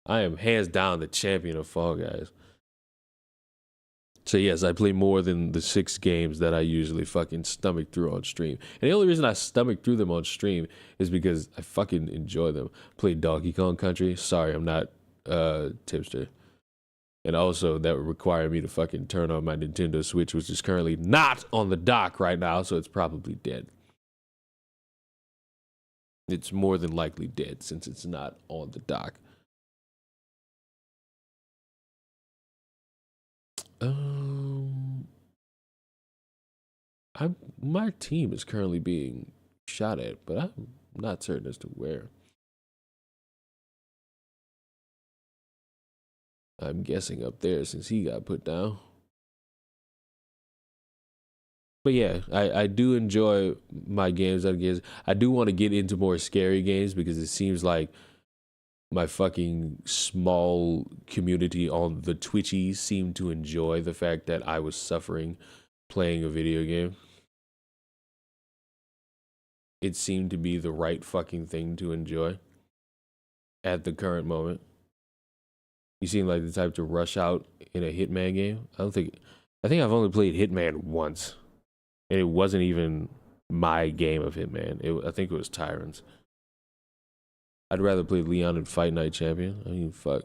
I am hands down the champion of Fall Guys. So yes, I play more than the 6 games that I usually fucking stomach through on stream. And the only reason I stomach through them on stream is because I fucking enjoy them. Play Donkey Kong Country. Sorry, I'm not tipster. And also, that would require me to fucking turn on my Nintendo Switch, which is currently not on the dock right now, so it's probably dead. It's more than likely dead since it's not on the dock. My team is currently being shot at, but I'm not certain as to where. I'm guessing up there since he got put down. But yeah, I do enjoy my games. I do want to get into more scary games because it seems like my fucking small community on the Twitchies seemed to enjoy the fact that I was suffering playing a video game. It seemed to be the right fucking thing to enjoy at the current moment. You seem like the type to rush out in a Hitman game. I think I've only played Hitman once. And it wasn't even my game of Hitman. I think it was Tyrants. I'd rather play Leon than Fight Night Champion. I mean, fuck.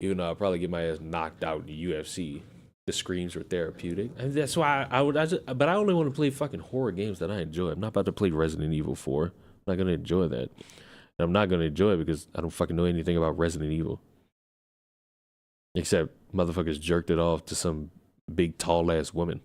Even though I'd probably get my ass knocked out in the UFC. The screams were therapeutic. And that's why but I only want to play fucking horror games that I enjoy. I'm not about to play Resident Evil 4. I'm not going to enjoy that. And I'm not going to enjoy it because I don't fucking know anything about Resident Evil. Except motherfuckers jerked it off to some big tall ass woman.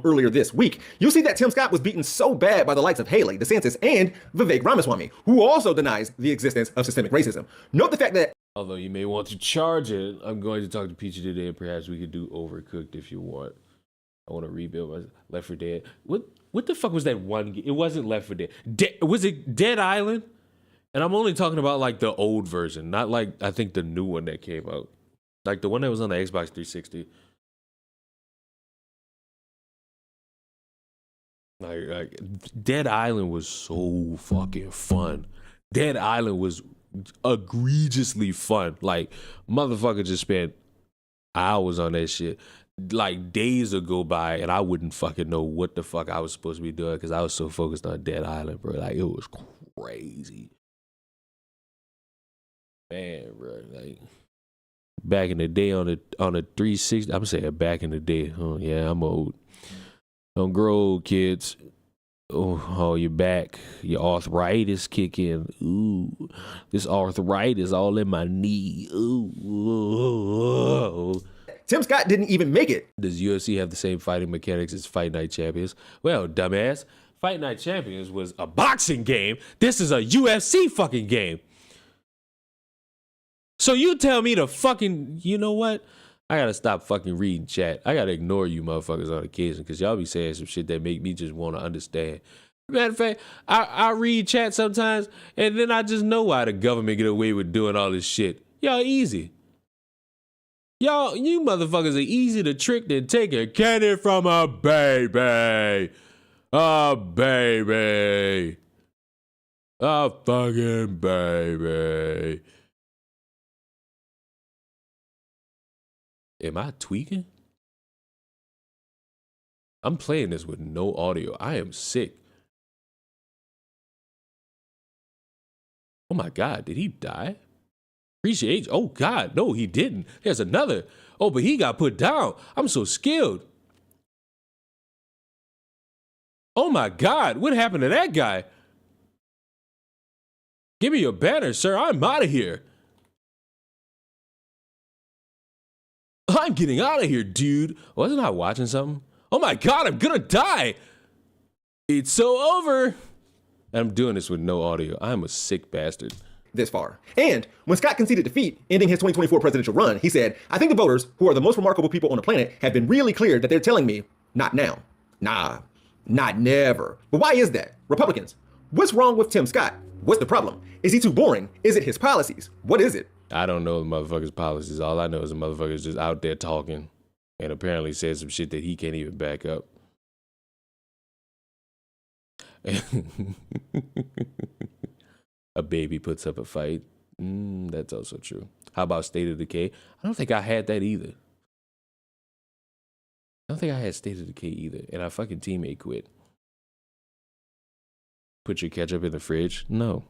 Earlier this week, you'll see that Tim Scott was beaten so bad by the likes of Haley, DeSantis, and Vivek Ramaswamy, who also denies the existence of systemic racism. Note the fact that although you may want to charge it, I'm going to talk to Peachy today, and perhaps we could do Overcooked if you want. I want to rebuild my Left 4 Dead. What the fuck was that one? It wasn't Left 4 Dead. Was it Dead Island? And I'm only talking about like the old version, not like I think the new one that came out, like the one that was on the Xbox 360. Like Dead Island was so fucking fun. Dead Island was egregiously fun. Like motherfucker just spent hours on that shit. Like days would go by and I wouldn't fucking know what the fuck I was supposed to be doing because I was so focused on Dead Island, bro. Like it was crazy. Man, bro, like back in the day on the 360, I'm saying back in the day. Oh yeah, I'm old. Don't grow old, kids. Oh, you're back. Your arthritis kick in. Ooh, this arthritis all in my knee. Ooh. Tim Scott didn't even make it. Does UFC have the same fighting mechanics as Fight Night Champions? Well, dumbass, Fight Night Champions was a boxing game. This is a UFC fucking game. So you tell me to fucking, you know what? I gotta stop fucking reading chat. I gotta ignore you motherfuckers on occasion because y'all be saying some shit that make me just want to understand. Matter of fact, I read chat sometimes and then I just know why the government get away with doing all this shit. Y'all easy. Y'all, you motherfuckers are easy to trick than taking candy from a baby. A baby. A fucking baby. Am I tweaking? I'm playing this with no audio. I am sick. Oh my God, did he die? Appreciate. Oh God, no, he didn't. There's another. Oh, but he got put down. I'm so skilled. Oh my God, what happened to that guy? Give me your banner, sir. I'm out of here. I'm getting out of here, dude. Wasn't I watching something? Oh my God, I'm gonna die. It's so over. I'm doing this with no audio. I'm a sick bastard. This far. And when Scott conceded defeat, ending his 2024 presidential run, he said, I think the voters, who are the most remarkable people on the planet, have been really clear that they're telling me, not now. Nah, not never. But why is that? Republicans, what's wrong with Tim Scott? What's the problem? Is he too boring? Is it his policies? What is it? I don't know the motherfucker's policies. All I know is the motherfucker's just out there talking and apparently said some shit that he can't even back up. A baby puts up a fight. That's also true. How about State of Decay? I don't think I had that either. I don't think I had State of Decay either. And our fucking teammate quit. Put your ketchup in the fridge? No.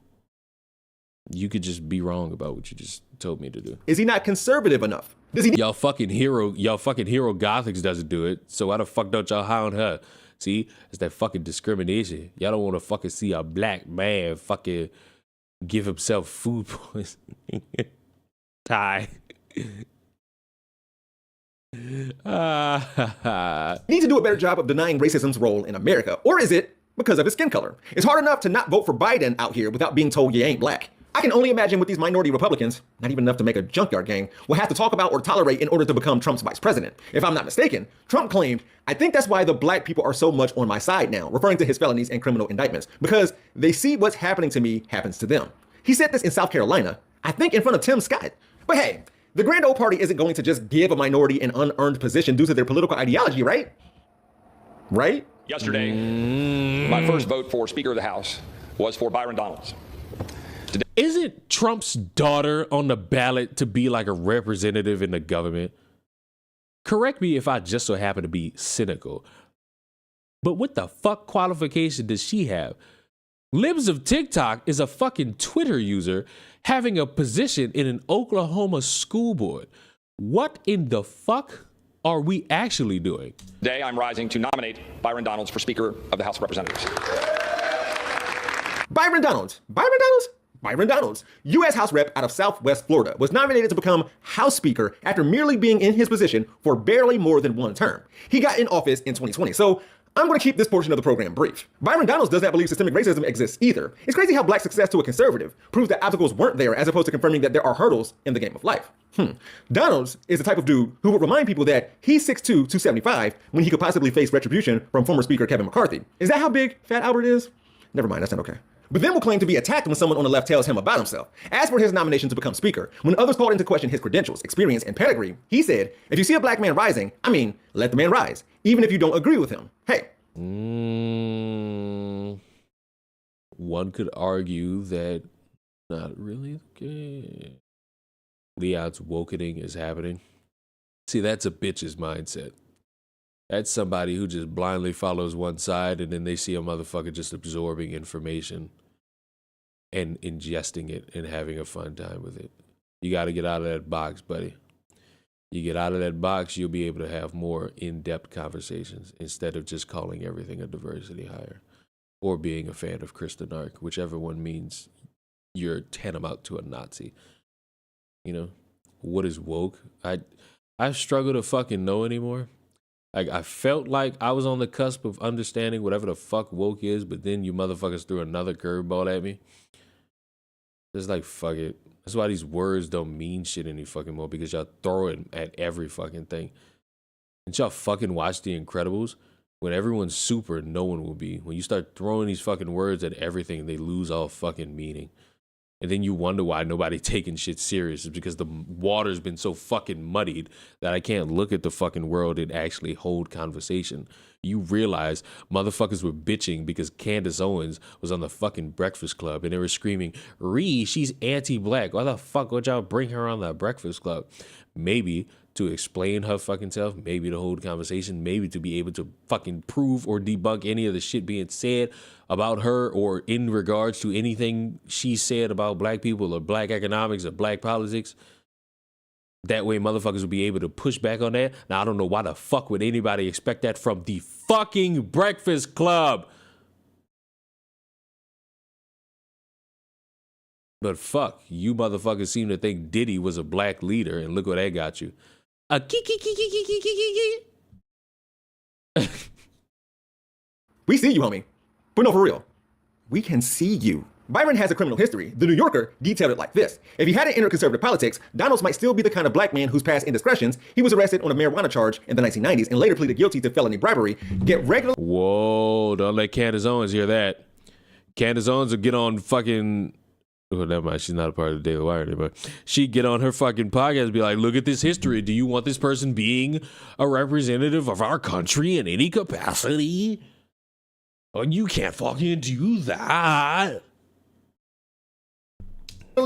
You could just be wrong about what you just told me to do. Is he not conservative enough? Does he? Y'all fucking hero Gothics doesn't do it. So why the fuck don't y'all hound her? See, it's that fucking discrimination. Y'all don't want to fucking see a black man fucking give himself food poisoning. Die. Need to do a better job of denying racism's role in America. Or is it because of his skin color? It's hard enough to not vote for Biden out here without being told you ain't black. I can only imagine what these minority Republicans, not even enough to make a junkyard gang, will have to talk about or tolerate in order to become Trump's vice president. If I'm not mistaken, Trump claimed, I think that's why the black people are so much on my side now, referring to his felonies and criminal indictments, because they see what's happening to me happens to them. He said this in South Carolina, I think in front of Tim Scott. But hey, the grand old party isn't going to just give a minority an unearned position due to their political ideology, right? Right? Yesterday, my first vote for Speaker of the House was for Byron Donalds. Isn't Trump's daughter on the ballot to be like a representative in the government? Correct me if I just so happen to be cynical. But what the fuck qualification does she have? Libs of TikTok is a fucking Twitter user having a position in an Oklahoma school board. What in the fuck are we actually doing? Today, I'm rising to nominate Byron Donalds for Speaker of the House of Representatives. Byron Donalds. Byron Donalds? Byron Donalds, U.S. House Rep out of Southwest Florida, was nominated to become House Speaker after merely being in his position for barely more than one term. He got in office in 2020, so I'm going to keep this portion of the program brief. Byron Donalds does not believe systemic racism exists either. It's crazy how black success to a conservative proves that obstacles weren't there as opposed to confirming that there are hurdles in the game of life. Donalds is the type of dude who would remind people that he's 6'2", 275 when he could possibly face retribution from former Speaker Kevin McCarthy. Is that how big Fat Albert is? Never mind, that's not okay. But then will claim to be attacked when someone on the left tells him about himself. As for his nomination to become Speaker, when others called into question his credentials, experience, and pedigree, he said, if you see a black man rising, let the man rise, even if you don't agree with him. Hey. One could argue that not really the case. Leon's wokening is happening. See, that's a bitch's mindset. That's somebody who just blindly follows one side and then they see a motherfucker just absorbing information and ingesting it and having a fun time with it. You got to get out of that box, buddy. You get out of that box, you'll be able to have more in-depth conversations instead of just calling everything a diversity hire or being a fan of Kristen Ark, whichever one means you're tantamount to a Nazi. You know, what is woke? I struggle to fucking know anymore. I felt like I was on the cusp of understanding whatever the fuck woke is, but then you motherfuckers threw another curveball at me. It's like, fuck it. That's why these words don't mean shit any fucking more, because y'all throw it at every fucking thing. Didn't y'all fucking watch The Incredibles? When everyone's super, no one will be. When you start throwing these fucking words at everything, they lose all fucking meaning. And then you wonder why nobody taking shit serious. It's because the water's been so fucking muddied that I can't look at the fucking world and actually hold conversation. You realize motherfuckers were bitching because Candace Owens was on the fucking Breakfast Club and they were screaming, she's anti-black. Why the fuck would y'all bring her on the Breakfast Club? Maybe to explain her fucking self, maybe to hold conversation, maybe to be able to fucking prove or debunk any of the shit being said about her or in regards to anything she said about black people or black economics or black politics. That way motherfuckers will be able to push back on that. Now, I don't know why the fuck would anybody expect that from the fucking Breakfast Club. But fuck, you motherfuckers seem to think Diddy was a black leader, and look what that got you. A We see you, homie. But no, for real. We can see you. Byron has a criminal history. The New Yorker detailed it like this. If he hadn't entered conservative politics, Donalds might still be the kind of black man whose past indiscretions, he was arrested on a marijuana charge in the 1990s and later pleaded guilty to felony bribery, get regular... Whoa, don't let Candace Owens hear that. Candace Owens will get on fucking... Oh, never mind. She's not a part of the Daily Wire anymore. She'd get on her fucking podcast and be like, look at this history. Do you want this person being a representative of our country in any capacity? Oh, you can't fucking do that.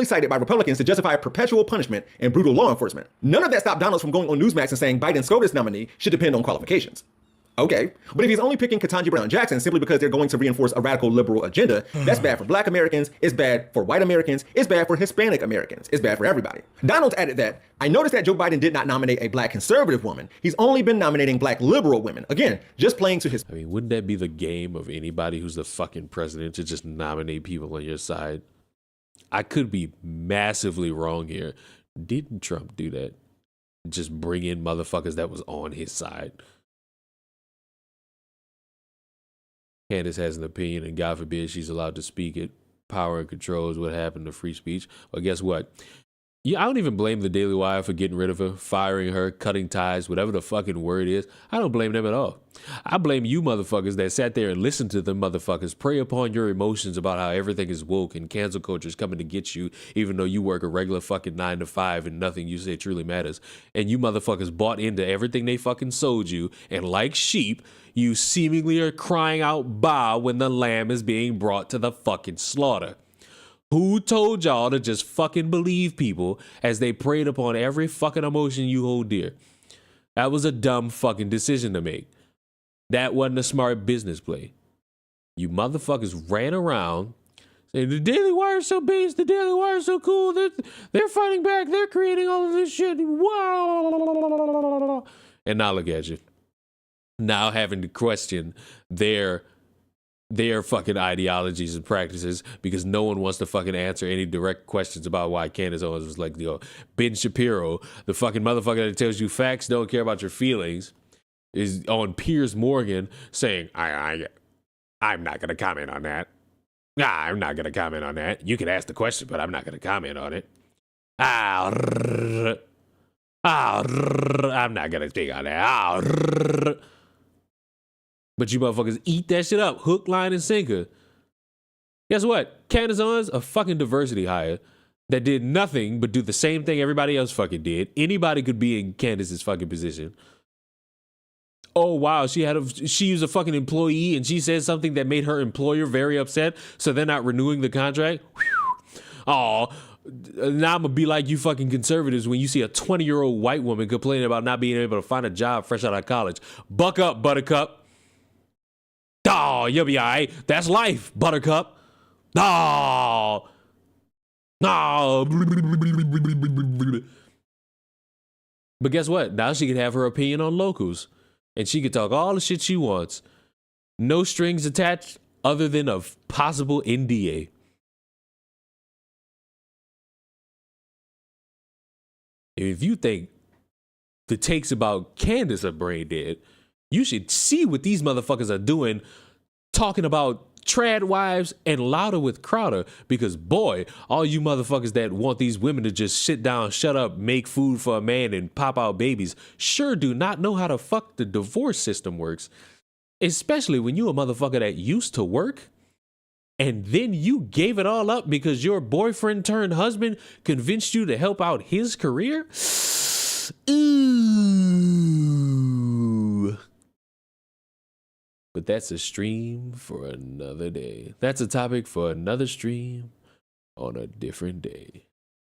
Cited by Republicans to justify perpetual punishment and brutal law enforcement. None of that stopped Donalds from going on Newsmax and saying Biden's SCOTUS nominee should depend on qualifications. Okay, but if he's only picking Ketanji Brown Jackson simply because they're going to reinforce a radical liberal agenda, that's bad for black Americans, it's bad for white Americans, it's bad for Hispanic Americans, it's bad for everybody. Donalds added that, I noticed that Joe Biden did not nominate a black conservative woman. He's only been nominating black liberal women. Again, just playing to his... I mean, wouldn't that be the game of anybody who's the fucking president to just nominate people on your side? I could be massively wrong here. Didn't Trump do that? Just bring in motherfuckers that was on his side. Candace has an opinion, and God forbid she's allowed to speak it. Power and control is what happened to free speech. Well, guess what? Yeah, I don't even blame the Daily Wire for getting rid of her, firing her, cutting ties, whatever the fucking word is. I don't blame them at all. I blame you motherfuckers that sat there and listened to them motherfuckers prey upon your emotions about how everything is woke and cancel culture is coming to get you, even though you work a regular fucking 9 to 5 and nothing you say truly matters. And you motherfuckers bought into everything they fucking sold you, and like sheep, you seemingly are crying out bah when the lamb is being brought to the fucking slaughter. Who told y'all to just fucking believe people as they preyed upon every fucking emotion you hold dear? That was a dumb fucking decision to make. That wasn't a smart business play. You motherfuckers ran around saying the Daily Wire is so based, the Daily Wire is so cool, they're fighting back, they're creating all of this shit. Wow. And now look at you. Now having to question their fucking ideologies and practices because no one wants to fucking answer any direct questions about why Candace Owens was like, Ben Shapiro, the fucking motherfucker that tells you facts, don't care about your feelings, is on Piers Morgan saying, I'm not going to comment on that. I'm not going to comment on that. You can ask the question, but I'm not going to comment on it. I'm not going to speak on that. But you motherfuckers eat that shit up, hook, line, and sinker. Guess what? Candace Owens, a fucking diversity hire that did nothing but do the same thing everybody else fucking did. Anybody could be in Candace's fucking position. Oh, wow, she was a fucking employee and she said something that made her employer very upset, so they're not renewing the contract? Oh, now I'm gonna be like you fucking conservatives when you see a 20-year-old white woman complaining about not being able to find a job fresh out of college. Buck up, Buttercup. Oh, you'll be all right. That's life, Buttercup. Oh. No. But guess what? Now she can have her opinion on locals. And she can talk all the shit she wants. No strings attached other than a possible NDA. If you think the takes about Candace are brain dead, you should see what these motherfuckers are doing, talking about trad wives and louder with Crowder, because boy, all you motherfuckers that want these women to just sit down, shut up, make food for a man and pop out babies sure do not know how the fuck the divorce system works, especially when you a motherfucker that used to work and then you gave it all up because your boyfriend turned husband convinced you to help out his career. Ooh. But that's a stream for another day. That's a topic for another stream on a different day.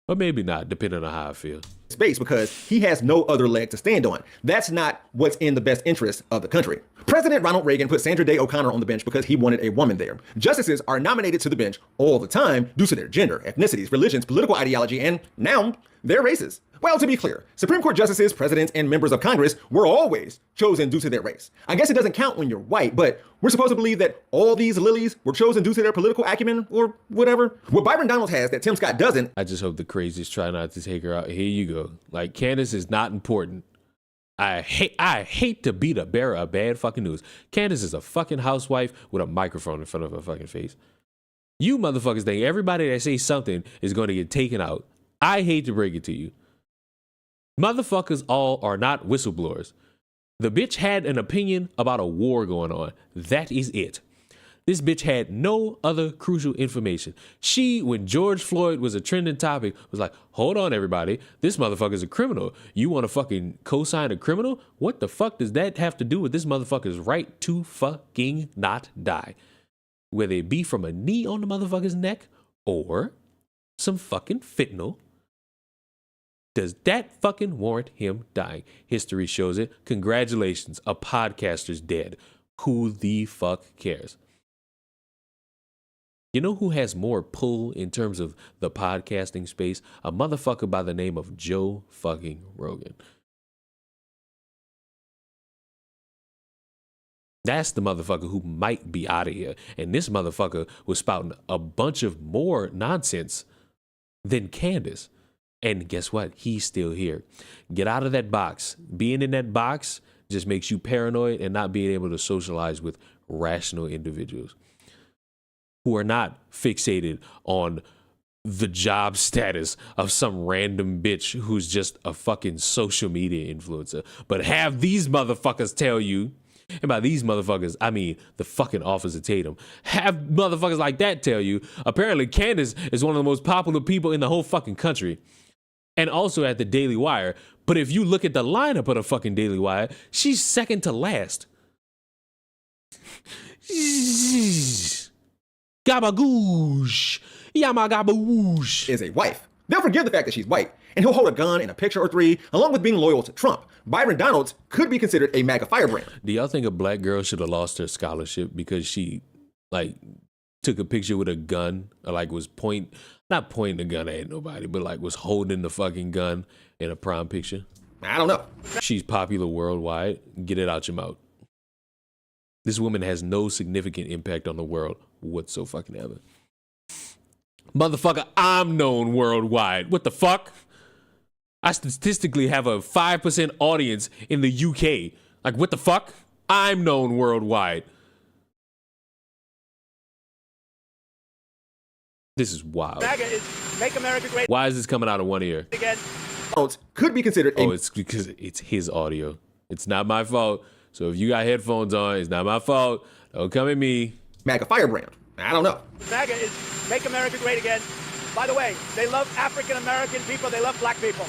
Or maybe not, depending on how I feel. Space because he has no other leg to stand on. That's not what's in the best interest of the country. President Ronald Reagan put Sandra Day O'Connor on the bench because he wanted a woman there. Justices are nominated to the bench all the time due to their gender, ethnicities, religions, political ideology, and now their races. Well, to be clear, Supreme Court justices, presidents, and members of Congress were always chosen due to their race. I guess it doesn't count when you're white, but we're supposed to believe that all these lilies were chosen due to their political acumen or whatever. What Byron Donalds has that Tim Scott doesn't. I just hope the crazies try not to take her out. Here you go. Like, Candace is not important. I hate to be the bearer of bad fucking news. Candace is a fucking housewife with a microphone in front of her fucking face. You motherfuckers think everybody that says something is going to get taken out. I hate to break it to you. Motherfuckers all are not whistleblowers. The bitch had an opinion about a war going on. That is it. This bitch had no other crucial information. She, when George Floyd was a trending topic, was like, hold on, everybody. This motherfucker's a criminal. You want to fucking co-sign a criminal? What the fuck does that have to do with this motherfucker's right to fucking not die? Whether it be from a knee on the motherfucker's neck or some fucking fentanyl. Does that fucking warrant him dying? History shows it. Congratulations, a podcaster's dead. Who the fuck cares? You know who has more pull in terms of the podcasting space? A motherfucker by the name of Joe fucking Rogan. That's the motherfucker who might be out of here. And this motherfucker was spouting a bunch of more nonsense than Candace. And guess what? He's still here. Get out of that box. Being in that box just makes you paranoid and not being able to socialize with rational individuals who are not fixated on the job status of some random bitch who's just a fucking social media influencer. But have these motherfuckers tell you, and by these motherfuckers, I mean the fucking Officer Tatum, have motherfuckers like that tell you, apparently Candace is one of the most popular people in the whole fucking country. And also at the Daily Wire. But if you look at the lineup of the fucking Daily Wire, she's second to last. Gabagoosh. Yamagaboosh. Is a wife. They'll forgive the fact that she's white. and he'll hold a gun and a picture or three, along with being loyal to Trump. Byron Donalds could be considered a MAGA firebrand. Do y'all think a black girl should have lost her scholarship because she, like, took a picture with a gun, or like was not pointing the gun at nobody, but like was holding the fucking gun in a prom picture? I don't know. She's popular worldwide. Get it out your mouth. This woman has no significant impact on the world whatsoever. Motherfucker, I'm known worldwide. What the fuck? I statistically have a 5% audience in the UK. Like, what the fuck? I'm known worldwide. This is wild. MAGA is Make America Great Why is this coming out of one ear? Again. Could be considered Oh, it's because it's his audio. It's not my fault. So if you got headphones on, it's not my fault. Don't come at me. MAGA firebrand. I don't know. MAGA is Make America Great Again. By the way, they love African American people. They love black people.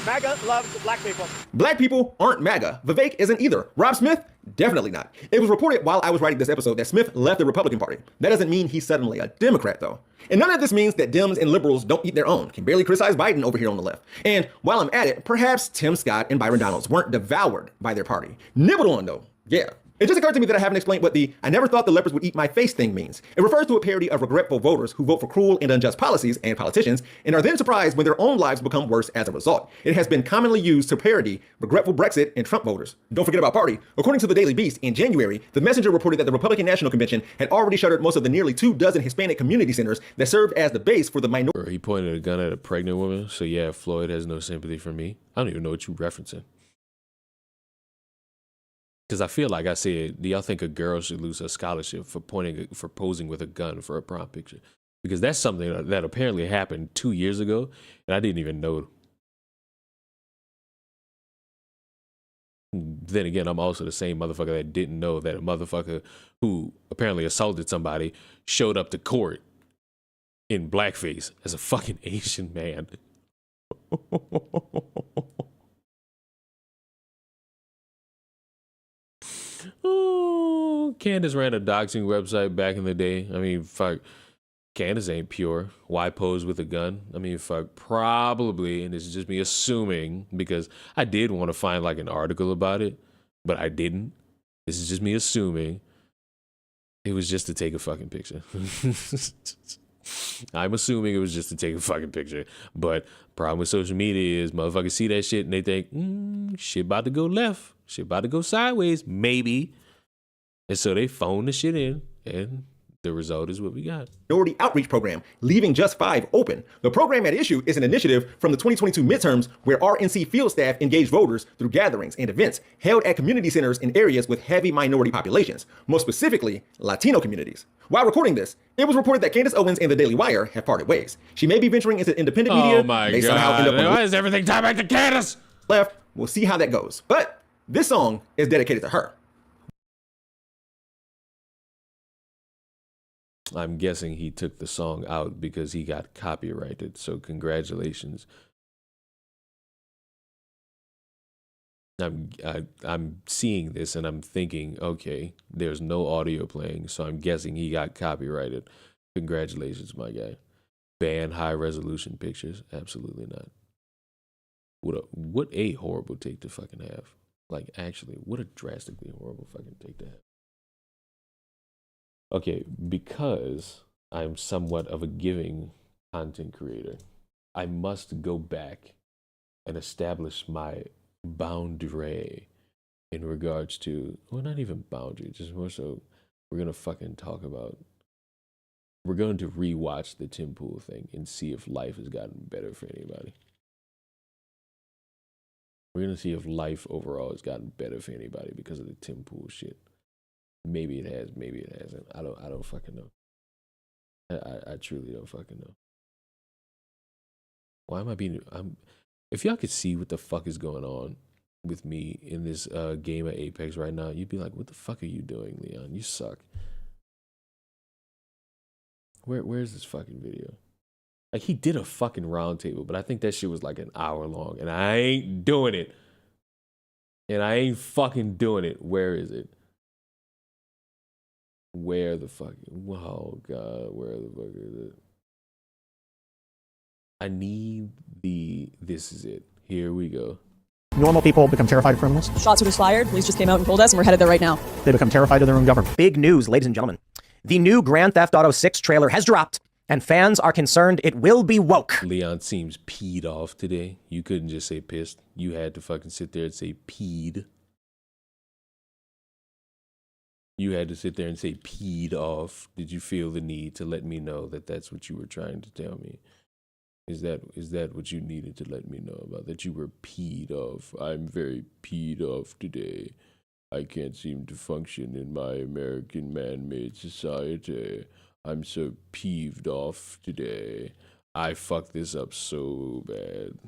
MAGA loves black people. Black people aren't MAGA. Vivek isn't either. Rob Smith? Definitely not. It was reported while I was writing this episode that Smith left the Republican Party. That doesn't mean he's suddenly a Democrat, though. And none of this means that Dems and liberals don't eat their own. Can barely criticize Biden over here on the left. And while I'm at it, perhaps Tim Scott and Byron Donalds weren't devoured by their party. Nibbled on, though. Yeah. It just occurred to me that I haven't explained what the "I never thought the leopards would eat my face" thing means. It refers to a parody of regretful voters who vote for cruel and unjust policies and politicians and are then surprised when their own lives become worse as a result. It has been commonly used to parody regretful Brexit and Trump voters. Don't forget about party. According to the Daily Beast, in January, the Messenger reported that the Republican National Convention had already shuttered most of the nearly 24 Hispanic community centers that served as the base for the minority. He pointed a gun at a pregnant woman, so yeah, Floyd has no sympathy for me. I don't even know what you're referencing. Because I feel like I said, do y'all think a girl should lose her scholarship for posing with a gun for a prom picture? Because that's something that apparently happened 2 years ago, and I didn't even know. Then again, I'm also the same motherfucker that didn't know that a motherfucker who apparently assaulted somebody showed up to court in blackface as a fucking Asian man. Oh, Candace ran a doxing website back in the day. I mean, fuck, Candace ain't pure. Why pose with a gun? I mean, fuck, probably, and this is just me assuming, because I did want to find like an article about it, but I didn't. This is just me assuming it was just to take a fucking picture. I'm assuming it was just to take a fucking picture, but problem with social media is motherfuckers see that shit and they think, shit about to go left. Shit about to go sideways, maybe. And so they phone the shit in, and the result is what we got. Minority outreach program, leaving just 5 open. The program at issue is an initiative from the 2022 midterms where RNC field staff engage voters through gatherings and events held at community centers in areas with heavy minority populations, most specifically Latino communities. While recording this, it was reported that Candace Owens and the Daily Wire have parted ways. She may be venturing into independent media. Oh my God. Why is everything tied back to Candace? Left. We'll see how that goes. But this song is dedicated to her. I'm guessing he took the song out because he got copyrighted. So congratulations. I'm seeing this and I'm thinking, okay, there's no audio playing, so I'm guessing he got copyrighted. Congratulations, my guy. Ban high resolution pictures? Absolutely not. What a horrible take to fucking have. Like, actually, what a drastically horrible fucking take to have. Okay, because I'm somewhat of a giving content creator, I must go back and establish my boundary in regards to, well, not even boundary, just more so we're going to fucking talk about, we're going to rewatch the Tim Pool thing and see if life has gotten better for anybody. We're going to see if life overall has gotten better for anybody because of the Tim Pool shit. Maybe it has, maybe it hasn't. I don't fucking know. I truly don't fucking know. Why am I being, if y'all could see what the fuck is going on with me in this game of Apex right now, you'd be like, what the fuck are you doing, Leon? You suck. Where's this fucking video? Like, he did a fucking round table, but I think that shit was like an hour long, and I ain't doing it. And I ain't fucking doing it. Where is it? Where the fuck? Oh, God. Where the fuck is it? I need this is it. Here we go. Normal people become terrified of criminals. Shots were just fired. Police just came out and told us, and we're headed there right now. They become terrified of their own government. Big news, ladies and gentlemen. The new Grand Theft Auto 6 trailer has dropped, and fans are concerned it will be woke. Leon seems peed off today. You couldn't just say pissed. You had to fucking sit there and say peed. You had to sit there and say peed off. Did you feel the need to let me know that that's what you were trying to tell me? Is that what you needed to let me know about? That you were peed off? I'm very peed off today. I can't seem to function in my American man-made society. I'm so peeved off today. I fucked this up so bad.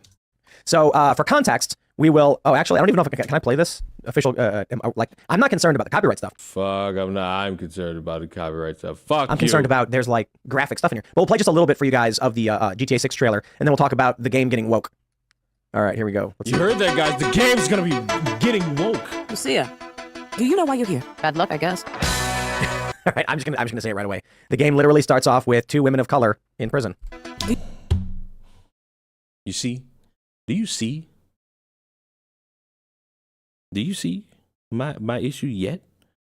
So for context, we will. Oh, actually, I don't even know if can I play this official. I'm not concerned about the copyright stuff. Fuck, I'm not. I'm concerned about the copyright stuff. Fuck. I'm concerned about there's like graphic stuff in here. But we'll play just a little bit for you guys of the GTA 6 trailer, and then we'll talk about the game getting woke. All right, here we go. You heard that, guys? The game's gonna be getting woke. Lucia, do you know why you're here? Bad luck, I guess. All right, I'm just gonna say it right away. The game literally starts off with 2 women of color in prison. You see? Do you see? Do you see my issue yet?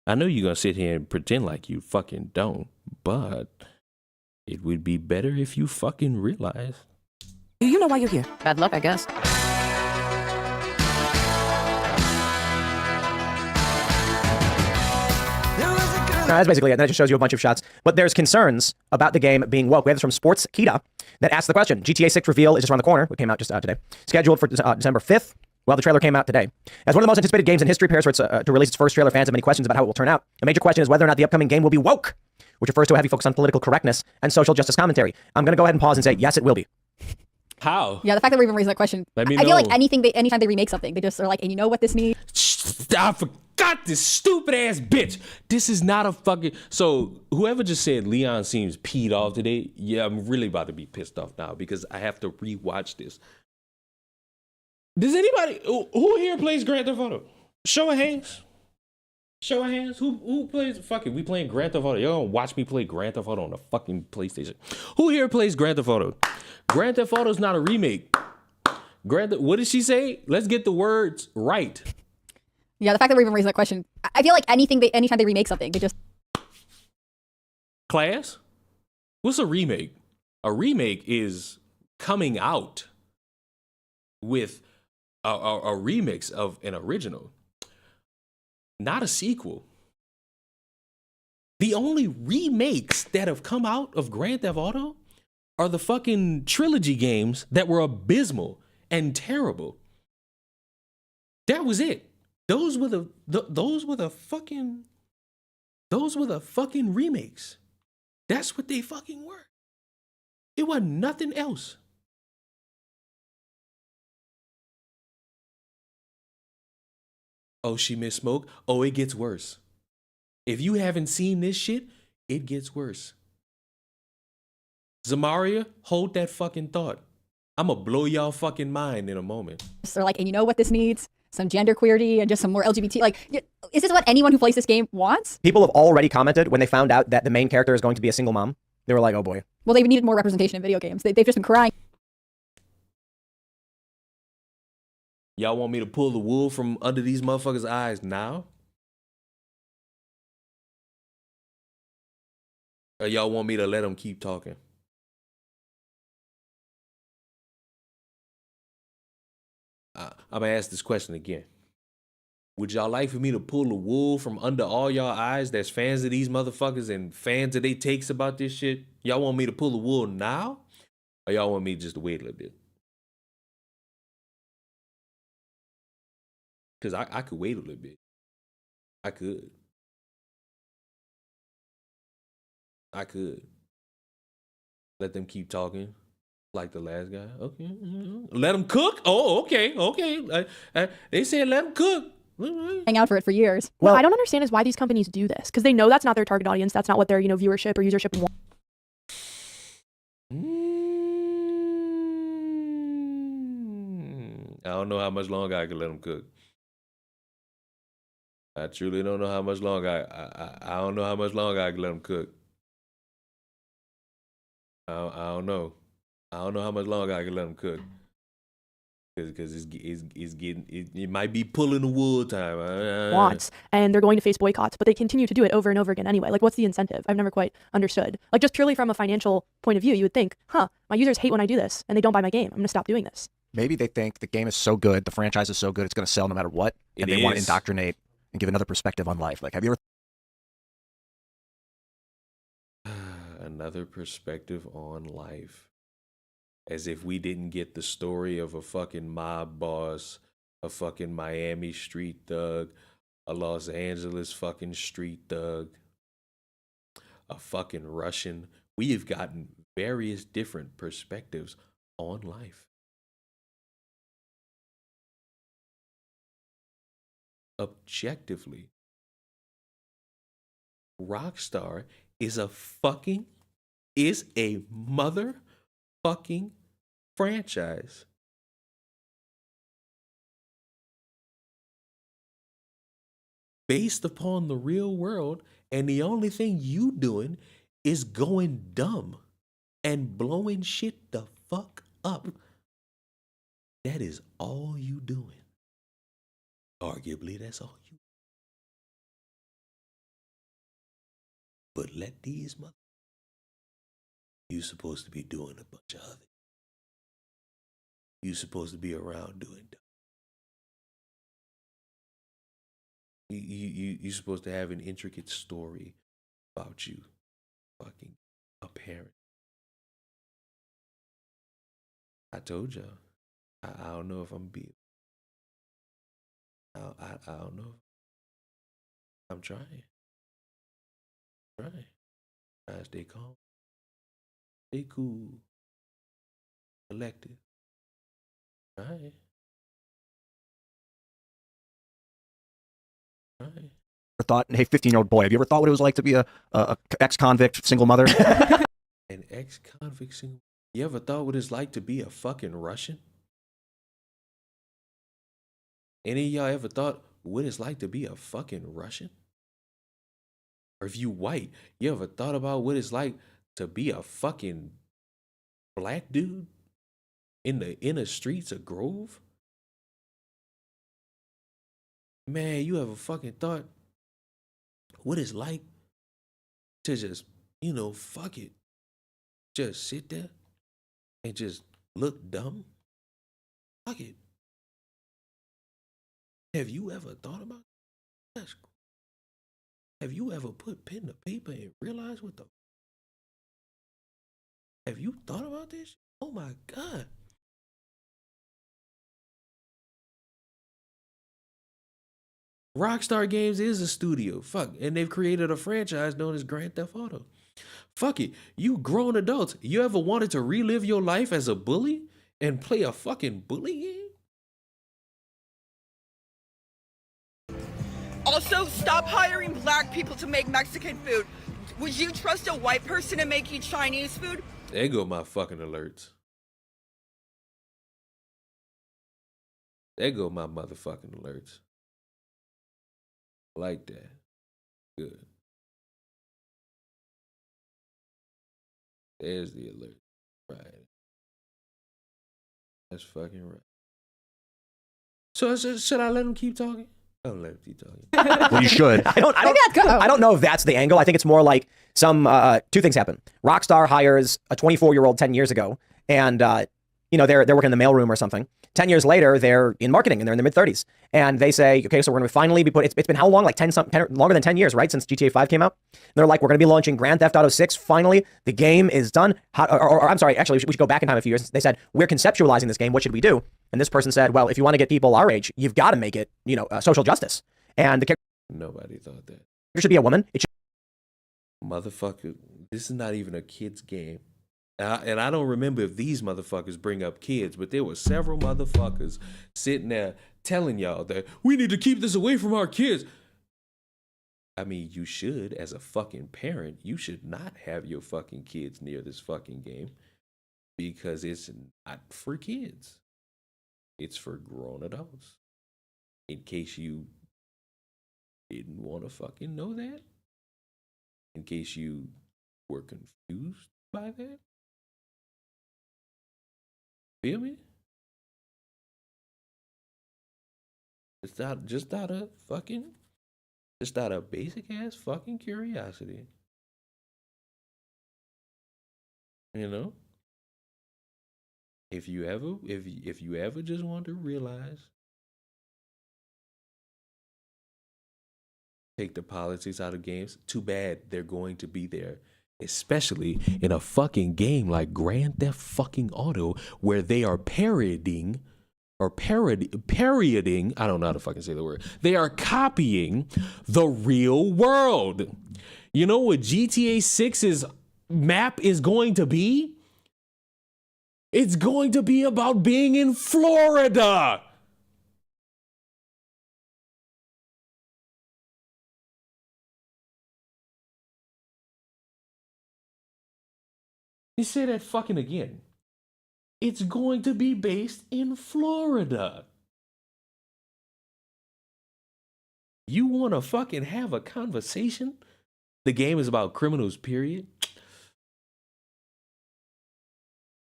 I know you're gonna sit here and pretend like you fucking don't, but it would be better if you fucking realize. Do you know why you're here? Bad luck, I guess. That's basically it. That just shows you a bunch of shots. But there's concerns about the game being woke. We have this from Sports Kita that asked the question. GTA 6 reveal is just around the corner. It came out just today. Scheduled for December 5th. Well, the trailer came out today. As one of the most anticipated games in history prepares for to release its first trailer, fans have many questions about how it will turn out. A major question is whether or not the upcoming game will be woke, which refers to a heavy focus on political correctness and social justice commentary. I'm going to go ahead and pause and say, yes, it will be. How? Yeah, the fact that we're even raising that question. I feel like anytime they remake something, they just are like, and you know what this needs? I forgot this stupid ass bitch. This is not a fucking. So whoever just said Leon seems peed off today, yeah, I'm really about to be pissed off now because I have to rewatch this. Does anybody who here plays Grand Theft Auto? Show of hands. Show of hands. Who plays? Fuck it, we playing Grand Theft Auto. Y'all gonna watch me play Grand Theft Auto on the fucking PlayStation? Who here plays Grand Theft Auto? Grand Theft Auto is not a remake. What did she say? Let's get the words right. Yeah, the fact that we're even raising that question. I feel like anytime they remake something, they just. Class? What's a remake? A remake is coming out with a remix of an original, not a sequel. The only remakes that have come out of Grand Theft Auto are the fucking trilogy games that were abysmal and terrible. That was it. Those were the fucking remakes. That's what they fucking were. It wasn't nothing else. Oh, she missed smoke. Oh, it gets worse. If you haven't seen this shit, it gets worse. Zamaria, hold that fucking thought. I'm gonna blow y'all fucking mind in a moment. They're like, and you know what this needs? Some genderqueerity and just some more LGBT. Like, is this what anyone who plays this game wants? People have already commented when they found out that the main character is going to be a single mom. They were like, oh boy. Well, they needed more representation in video games. They've just been crying. Y'all want me to pull the wool from under these motherfuckers' eyes now? Or y'all want me to let them keep talking? I'm gonna ask this question again. Would y'all like for me to pull the wool from under all y'all eyes that's fans of these motherfuckers and fans of their takes about this shit? Y'all want me to pull the wool now? Or y'all want me just to wait a little bit? Because I could wait a little bit. I could. Let them keep talking like the last guy. Okay. Let them cook? Oh, okay. They said let them cook. Hang out for it for years. Well, what I don't understand is why these companies do this. Because they know that's not their target audience. That's not what their, viewership or usership wants. I don't know how much longer I can let them cook. I truly don't know how much longer I don't know how much longer I can let them cook. I don't know. I don't know how much longer I can let them cook. Because it's getting, it might be pulling the wool time. Wants, and they're going to face boycotts, but they continue to do it over and over again anyway. Like, what's the incentive? I've never quite understood. Like, just purely from a financial point of view, you would think, my users hate when I do this and they don't buy my game. I'm going to stop doing this. Maybe they think the game is so good, the franchise is so good, it's going to sell no matter what, and they want to indoctrinate and give another perspective on life. Like, have you ever... Another perspective on life. As if we didn't get the story of a fucking mob boss, a fucking Miami street thug, a Los Angeles fucking street thug, a fucking Russian. We have gotten various different perspectives on life. Objectively, Rockstar is a motherfucking franchise. Based upon the real world, and the only thing you doing is going dumb and blowing shit the fuck up. That is all you doing. Arguably, that's all you. But let these mother. You supposed to be doing a bunch of other. You supposed to be around doing. You supposed to have an intricate story about you, fucking a parent. I told y'all. I don't know if I'm being. I don't know. I'm trying. Trying to stay calm. Stay cool. Collected. Right. Right. thought, hey, 15-year-old boy, have you ever thought what it was like to be a ex-convict single mother? An ex-convict single. You ever thought what it's like to be a fucking Russian? Any of y'all ever thought what it's like to be a fucking Russian? Or if you white, you ever thought about what it's like to be a fucking black dude in the inner streets of Grove? Man, you ever fucking thought what it's like to just, fuck it. Just sit there and just look dumb? Fuck it. Have you ever thought about that? Have you ever put pen to paper and realized what the... Have you thought about this? Oh my God. Rockstar Games is a studio. Fuck. And they've created a franchise known as Grand Theft Auto. Fuck it. You grown adults. You ever wanted to relive your life as a bully and play a fucking bully game? Also, stop hiring black people to make Mexican food. Would you trust a white person to make you Chinese food? There go my fucking alerts. There go my motherfucking alerts. Like that. Good. There's the alert. Right. That's fucking right. So should I let him keep talking? Don't let him keep talking. Well, you should. I don't know if that's the angle. I think it's more like two things happen. Rockstar hires a 24-year-old 10 years ago, and they're working in the mailroom or something. 10 years later, they're in marketing and they're in their mid-30s. And they say, okay, so we're going to finally be it's been how long? Like 10 longer than 10 years, right? Since GTA 5 came out. And they're like, we're going to be launching Grand Theft Auto 6. Finally, the game is done. I'm sorry, actually, we should go back in time a few years. They said, we're conceptualizing this game. What should we do? And this person said, well, if you want to get people our age, you've got to make it, social justice. And the character... Nobody thought that. There should be a woman. Motherfucker, this is not even a kid's game. And I don't remember if these motherfuckers bring up kids, but there were several motherfuckers sitting there telling y'all that we need to keep this away from our kids. I mean, you should, as a fucking parent, you should not have your fucking kids near this fucking game because it's not for kids. It's for grown adults. In case you didn't want to fucking know that. In case you were confused by that. Feel me? Just out of basic ass fucking curiosity. You know? If you ever just want to realize, take the politics out of games, too bad they're going to be there. Especially in a fucking game like Grand Theft fucking Auto, where they are parodying, I don't know how to fucking say the word. They are copying the real world. You know what GTA 6's map is going to be? It's going to be about being in Florida. You say that fucking again. It's going to be based in Florida. You want to fucking have a conversation? The game is about criminals, period.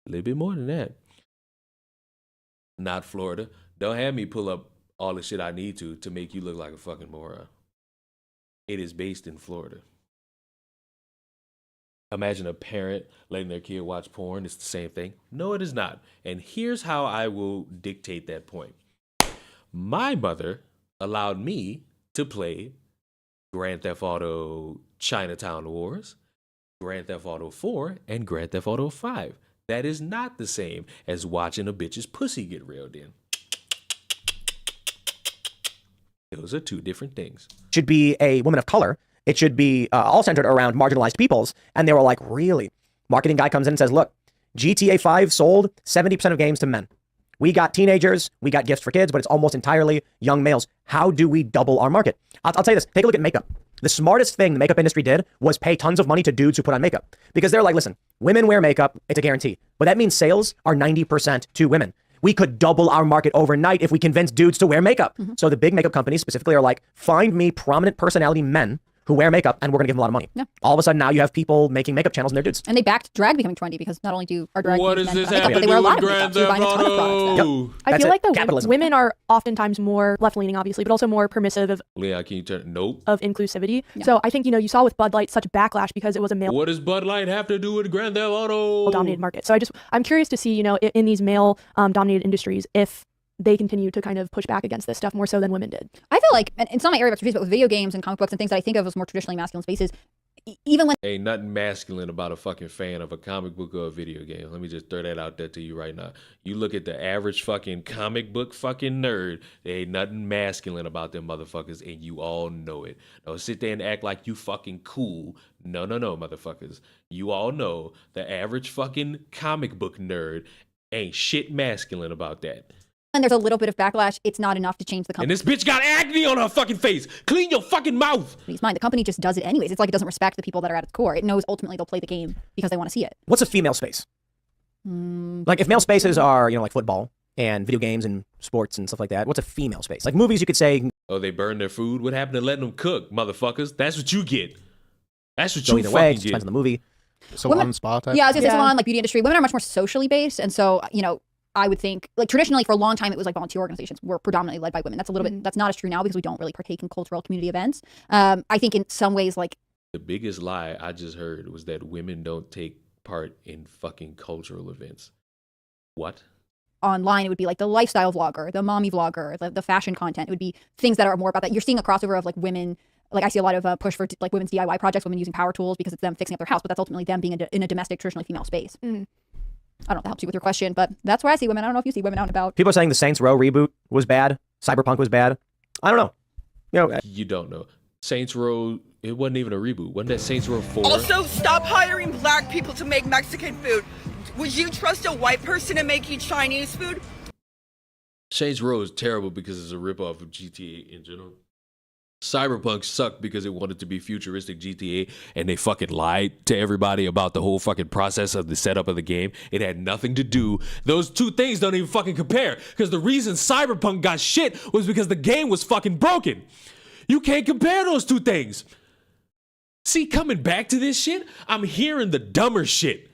A little bit more than that. Not Florida. Don't have me pull up all the shit I need to make you look like a fucking moron. It is based in Florida. Imagine a parent letting their kid watch porn. It's the same thing. No, it is not. And here's how I will dictate that point. My mother allowed me to play Grand Theft Auto Chinatown Wars, Grand Theft Auto 4, and Grand Theft Auto 5. That is not the same as watching a bitch's pussy get railed in. Those are two different things. Should be a woman of color. It should be all centered around marginalized peoples. And they were like, really? Marketing guy comes in and says, look, GTA 5 sold 70% of games to men. We got teenagers, we got gifts for kids, but it's almost entirely young males. How do we double our market? I'll tell you this, take a look at makeup. The smartest thing the makeup industry did was pay tons of money to dudes who put on makeup. Because they're like, listen, women wear makeup, it's a guarantee. But that means sales are 90% to women. We could double our market overnight if we convince dudes to wear makeup. Mm-hmm. So the big makeup companies specifically are like, find me prominent personality men who wear makeup, and we're gonna give them a lot of money. Yeah. All of a sudden now you have people making makeup channels and they're dudes. And they backed drag becoming trendy because not only do our drag what queens does men this wear have makeup, to but they wear a do lot of with makeup. So you're buying a ton of products now. Yep. I feel like capitalism. women are oftentimes more left-leaning, obviously, but also more permissive of Leah, can you turn? Nope. Of inclusivity. Yeah. So I think, you saw with Bud Light such backlash because it was a male. What does Bud Light have to do with Grand Theft Auto? Dominated market. So I'm curious to see, in these male dominated industries, if they continue to kind of push back against this stuff more so than women did. I feel like, and it's not my area of expertise, but with video games and comic books and things that I think of as more traditionally masculine spaces, even when ain't nothing masculine about a fucking fan of a comic book or a video game. Let me just throw that out there to you right now. You look at the average fucking comic book fucking nerd, there ain't nothing masculine about them motherfuckers, and you all know it. Don't sit there and act like you fucking cool. No, motherfuckers. You all know the average fucking comic book nerd ain't shit masculine about that. And there's a little bit of backlash, it's not enough to change the company. And this bitch got acne on her fucking face. Clean your fucking mouth. He's mine. The company just does it anyways. It's like it doesn't respect the people that are at its core. It knows ultimately they'll play the game because they want to see it. What's a female space? Like if male spaces are, like football and video games and sports and stuff like that, what's a female space? Like movies, you could say. Oh, they burn their food? What happened to letting them cook, motherfuckers? That's what you get. That's what so you either fucking way, get. depends on the movie. So on spa type? Yeah, I was going to say someone on like beauty industry. Women are much more socially based. And so, I would think, like traditionally for a long time, it was like volunteer organizations were predominantly led by women. That's a little bit, that's not as true now because we don't really partake in cultural community events. I think in some ways, like. The biggest lie I just heard was that women don't take part in fucking cultural events. What? Online, it would be like the lifestyle vlogger, the mommy vlogger, the fashion content. It would be things that are more about that. You're seeing a crossover of like women. Like I see a lot of push for like women's DIY projects, women using power tools because it's them fixing up their house, but that's ultimately them being in a domestic, traditionally female space. Mm. I don't know if that helps you with your question, but that's where I see women. I don't know if you see women out and about. People are saying the Saints Row reboot was bad. Cyberpunk was bad. I don't know. You don't know. Saints Row, it wasn't even a reboot. Wasn't that Saints Row 4? Also, stop hiring black people to make Mexican food. Would you trust a white person to make you Chinese food? Saints Row is terrible because it's a ripoff of GTA in general. Cyberpunk sucked because it wanted to be futuristic GTA and they fucking lied to everybody about the whole fucking process of the setup of the game. It had nothing to do. Those two things don't even fucking compare because the reason Cyberpunk got shit was because the game was fucking broken. You can't compare those two things. See, coming back to this shit, I'm hearing the dumber shit.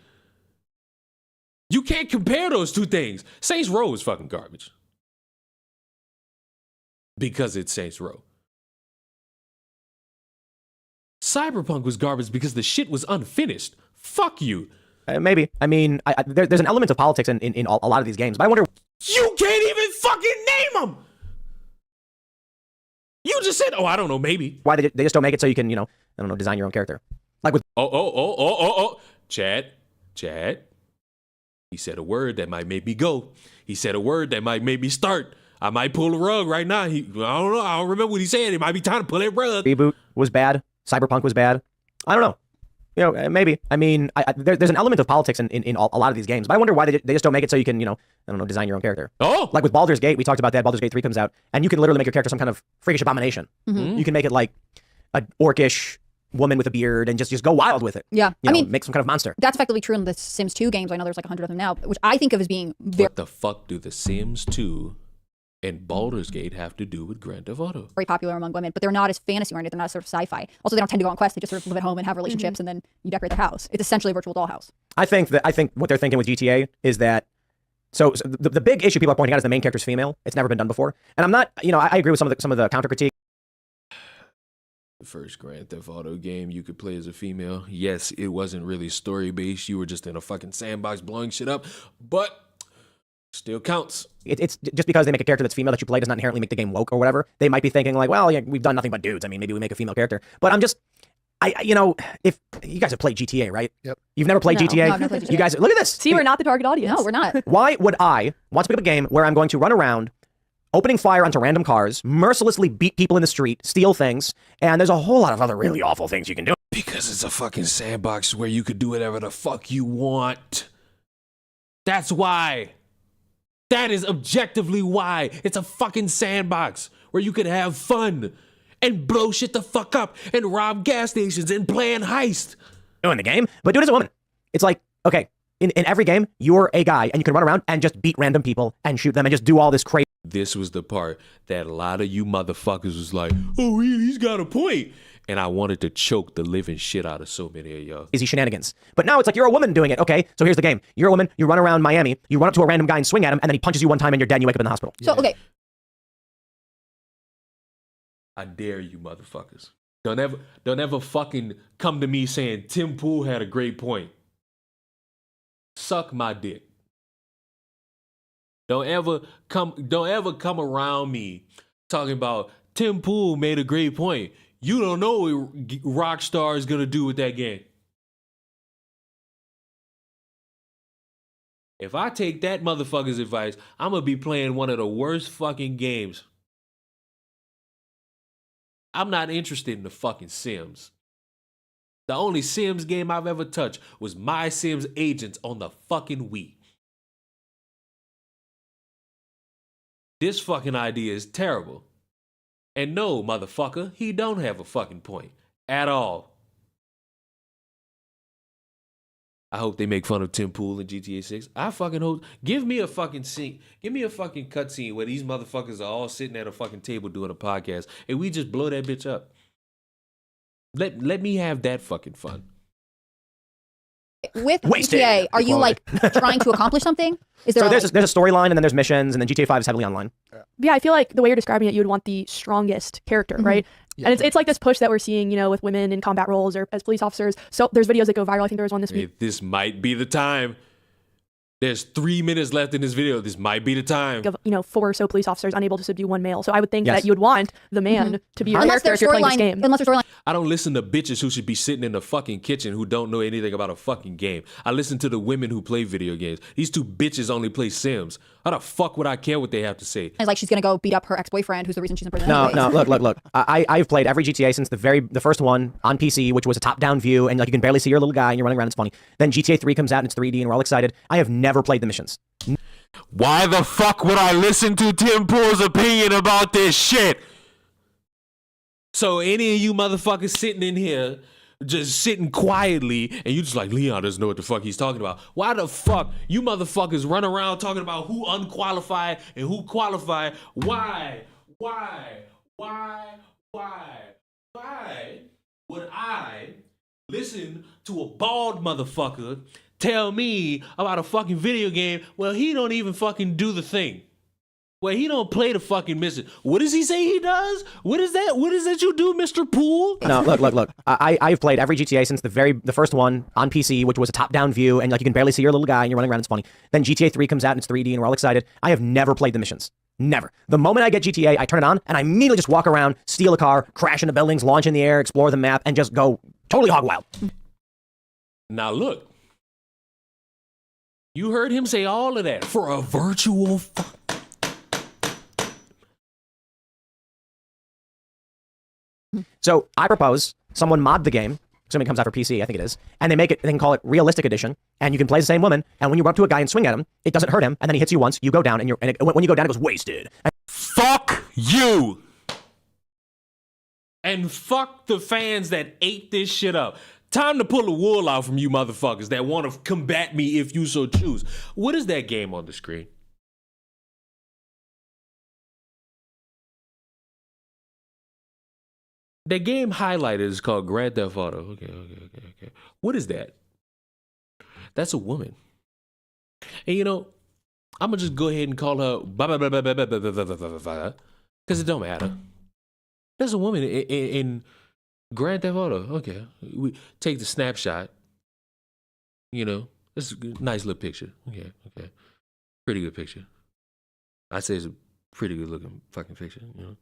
You can't compare those two things. Saints Row is fucking garbage. Because it's Saints Row. Cyberpunk was garbage because the shit was unfinished. Fuck you. Maybe. I mean, there's an element of politics in a lot of these games, but I wonder... You can't even fucking name them! You just said, oh, I don't know, maybe. Why they just don't make it so you can, I don't know, design your own character. Like with... Oh. Chad. He said a word that might make me go. He said a word that might make me start. I might pull a rug right now. I don't know. I don't remember what he said. It might be time to pull that rug. Reboot was bad. Cyberpunk was bad. I don't know. Maybe. I mean, there's an element of politics in a lot of these games, but I wonder why they just don't make it so you can, I don't know, design your own character. Oh! Like with Baldur's Gate, we talked about that. Baldur's Gate 3 comes out, and you can literally make your character some kind of freakish abomination. Mhm. You can make it like an orcish woman with a beard and just go wild with it. Yeah. I mean, make some kind of monster. That's effectively true in the Sims 2 games. I know there's like 100 of them now, which I think of as being very... What the fuck do The Sims 2 and Baldur's Gate have to do with Grand Theft Auto? very popular among women, but they're not as fantasy oriented. They're not sort of sci-fi. Also, they don't tend to go on quests. They just sort of live at home and have relationships, and then you decorate their house. It's essentially a virtual dollhouse. I think what they're thinking with GTA is that so the big issue people are pointing out is the main character's female. It's never been done before, and I'm not. I agree with some of the counter critique. The first Grand Theft Auto game you could play as a female. Yes, it wasn't really story based. You were just in a fucking sandbox blowing shit up, but still counts. It's just because they make a character that's female that you play does not inherently make the game woke or whatever. They might be thinking like, well, yeah, we've done nothing but dudes. I mean, maybe we make a female character. But I'm just, if you guys have played GTA, right? Yep. You've never played No, GTA? no, I've never played GTA. You guys, look at this. See, we're not the target audience. No, we're not. Why would I want to pick up a game where I'm going to run around, opening fire onto random cars, mercilessly beat people in the street, steal things, and there's a whole lot of other really awful things you can do? Because it's a fucking sandbox where you could do whatever the fuck you want. That's why. That is objectively why. It's a fucking sandbox where you could have fun and blow shit the fuck up and rob gas stations and plan heist. In the game, but do it as a woman. It's like, okay, in every game, you're a guy and you can run around and just beat random people and shoot them and just do all this crazy. This was the part that a lot of you motherfuckers was like, oh, he's got a point. And I wanted to choke the living shit out of so many of y'all. Easy shenanigans. But now it's like you're a woman doing it. Okay, so here's the game. You're a woman, you run around Miami, you run up to a random guy and swing at him, and then he punches you one time and you're dead and you wake up in the hospital. So, okay. I dare you motherfuckers. Don't ever fucking come to me saying Tim Pool had a great point. Suck my dick. Don't ever come around me talking about Tim Pool made a great point. You don't know what Rockstar is gonna do with that game. If I take that motherfucker's advice, I'm gonna be playing one of the worst fucking games. I'm not interested in the fucking Sims. The only Sims game I've ever touched was My Sims Agents on the fucking Wii. This fucking idea is terrible. And no, motherfucker, he don't have a fucking point. At all. I hope they make fun of Tim Pool in GTA 6. I fucking hope. Give me a fucking scene. Give me a fucking cutscene where these motherfuckers are all sitting at a fucking table doing a podcast and we just blow that bitch up. Let me have that fucking fun. With GTA, are you like trying to accomplish something? Is there there's a storyline and then there's missions and then GTA 5 is heavily online. Yeah, I feel like the way you're describing it, you would want the strongest character, right? Yeah. And it's like this push that we're seeing, with women in combat roles or as police officers. So there's videos that go viral. I think there was one this week. This might be the time. There's 3 minutes left in this video. This might be the time. Of 4 or so police officers unable to subdue one male. So I would think that you would want the man to be your character if you're playing this game. Unless their storyline. I don't listen to bitches who should be sitting in the fucking kitchen who don't know anything about a fucking game. I listen to the women who play video games. These two bitches only play Sims. How the fuck would I care what they have to say? It's like she's gonna go beat up her ex-boyfriend, who's the reason she's in prison. No, anyways. look. I've played every GTA since the first one on PC, which was a top-down view, and like you can barely see your little guy and you're running around. It's funny. Then GTA 3 comes out and it's 3D, and we're all excited. I have never played the missions. Why the fuck would I listen to Tim Pool's opinion about this shit? So any of you motherfuckers sitting in here, just sitting quietly, and you just like, Leon doesn't know what the fuck he's talking about. Why the fuck you motherfuckers run around talking about who unqualified and who qualified? Why would I listen to a bald motherfucker tell me about a fucking video game. Well, he don't even fucking do the thing. Well, he don't play the fucking mission. What does he say he does? What is that? What is that you do, Mr. Poole? No, look. I've played every GTA since the first one on PC, which was a top-down view, and like you can barely see your little guy and you're running around. It's funny. Then GTA 3 comes out and it's 3D and we're all excited. I have never played the missions. Never. The moment I get GTA, I turn it on and I immediately just walk around, steal a car, crash into buildings, launch in the air, explore the map, and just go totally hog wild. Now look, you heard him say all of that for a virtual So I propose someone mod the game, assuming it comes out for PC, I think it is, and they can call it Realistic Edition, and you can play the same woman, and when you run up to a guy and swing at him, it doesn't hurt him, and then he hits you once, you go down, and when you go down, it goes wasted. Fuck you! And fuck the fans that ate this shit up. Time to pull the wool out from you motherfuckers that want to combat me if you so choose. What is that game on the screen? That game highlighted is called Grand Theft Auto. Okay. What is that? That's a woman. And you know, I'm gonna just go ahead and call her because it don't matter. There's a woman in Grand Theft Auto. Okay, we take the snapshot. You know, it's a nice little picture. Okay, pretty good picture. I'd say it's a pretty good looking fucking picture. You know,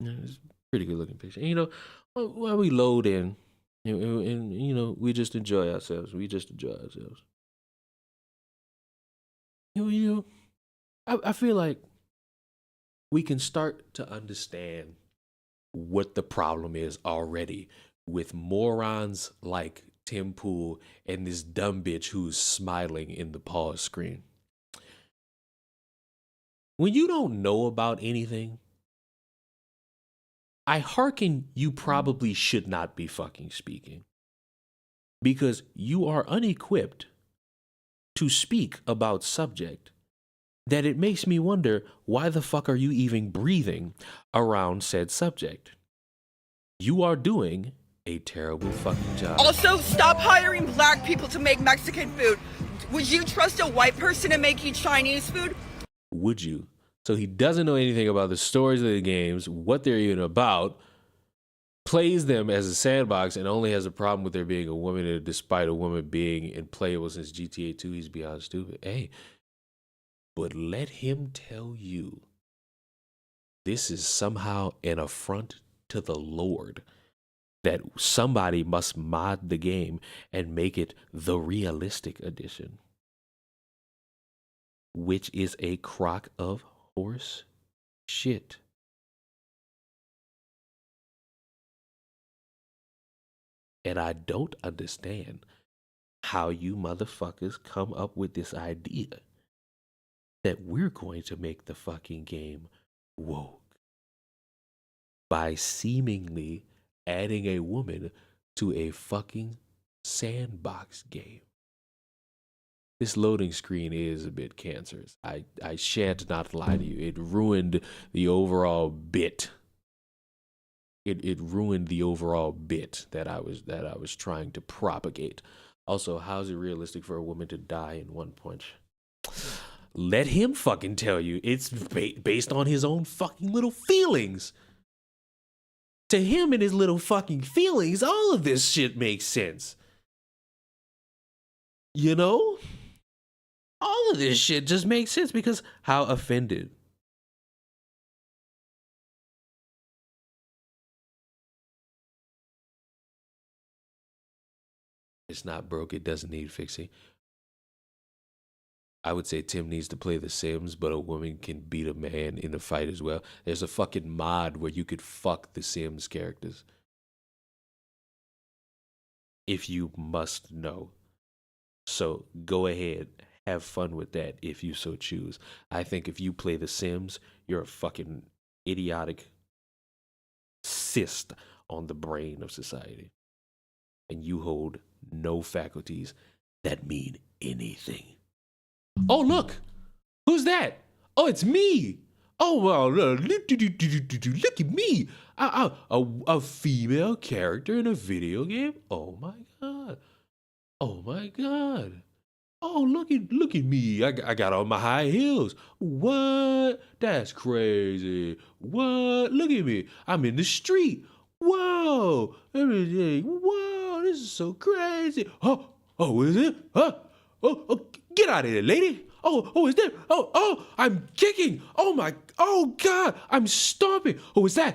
yeah, it's a pretty good looking picture. And, you know, while we load in, and you know, we just enjoy ourselves. You know, I feel like we can start to understand what the problem is already with morons like Tim Pool and this dumb bitch who's smiling in the pause screen. When you don't know about anything, I hearken you probably should not be fucking speaking because you are unequipped to speak about subject that it makes me wonder why the fuck are you even breathing around said subject? You are doing a terrible fucking job. Also, stop hiring black people to make Mexican food. Would you trust a white person to make you Chinese food? Would you? So he doesn't know anything about the stories of the games, what they're even about, plays them as a sandbox, and only has a problem with there being a woman in it, despite a woman being playable since GTA 2. He's beyond stupid. Hey, but let him tell you this is somehow an affront to the Lord that somebody must mod the game and make it the realistic edition, which is a crock of horse shit. And I don't understand how you motherfuckers come up with this idea that we're going to make the fucking game woke by seemingly adding a woman to a fucking sandbox game. This loading screen is a bit cancerous. I shan't not lie to you. It ruined the overall bit. It ruined the overall bit that I was trying to propagate. Also, how's it realistic for a woman to die in one punch? Let him fucking tell you. It's based on his own fucking little feelings. To him and his little fucking feelings, all of this shit makes sense. You know? All of this shit just makes sense because how offended. It's not broke, it doesn't need fixing. I would say Tim needs to play The Sims, but a woman can beat a man in a fight as well. There's a fucking mod where you could fuck The Sims characters. If you must know. So go ahead, have fun with that if you so choose. I think if you play The Sims, you're a fucking idiotic cyst on the brain of society. And you hold no faculties that mean anything. Oh, look! Who's that? Oh, it's me! Oh, well, look at me! A female character in a video game? Oh my god. Oh my God. Oh, look at me. I got on my high heels. What? That's crazy. What? Look at me. I'm in the street. Whoa. Whoa, this is so crazy. Oh, is it? Oh, get out of here, lady. Oh, is that? Oh, I'm kicking. Oh God, I'm stomping. Oh, is that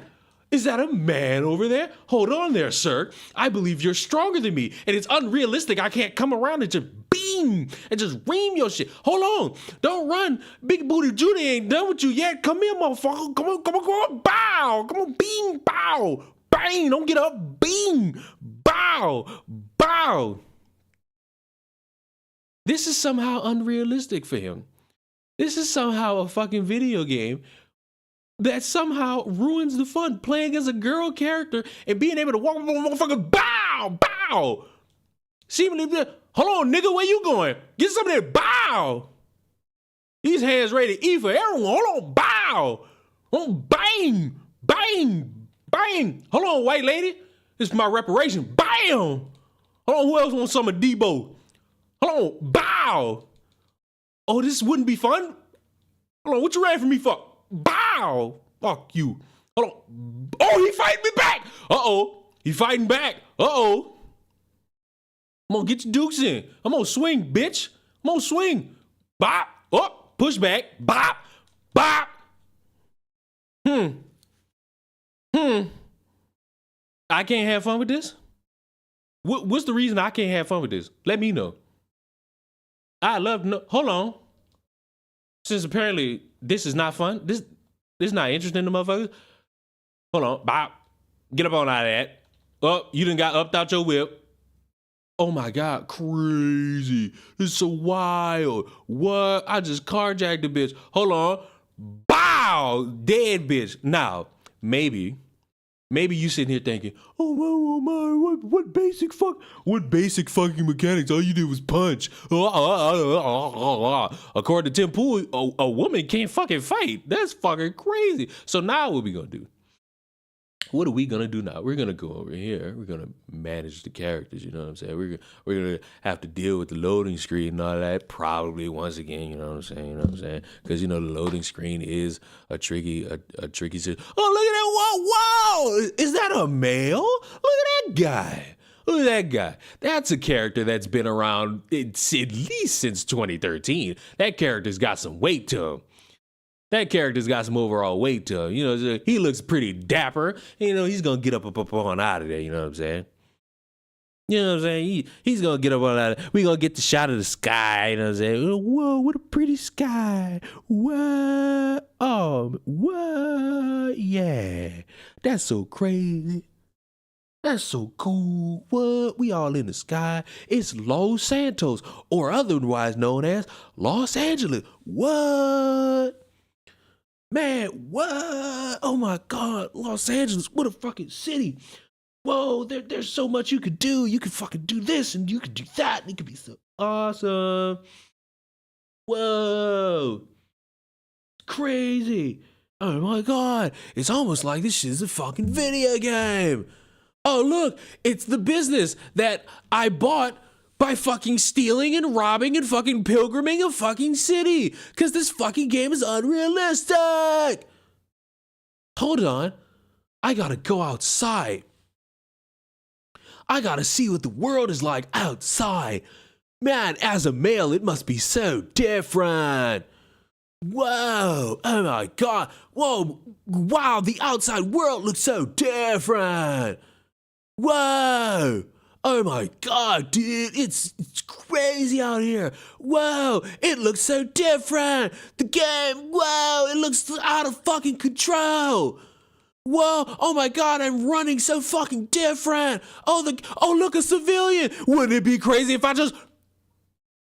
a man over there? Hold on there, sir. I believe you're stronger than me, and it's unrealistic. I can't come around and just beam and just ream your shit. Hold on. Don't run. Big Booty Judy ain't done with you yet. Come here, motherfucker. Come on. Bow. Come on, beam, bow. Bang. Don't get up. Beam. Bow. This is somehow unrealistic for him. This is somehow a fucking video game that somehow ruins the fun. Playing as a girl character and being able to walk, motherfucker, bow. Seemingly, hold on, nigga, where you going? Get some of that, bow. These hands ready to eat for everyone. Hold on, bow. Oh, bang. Hold on, white lady. This is my reparation. Bam. Hold on, who else wants some of Debo? Hold on, bow. Oh, this wouldn't be fun? Hold on, what you ran for me for? Bow. Fuck you. Hold on. Oh, he fighting me back. Uh-oh. He fighting back. Uh-oh. I'm gonna get your dukes in. I'm gonna swing, bitch. I'm gonna swing. Bop. Oh, push back. Bop. I can't have fun with this? What's the reason I can't have fun with this? Let me know. I love to know. Hold on. Since apparently this is not fun, this is not interesting to motherfuckers. Hold on. Bop. Get up on out of that. Oh, you done got upped out your whip. Oh my God, crazy. This is so wild. What? I just carjacked the bitch. Hold on. Bow! Dead bitch. Now, maybe you sitting here thinking, oh my, what basic fucking mechanics? All you did was punch. According to Tim Pool, a woman can't fucking fight. That's fucking crazy. So now what we gonna do? What are we gonna do now? We're gonna go over here. We're gonna manage the characters. You know what I'm saying? We're gonna have to deal with the loading screen and all that. Probably once again. You know what I'm saying? Because the loading screen is a tricky. Oh, look at that! Whoa! Is that a male? Look at that guy. Look at that guy. That's a character that's been around at least since 2013. That character's got some weight to him. That character's got some overall weight to him. You know, he looks pretty dapper. You know, he's going to get up on out of there. You know what I'm saying? You know what I'm saying? He's going to get up on out of there. We're going to get the shot of the sky. You know what I'm saying? Whoa, what a pretty sky. What? Oh, what? Yeah. That's so crazy. That's so cool. What? We all in the sky. It's Los Santos, or otherwise known as Los Angeles. What? Man, what? Oh my God, Los Angeles, what a fucking city. Whoa, there's so much you could do. You could fucking do this and you could do that. And it could be so awesome. Whoa. Crazy. Oh my God, it's almost like this shit is a fucking video game. Oh, look, it's the business that I bought by fucking stealing and robbing and fucking pilgriming a fucking city. Because this fucking game is unrealistic. Hold on. I gotta go outside. I gotta see what the world is like outside. Man, as a male, it must be so different. Whoa. Oh my God. Whoa. Wow, the outside world looks so different. Whoa. Oh my God, dude, it's crazy out here. Whoa, it looks so different. The game, whoa, it looks out of fucking control. Whoa, oh my God, I'm running so fucking different. Oh, look, a civilian. Wouldn't it be crazy if I just,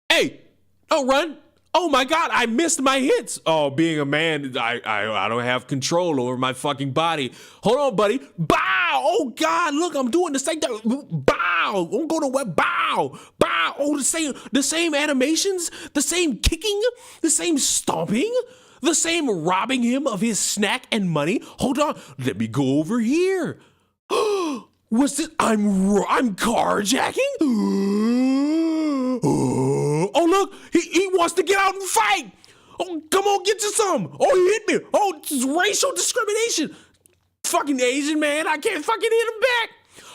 hey, don't run. Oh my God, I missed my hits. Oh, being a man, I don't have control over my fucking body. Hold on, buddy. Bow. Oh God, look, I'm doing the same thing. Bow. I'm going to what? Bow. Bow. Oh, the same animations, the same kicking, the same stomping, the same robbing him of his snack and money. Hold on, let me go over here. What's this? I'm carjacking? Oh, look, he wants to get out and fight. Oh, come on, get you some. Oh, he hit me. Oh, it's racial discrimination. Fucking Asian man, I can't fucking hit him back.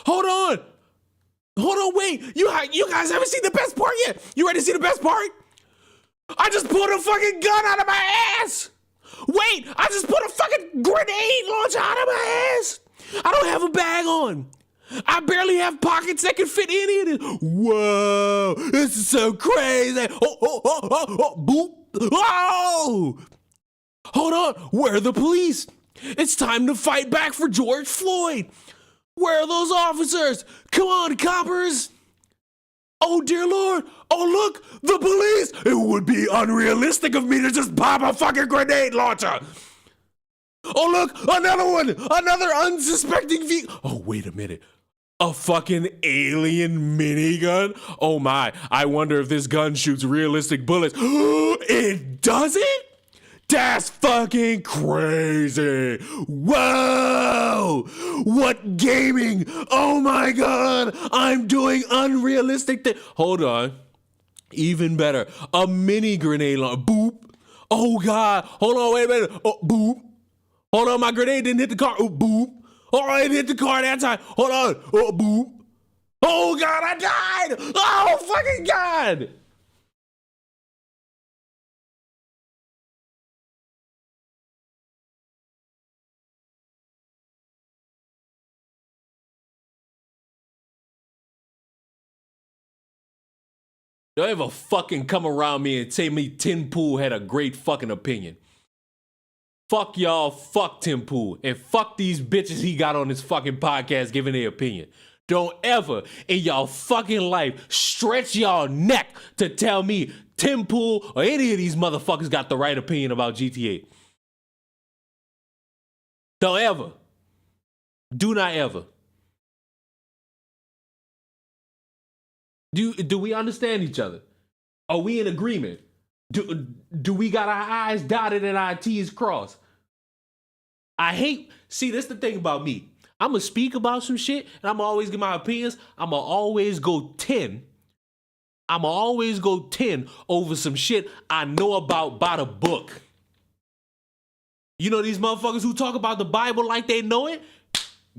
Hold on, wait. You guys haven't seen the best part yet. You ready to see the best part? I just pulled a fucking gun out of my ass. Wait, I just put a fucking grenade launcher out of my ass. I don't have a bag on. I barely have pockets that can fit any of this. Whoa, this is so crazy. Oh, boop. Oh! Hold on, where are the police? It's time to fight back for George Floyd. Where are those officers? Come on, coppers. Oh, dear Lord. Oh, look, the police. It would be unrealistic of me to just pop a fucking grenade launcher. Oh, look, another one. Another unsuspecting vehicle. Oh, wait a minute. A fucking alien minigun? Oh my, I wonder if this gun shoots realistic bullets. It doesn't? That's fucking crazy. Whoa! What gaming? Oh my God, I'm doing unrealistic things. Hold on. Even better, a mini grenade launcher. Boop. Oh God, hold on, wait a minute. Oh, boop. Hold on, my grenade didn't hit the car. Oh, boop. Oh, it hit the car that time. Hold on. Oh, boop. Oh, God, I died. Oh, fucking God. Don't ever fucking come around me and tell me Tim Pool had a great fucking opinion. Fuck y'all, fuck Tim Pool, and fuck these bitches he got on his fucking podcast giving their opinion. Don't ever in y'all fucking life stretch y'all neck to tell me Tim Pool or any of these motherfuckers got the right opinion about GTA. Don't ever. Do not ever. Do we understand each other? Are we in agreement? Do we got our I's dotted and our T's crossed? See, this the thing about me. I'm going to speak about some shit, and I'm going to always give my opinions. I'm going to always go 10. I'm going to always go 10 over some shit I know about by the book. You know these motherfuckers who talk about the Bible like they know it?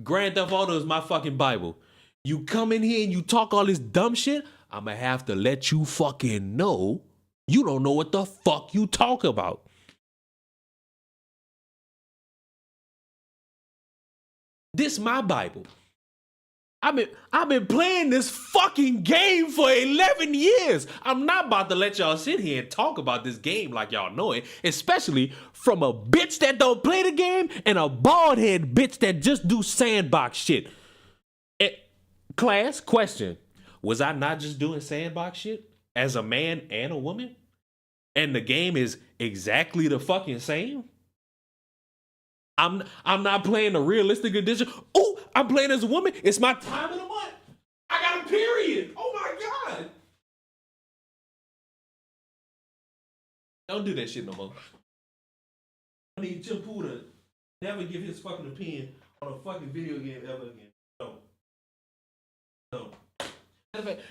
Grand Theft Auto is my fucking Bible. You come in here and you talk all this dumb shit, I'm going to have to let you fucking know you don't know what the fuck you talk about. This my Bible. I've been playing this fucking game for 11 years. I'm not about to let y'all sit here and talk about this game like y'all know it, especially from a bitch that don't play the game and a bald head bitch that just do sandbox shit. Class, question. Was I not just doing sandbox shit as a man and a woman? And the game is exactly the fucking same? I'm not playing the realistic edition. Oh, I'm playing as a woman. It's my time of the month. I got a period. Oh my God. Don't do that shit no more. I need Tim Pool to never give his fucking opinion on a fucking video game ever again. No.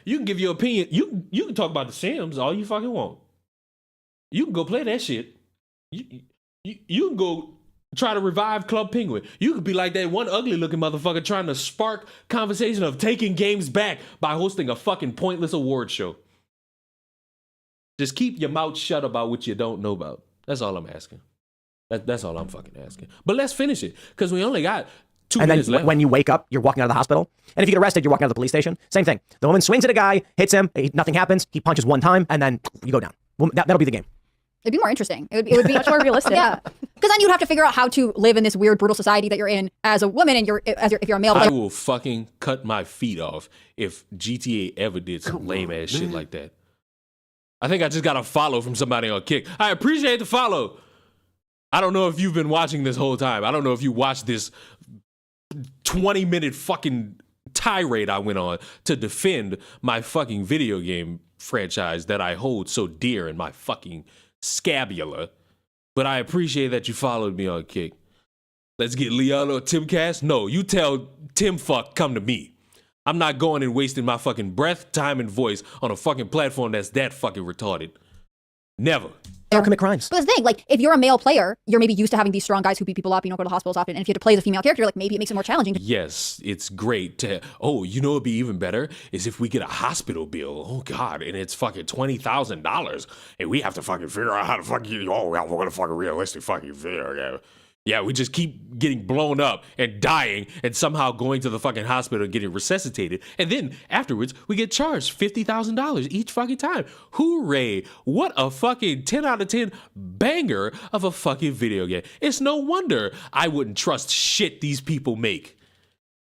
You can give your opinion. You can talk about The Sims all you fucking want. You can go play that shit. You can go try to revive Club Penguin. You could be like that one ugly looking motherfucker trying to spark conversation of taking games back by hosting a fucking pointless award show. Just keep your mouth shut about what you don't know about. That's all I'm asking. That's all I'm fucking asking. But let's finish it, because we only got 2 minutes left. When you wake up, you're walking out of the hospital. And if you get arrested, you're walking out of the police station. Same thing. The woman swings at a guy, hits him, nothing happens. He punches one time, and then you go down. Well, that'll be the game. It'd be more interesting. It would be much more realistic. Yeah, because then you'd have to figure out how to live in this weird, brutal society that you're in as a woman, and if you're a male. I will fucking cut my feet off if GTA ever did some lame ass shit like that. I think I just got a follow from somebody on Kick. I appreciate the follow. I don't know if you've been watching this whole time. I don't know if you watched this 20-minute fucking tirade I went on to defend my fucking video game franchise that I hold so dear in my fucking scabula. But I appreciate that you followed me on Kick. Let's get Leon or Timcast. No, you tell Tim fuck come to me. I'm not going and wasting my fucking breath, time, and voice on a fucking platform that's that fucking retarded. Never. They don't commit crimes. But the thing, like, if you're a male player, you're maybe used to having these strong guys who beat people up, you don't go to hospitals often, and if you have to play as a female character, like, maybe it makes it more challenging. Yes, it's great to, you know what'd be even better? Is if we get a hospital bill, oh God, and it's fucking $20,000, and we have to fucking figure out how to fucking, we're gonna fucking realistic fucking figure, yeah, we just keep getting blown up and dying and somehow going to the fucking hospital and getting resuscitated. And then afterwards, we get charged $50,000 each fucking time. Hooray. What a fucking 10 out of 10 banger of a fucking video game. It's no wonder I wouldn't trust shit these people make.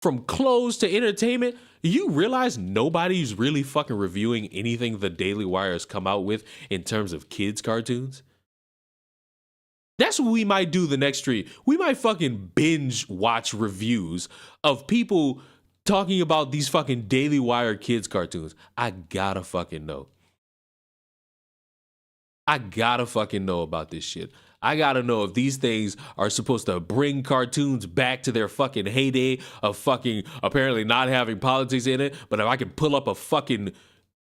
From clothes to entertainment, you realize nobody's really fucking reviewing anything the Daily Wire has come out with in terms of kids' cartoons? That's what we might do the next stream. We might fucking binge watch reviews of people talking about these fucking Daily Wire kids cartoons. I gotta fucking know. I gotta fucking know about this shit. I gotta know if these things are supposed to bring cartoons back to their fucking heyday of fucking apparently not having politics in it. But if I can pull up a fucking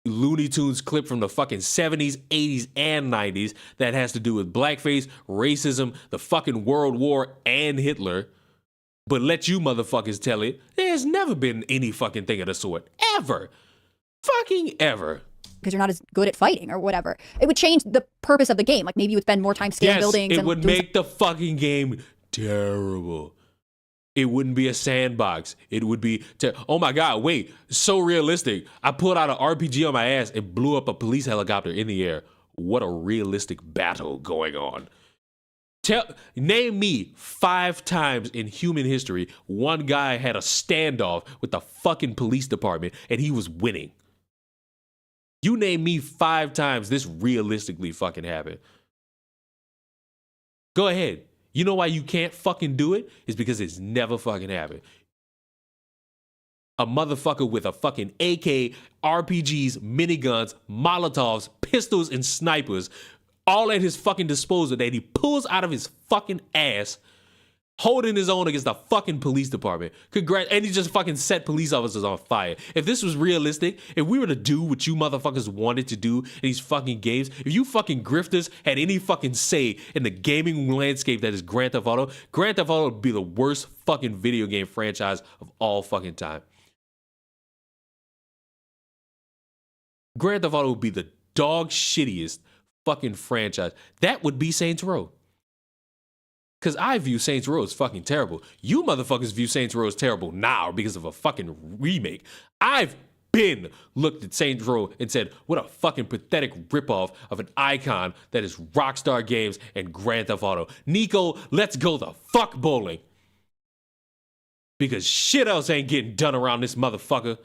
Looney Tunes clip from the fucking 70s, 80s, and 90s that has to do with blackface, racism, the fucking World War, and Hitler, but let you motherfuckers tell it, there's never been any fucking thing of the sort. Ever. Fucking ever. Because you're not as good at fighting or whatever. It would change the purpose of the game. Like, maybe you would spend more time skill building. It would make the fucking game terrible. It wouldn't be a sandbox. It would be, oh my God, wait, so realistic. I pulled out an RPG on my ass and blew up a police helicopter in the air. What a realistic battle going on. Name me 5 times in human history one guy had a standoff with the fucking police department and he was winning. You name me 5 times this realistically fucking happened. Go ahead. You know why you can't fucking do it? It's because it's never fucking happened. A motherfucker with a fucking AK, RPGs, miniguns, Molotovs, pistols, and snipers, all at his fucking disposal that he pulls out of his fucking ass, holding his own against the fucking police department. And he just fucking set police officers on fire. If this was realistic, if we were to do what you motherfuckers wanted to do in these fucking games, if you fucking grifters had any fucking say in the gaming landscape that is Grand Theft Auto would be the worst fucking video game franchise of all fucking time. Grand Theft Auto would be the dog shittiest fucking franchise. That would be Saints Row. Because I view Saints Row as fucking terrible. You motherfuckers view Saints Row as terrible now because of a fucking remake. I've been looked at Saints Row and said, what a fucking pathetic ripoff of an icon that is Rockstar Games and Grand Theft Auto. Nico, let's go the fuck bowling. Because shit else ain't getting done around this motherfucker.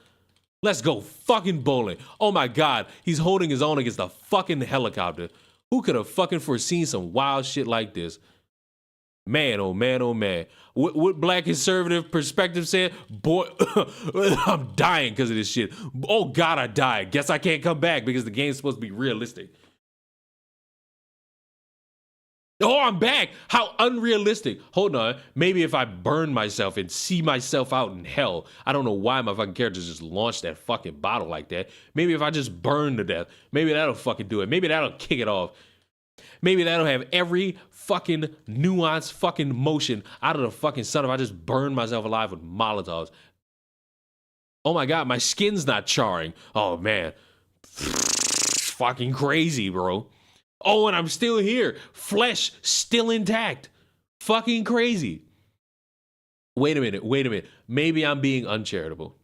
Let's go fucking bowling. Oh my God, he's holding his own against the fucking helicopter. Who could have fucking foreseen some wild shit like this? Man, oh man, oh man. What black conservative perspective said? Boy, I'm dying because of this shit. Oh God, I died. Guess I can't come back because the game's supposed to be realistic. Oh, I'm back. How unrealistic. Hold on. Maybe if I burn myself and see myself out in hell. I don't know why my fucking character just launched that fucking bottle like that. Maybe if I just burn to death. Maybe that'll fucking do it. Maybe that'll kick it off. Maybe that'll have every fucking nuance fucking motion out of the fucking sun if I just burn myself alive with Molotovs. Oh my God, my skin's not charring. Oh man. Fucking crazy, bro. Oh, and I'm still here. Flesh still intact. Fucking crazy. Wait a minute. Maybe I'm being uncharitable.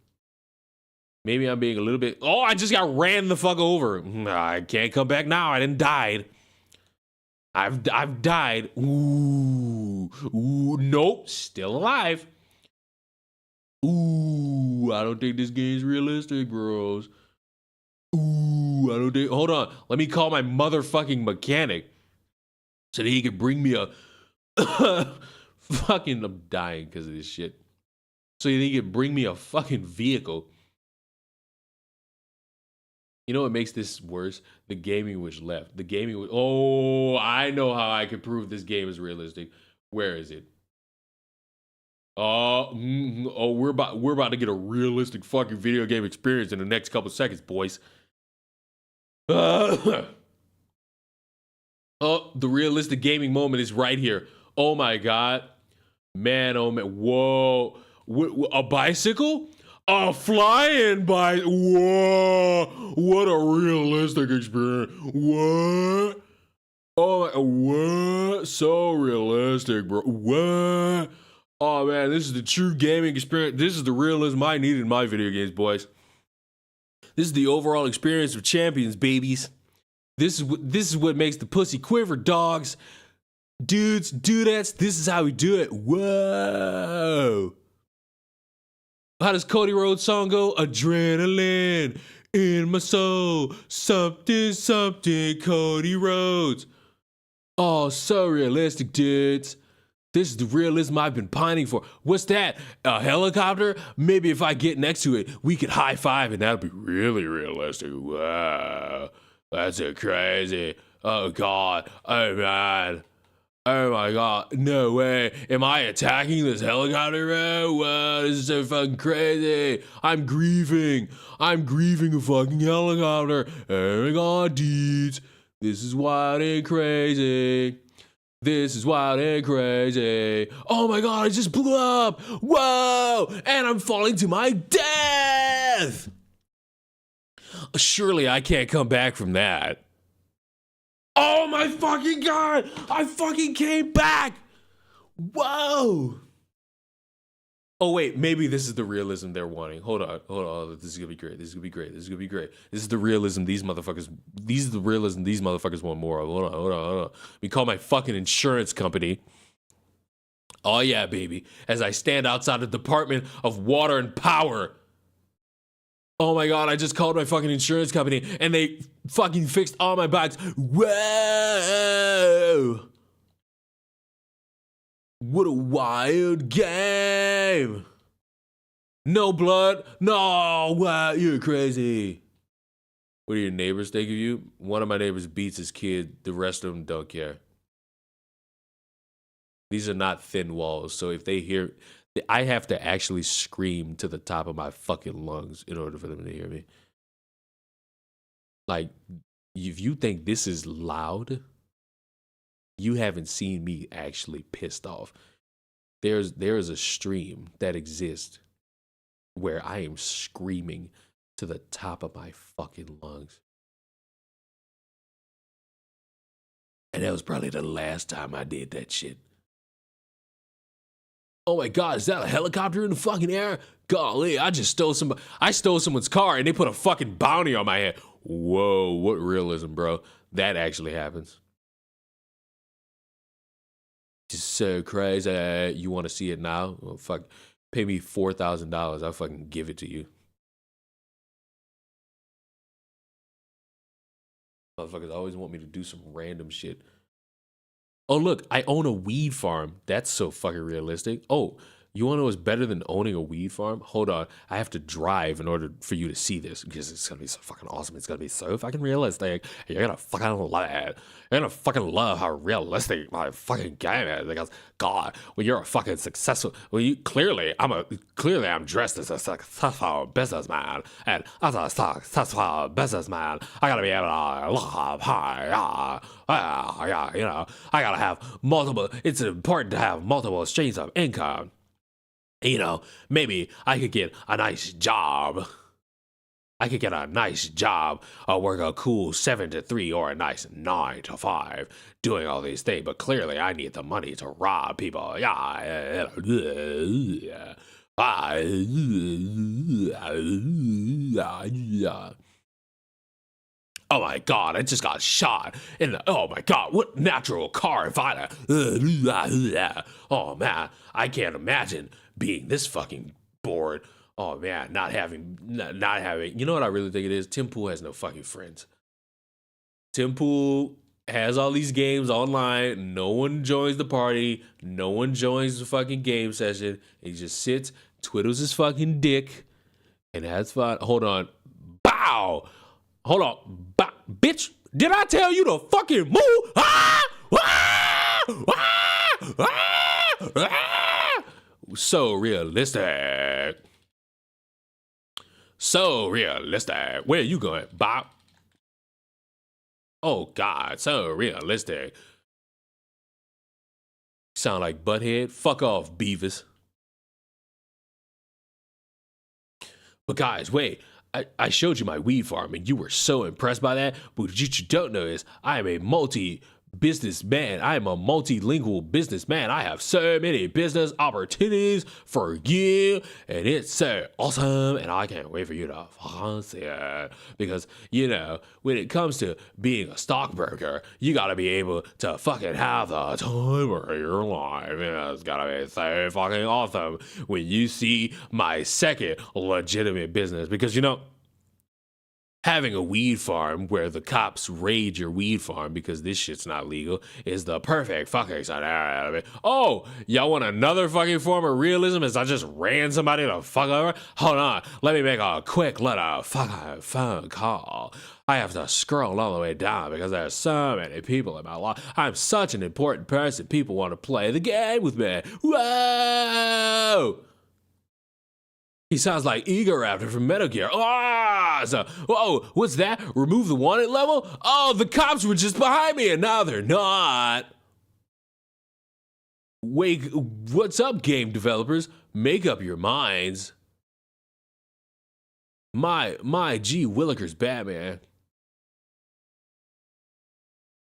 Maybe I'm being a little bit... Oh, I just got ran the fuck over. I can't come back now. I didn't die. I've died. Ooh, nope. Still alive. Ooh, I don't think this game's realistic, bros. Ooh, I don't think... Hold on. Let me call my motherfucking mechanic so that he can bring me a... fucking... I'm dying because of this shit. So that he can bring me a fucking vehicle. You know what makes this worse? The gaming was left. The gaming was... Oh, I know how I could prove this game is realistic. Where is it? We're about to get a realistic fucking video game experience in the next couple seconds, boys. The realistic gaming moment is right here. Oh my god, man! Oh man! Whoa! A bicycle? A flying bike? Whoa! What a realistic experience! What? Oh, what? So realistic, bro. What? Oh, man, this is the true gaming experience. This is the realism I need in my video games, boys. This is the overall experience of champions, babies. This is what makes the pussy quiver, dogs. Dudes, dudettes, this is how we do it. Whoa. How does Cody Rhodes' song go? Adrenaline in my soul. Something, something, Cody Rhodes. Oh, so realistic, dudes. This is the realism I've been pining for. What's that? A helicopter? Maybe if I get next to it, we could high five and that'll be really realistic. Wow. That's so crazy. Oh, God. Oh, man. Oh, my God. No way. Am I attacking this helicopter, bro? Wow, this is so fucking crazy. I'm grieving a fucking helicopter. Oh, my God, dudes. This is wild and crazy. This is wild and crazy. Oh my god, I just blew up. Whoa! And I'm falling to my death. Surely I can't come back from that. Oh my fucking god! I fucking came back. Whoa! Oh wait, maybe this is the realism they're wanting. Hold on. This is gonna be great. This is the realism these motherfuckers want more of. Hold on. Let me call my fucking insurance company. Oh yeah, baby. As I stand outside the Department of Water and Power. Oh my god, I just called my fucking insurance company and they fucking fixed all my bikes. Whoa! What a wild game! No blood? No, wow, you're crazy. What do your neighbors think of you? One of my neighbors beats his kid, the rest of them don't care. These are not thin walls, so if they hear, I have to actually scream to the top of my fucking lungs in order for them to hear me. Like, if you think this is loud, you haven't seen me actually pissed off. There is a stream that exists where I am screaming to the top of my fucking lungs. And that was probably the last time I did that shit. Oh my god, is that a helicopter in the fucking air? Golly, I stole someone's car and they put a fucking bounty on my head. Whoa, what realism, bro. That actually happens. Just so crazy. You want to see it now? Well, fuck, pay me $4,000. I'll fucking give it to you. Motherfuckers always want me to do some random shit. Oh, look, I own a weed farm. That's so fucking realistic. Oh, you want to know what's better than owning a weed farm? Hold on. I have to drive in order for you to see this because it's going to be so fucking awesome. It's going to be so fucking realistic. You're going to fucking love it. You're going to fucking love how realistic my fucking game is because, God, when you're a fucking successful, clearly I'm dressed as a successful businessman. And as a successful businessman, I got to be able to love high. You know, I got to have multiple, it's important to have multiple streams of income. You know, maybe I could get a nice job. Work a cool 7 to 3 or a nice 9 to 5, doing all these things. But clearly, I need the money to rob people. Yeah. Oh my god, I just got shot. Oh my god, what natural car fighter. Oh man, I can't imagine being this fucking bored. Oh man, not having, you know what I really think it is? Tim Pool has no fucking friends. Tim Pool has all these games online. No one joins the party. No one joins the fucking game session. He just sits, twiddles his fucking dick, and has fun. Hold on. Bow! Hold on. Bitch, did I tell you to fucking move? so realistic. So realistic. Where are you going, Bob? Oh, God, so realistic. Sound like Butthead? Fuck off, Beavis. But guys, wait. I showed you my weed farm and you were so impressed by that. But what you don't know is I am a multi-businessman. I am a multilingual businessman. I have so many business opportunities for you. And it's so awesome. And I can't wait for you to fucking see it. Because, you know, when it comes to being a stockbroker, you got to be able to fucking have the time of your life. You know, it's got to be so fucking awesome when you see my second legitimate business. Because, you know, having a weed farm where the cops raid your weed farm because this shit's not legal is the perfect fucking scenario. Oh, y'all want another fucking form of realism as I just ran somebody the fuck over? Hold on, let me make a quick little fucking phone call. I have to scroll all the way down because there's so many people in my life. I'm such an important person. People want to play the game with me. Whoa! He sounds like Egoraptor from Metal Gear. Whoa, what's that? Remove the wanted level? Oh, the cops were just behind me and now they're not. What's up, game developers? Make up your minds. My G. Willikers Batman.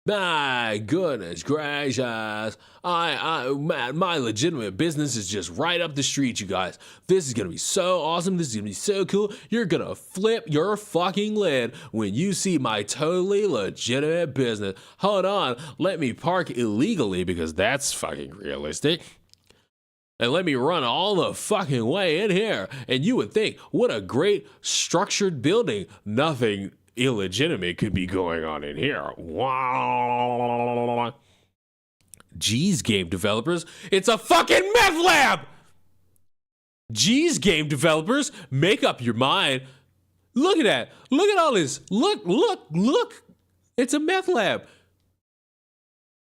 My goodness gracious. My legitimate business is just right up the street, you guys. This is gonna be so awesome. This is gonna be so cool. You're gonna flip your fucking lid when you see my totally legitimate business. Hold on, let me park illegally because that's fucking realistic. And let me run all the fucking way in here. And you would think, what a great structured building. Nothing illegitimate could be going on in here. Wow. Geez, game developers, it's a fucking meth lab! Geez, game developers, make up your mind. Look at that. Look at all this. Look. It's a meth lab.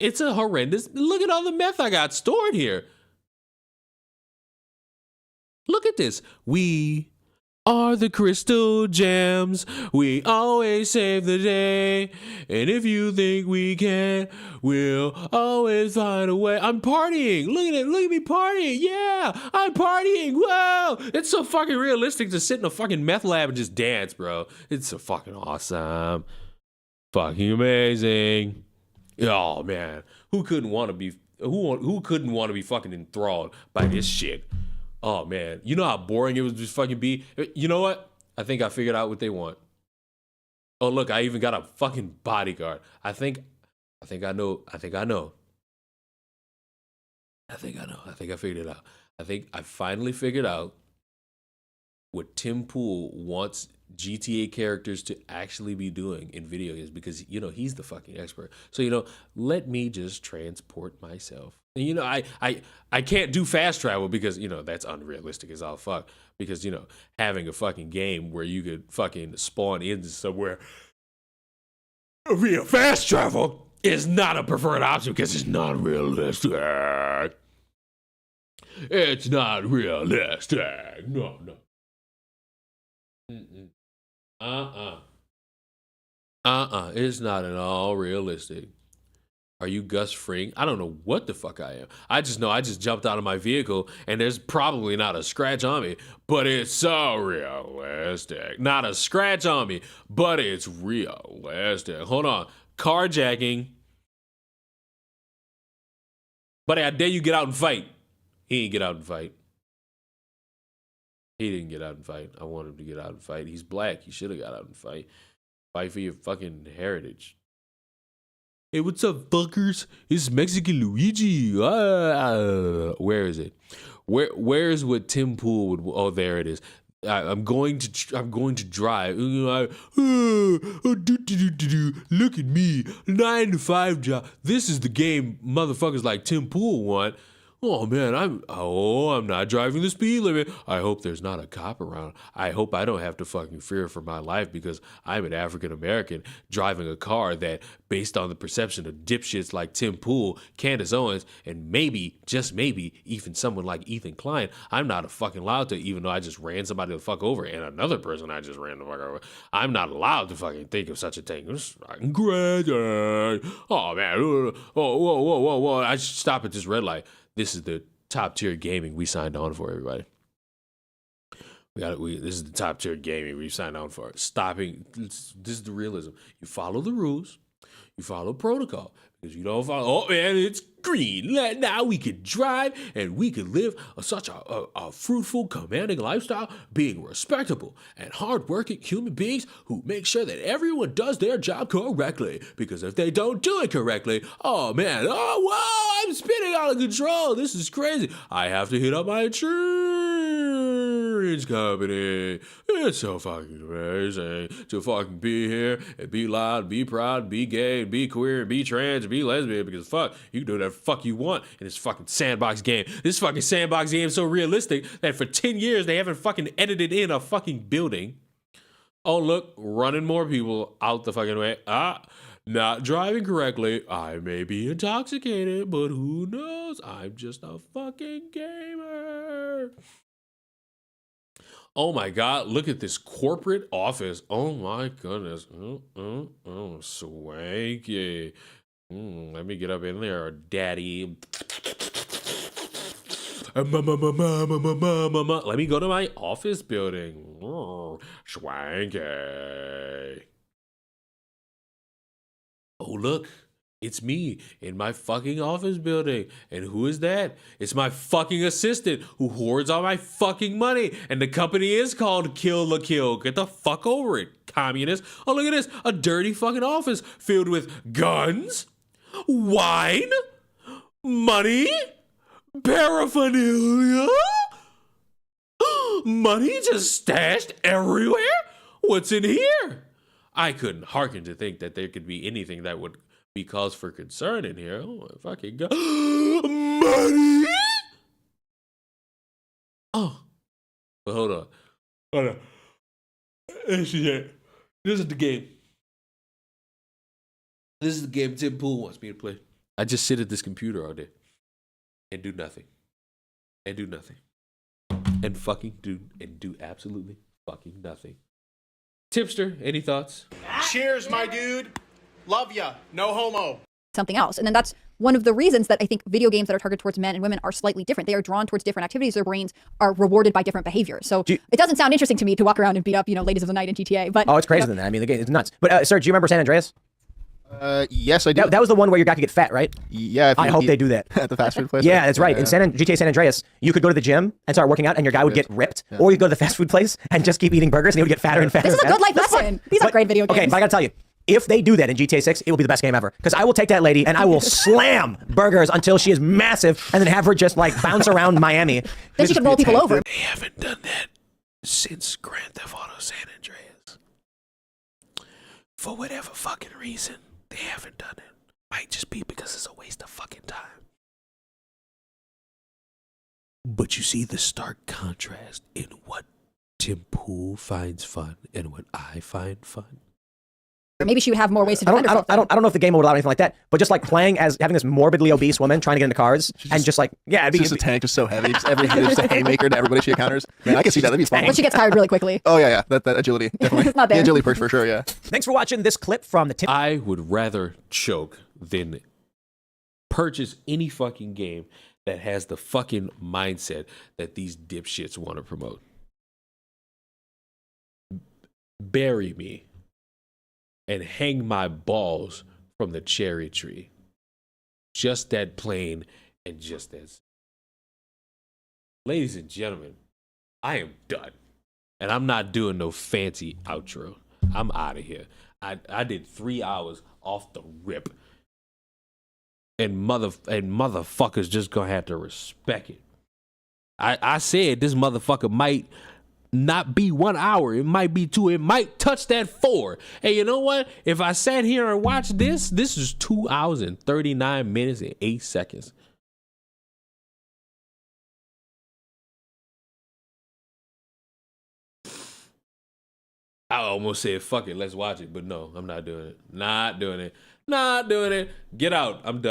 It's a horrendous. Look at all the meth I got stored here. Look at this. We are the crystal gems. We always save the day. And if you think we can, we'll always find a way. I'm partying. Look at it. Look at me partying. Yeah, I'm partying. Whoa. It's so fucking realistic to sit in a fucking meth lab and just dance, bro. It's so fucking awesome. Fucking amazing. Oh, man. Who couldn't want to be fucking enthralled by this shit? Oh, man. You know how boring it would just fucking be? You know what? I think I figured out what they want. Oh, look, I even got a fucking bodyguard. I think I know. I think I figured it out. I think I finally figured out what Tim Pool wants GTA characters to actually be doing in video games because, you know, he's the fucking expert. So, you know, let me just transport myself. And, you know, I can't do fast travel because, you know, that's unrealistic as all fuck. Because, you know, having a fucking game where you could fucking spawn into somewhere via fast travel is not a preferred option because it's not realistic. It's not realistic. No. It's not at all realistic. Are you Gus Fring? I don't know what the fuck I am. I just know I just jumped out of my vehicle and there's probably not a scratch on me, but it's so realistic. Not a scratch on me, but it's realistic. Hold on. Carjacking. Buddy, I dare you get out and fight. He didn't get out and fight. He didn't get out and fight. I want him to get out and fight. He's black. He should have got out and fight. Fight for your fucking heritage. Hey, what's up, fuckers? It's Mexican Luigi. Where is it? Where's what Tim Pool would? Oh, there it is. I'm going to drive. Look at me, 9 to 5 job. This is the game motherfuckers like Tim Pool want. oh man, I'm not driving the speed limit. I hope there's not a cop around. I hope I don't have to fucking fear for my life because I'm an African American driving a car that, based on the perception of dipshits like Tim Pool, Candace Owens, and maybe, just maybe, even someone like Ethan Klein, I'm not fucking allowed to, even though I just ran somebody the fuck over and another person I just ran the fuck over. I'm not allowed to fucking think of such a thing. Oh man, whoa. I should stop at this red light. This is the top tier gaming we signed on for, everybody. This is the top tier gaming we signed on for. Stopping. This is the realism. You follow the rules. You follow protocol. Because you don't follow, oh man, it's green. Now we can drive and we can live such a fruitful, commanding lifestyle, being respectable and hardworking human beings who make sure that everyone does their job correctly. Because if they don't do it correctly, oh man, oh wow, I'm spinning out of control. This is crazy. I have to hit up my insurance company. It's so fucking amazing to fucking be here and be loud, be proud, be gay, be queer, be trans, be lesbian, because fuck, you can do whatever the fuck you want in this fucking sandbox game. This fucking sandbox game is so realistic that for 10 years they haven't fucking edited in a fucking building. Oh look, running more people out the fucking way. Not driving correctly. I may be intoxicated, but who knows? I'm just a fucking gamer. Oh my God, look at this corporate office. Oh my goodness. Swanky. Let me get up in there, daddy. Let me go to my office building. Swanky. Oh, look. It's me in my fucking office building. And who is that? It's my fucking assistant who hoards all my fucking money. And the company is called Kill la Kill. Get the fuck over it, communist. Oh, look at this. A dirty fucking office filled with guns, wine, money, paraphernalia. Money just stashed everywhere? What's in here? I couldn't hearken to think that there could be anything that would be cause for concern in here. Oh my fucking God. Money? Oh. But hold on. This is the game. This is the game Tim Pool wants me to play. I just sit at this computer all day and do nothing. And do nothing. And fucking do absolutely fucking nothing. Tipster, any thoughts? Cheers, my dude. Love ya. No homo. Something else. And then that's one of the reasons that I think video games that are targeted towards men and women are slightly different. They are drawn towards different activities. Their brains are rewarded by different behaviors. So it doesn't sound interesting to me to walk around and beat up, ladies of the night in GTA. But it's crazier than that. I mean, the game is nuts. But sir, do you remember San Andreas? Yes, I do. That was the one where your guy could get fat, right? Yeah. I hope they do that. At the fast food place? Yeah, that's right. In GTA San Andreas, you could go to the gym and start working out and your guy would get ripped. Yeah. Or you could go to the fast food place and just keep eating burgers and he would get fatter and fatter. This is a good life lesson. These are great video games. Okay, but I gotta tell you, if they do that in GTA 6, it will be the best game ever. Because I will take that lady and I will slam burgers until she is massive and then have her just like bounce around Miami. Then she could roll people over. They haven't done that since Grand Theft Auto San Andreas. For whatever fucking reason, they haven't done it. Might just be because it's a waste of fucking time. But you see the stark contrast in what Tim Pool finds fun and what I find fun. Maybe she would have more ways to defend herself. I don't know if the game would allow anything like that, but just like playing as having this morbidly obese woman trying to get into cars and just like, yeah, it's just a tank, just so heavy. Just every hit is just a haymaker to everybody she encounters. Man, I can see that. That'd be fun. But she gets tired really quickly. Oh yeah. That agility, definitely. It's not there. The agility perk for sure, yeah. Thanks for watching this clip from the I would rather choke than purchase any fucking game that has the fucking mindset that these dipshits want to promote. Bury me and hang my balls from the cherry tree. Just that plain and just as. Ladies and gentlemen, I am done. And I'm not doing no fancy outro. I'm out of here. I did 3 hours off the rip. And motherfuckers just gonna have to respect it. I said this motherfucker might not be 1 hour. It might be 2. It might touch that 4. Hey, you know what? If I sat here and watched this is 2 hours and 39 minutes and 8 seconds. I almost said, fuck it, let's watch it. But no, I'm not doing it. Not doing it. Not doing it. Get out. I'm done.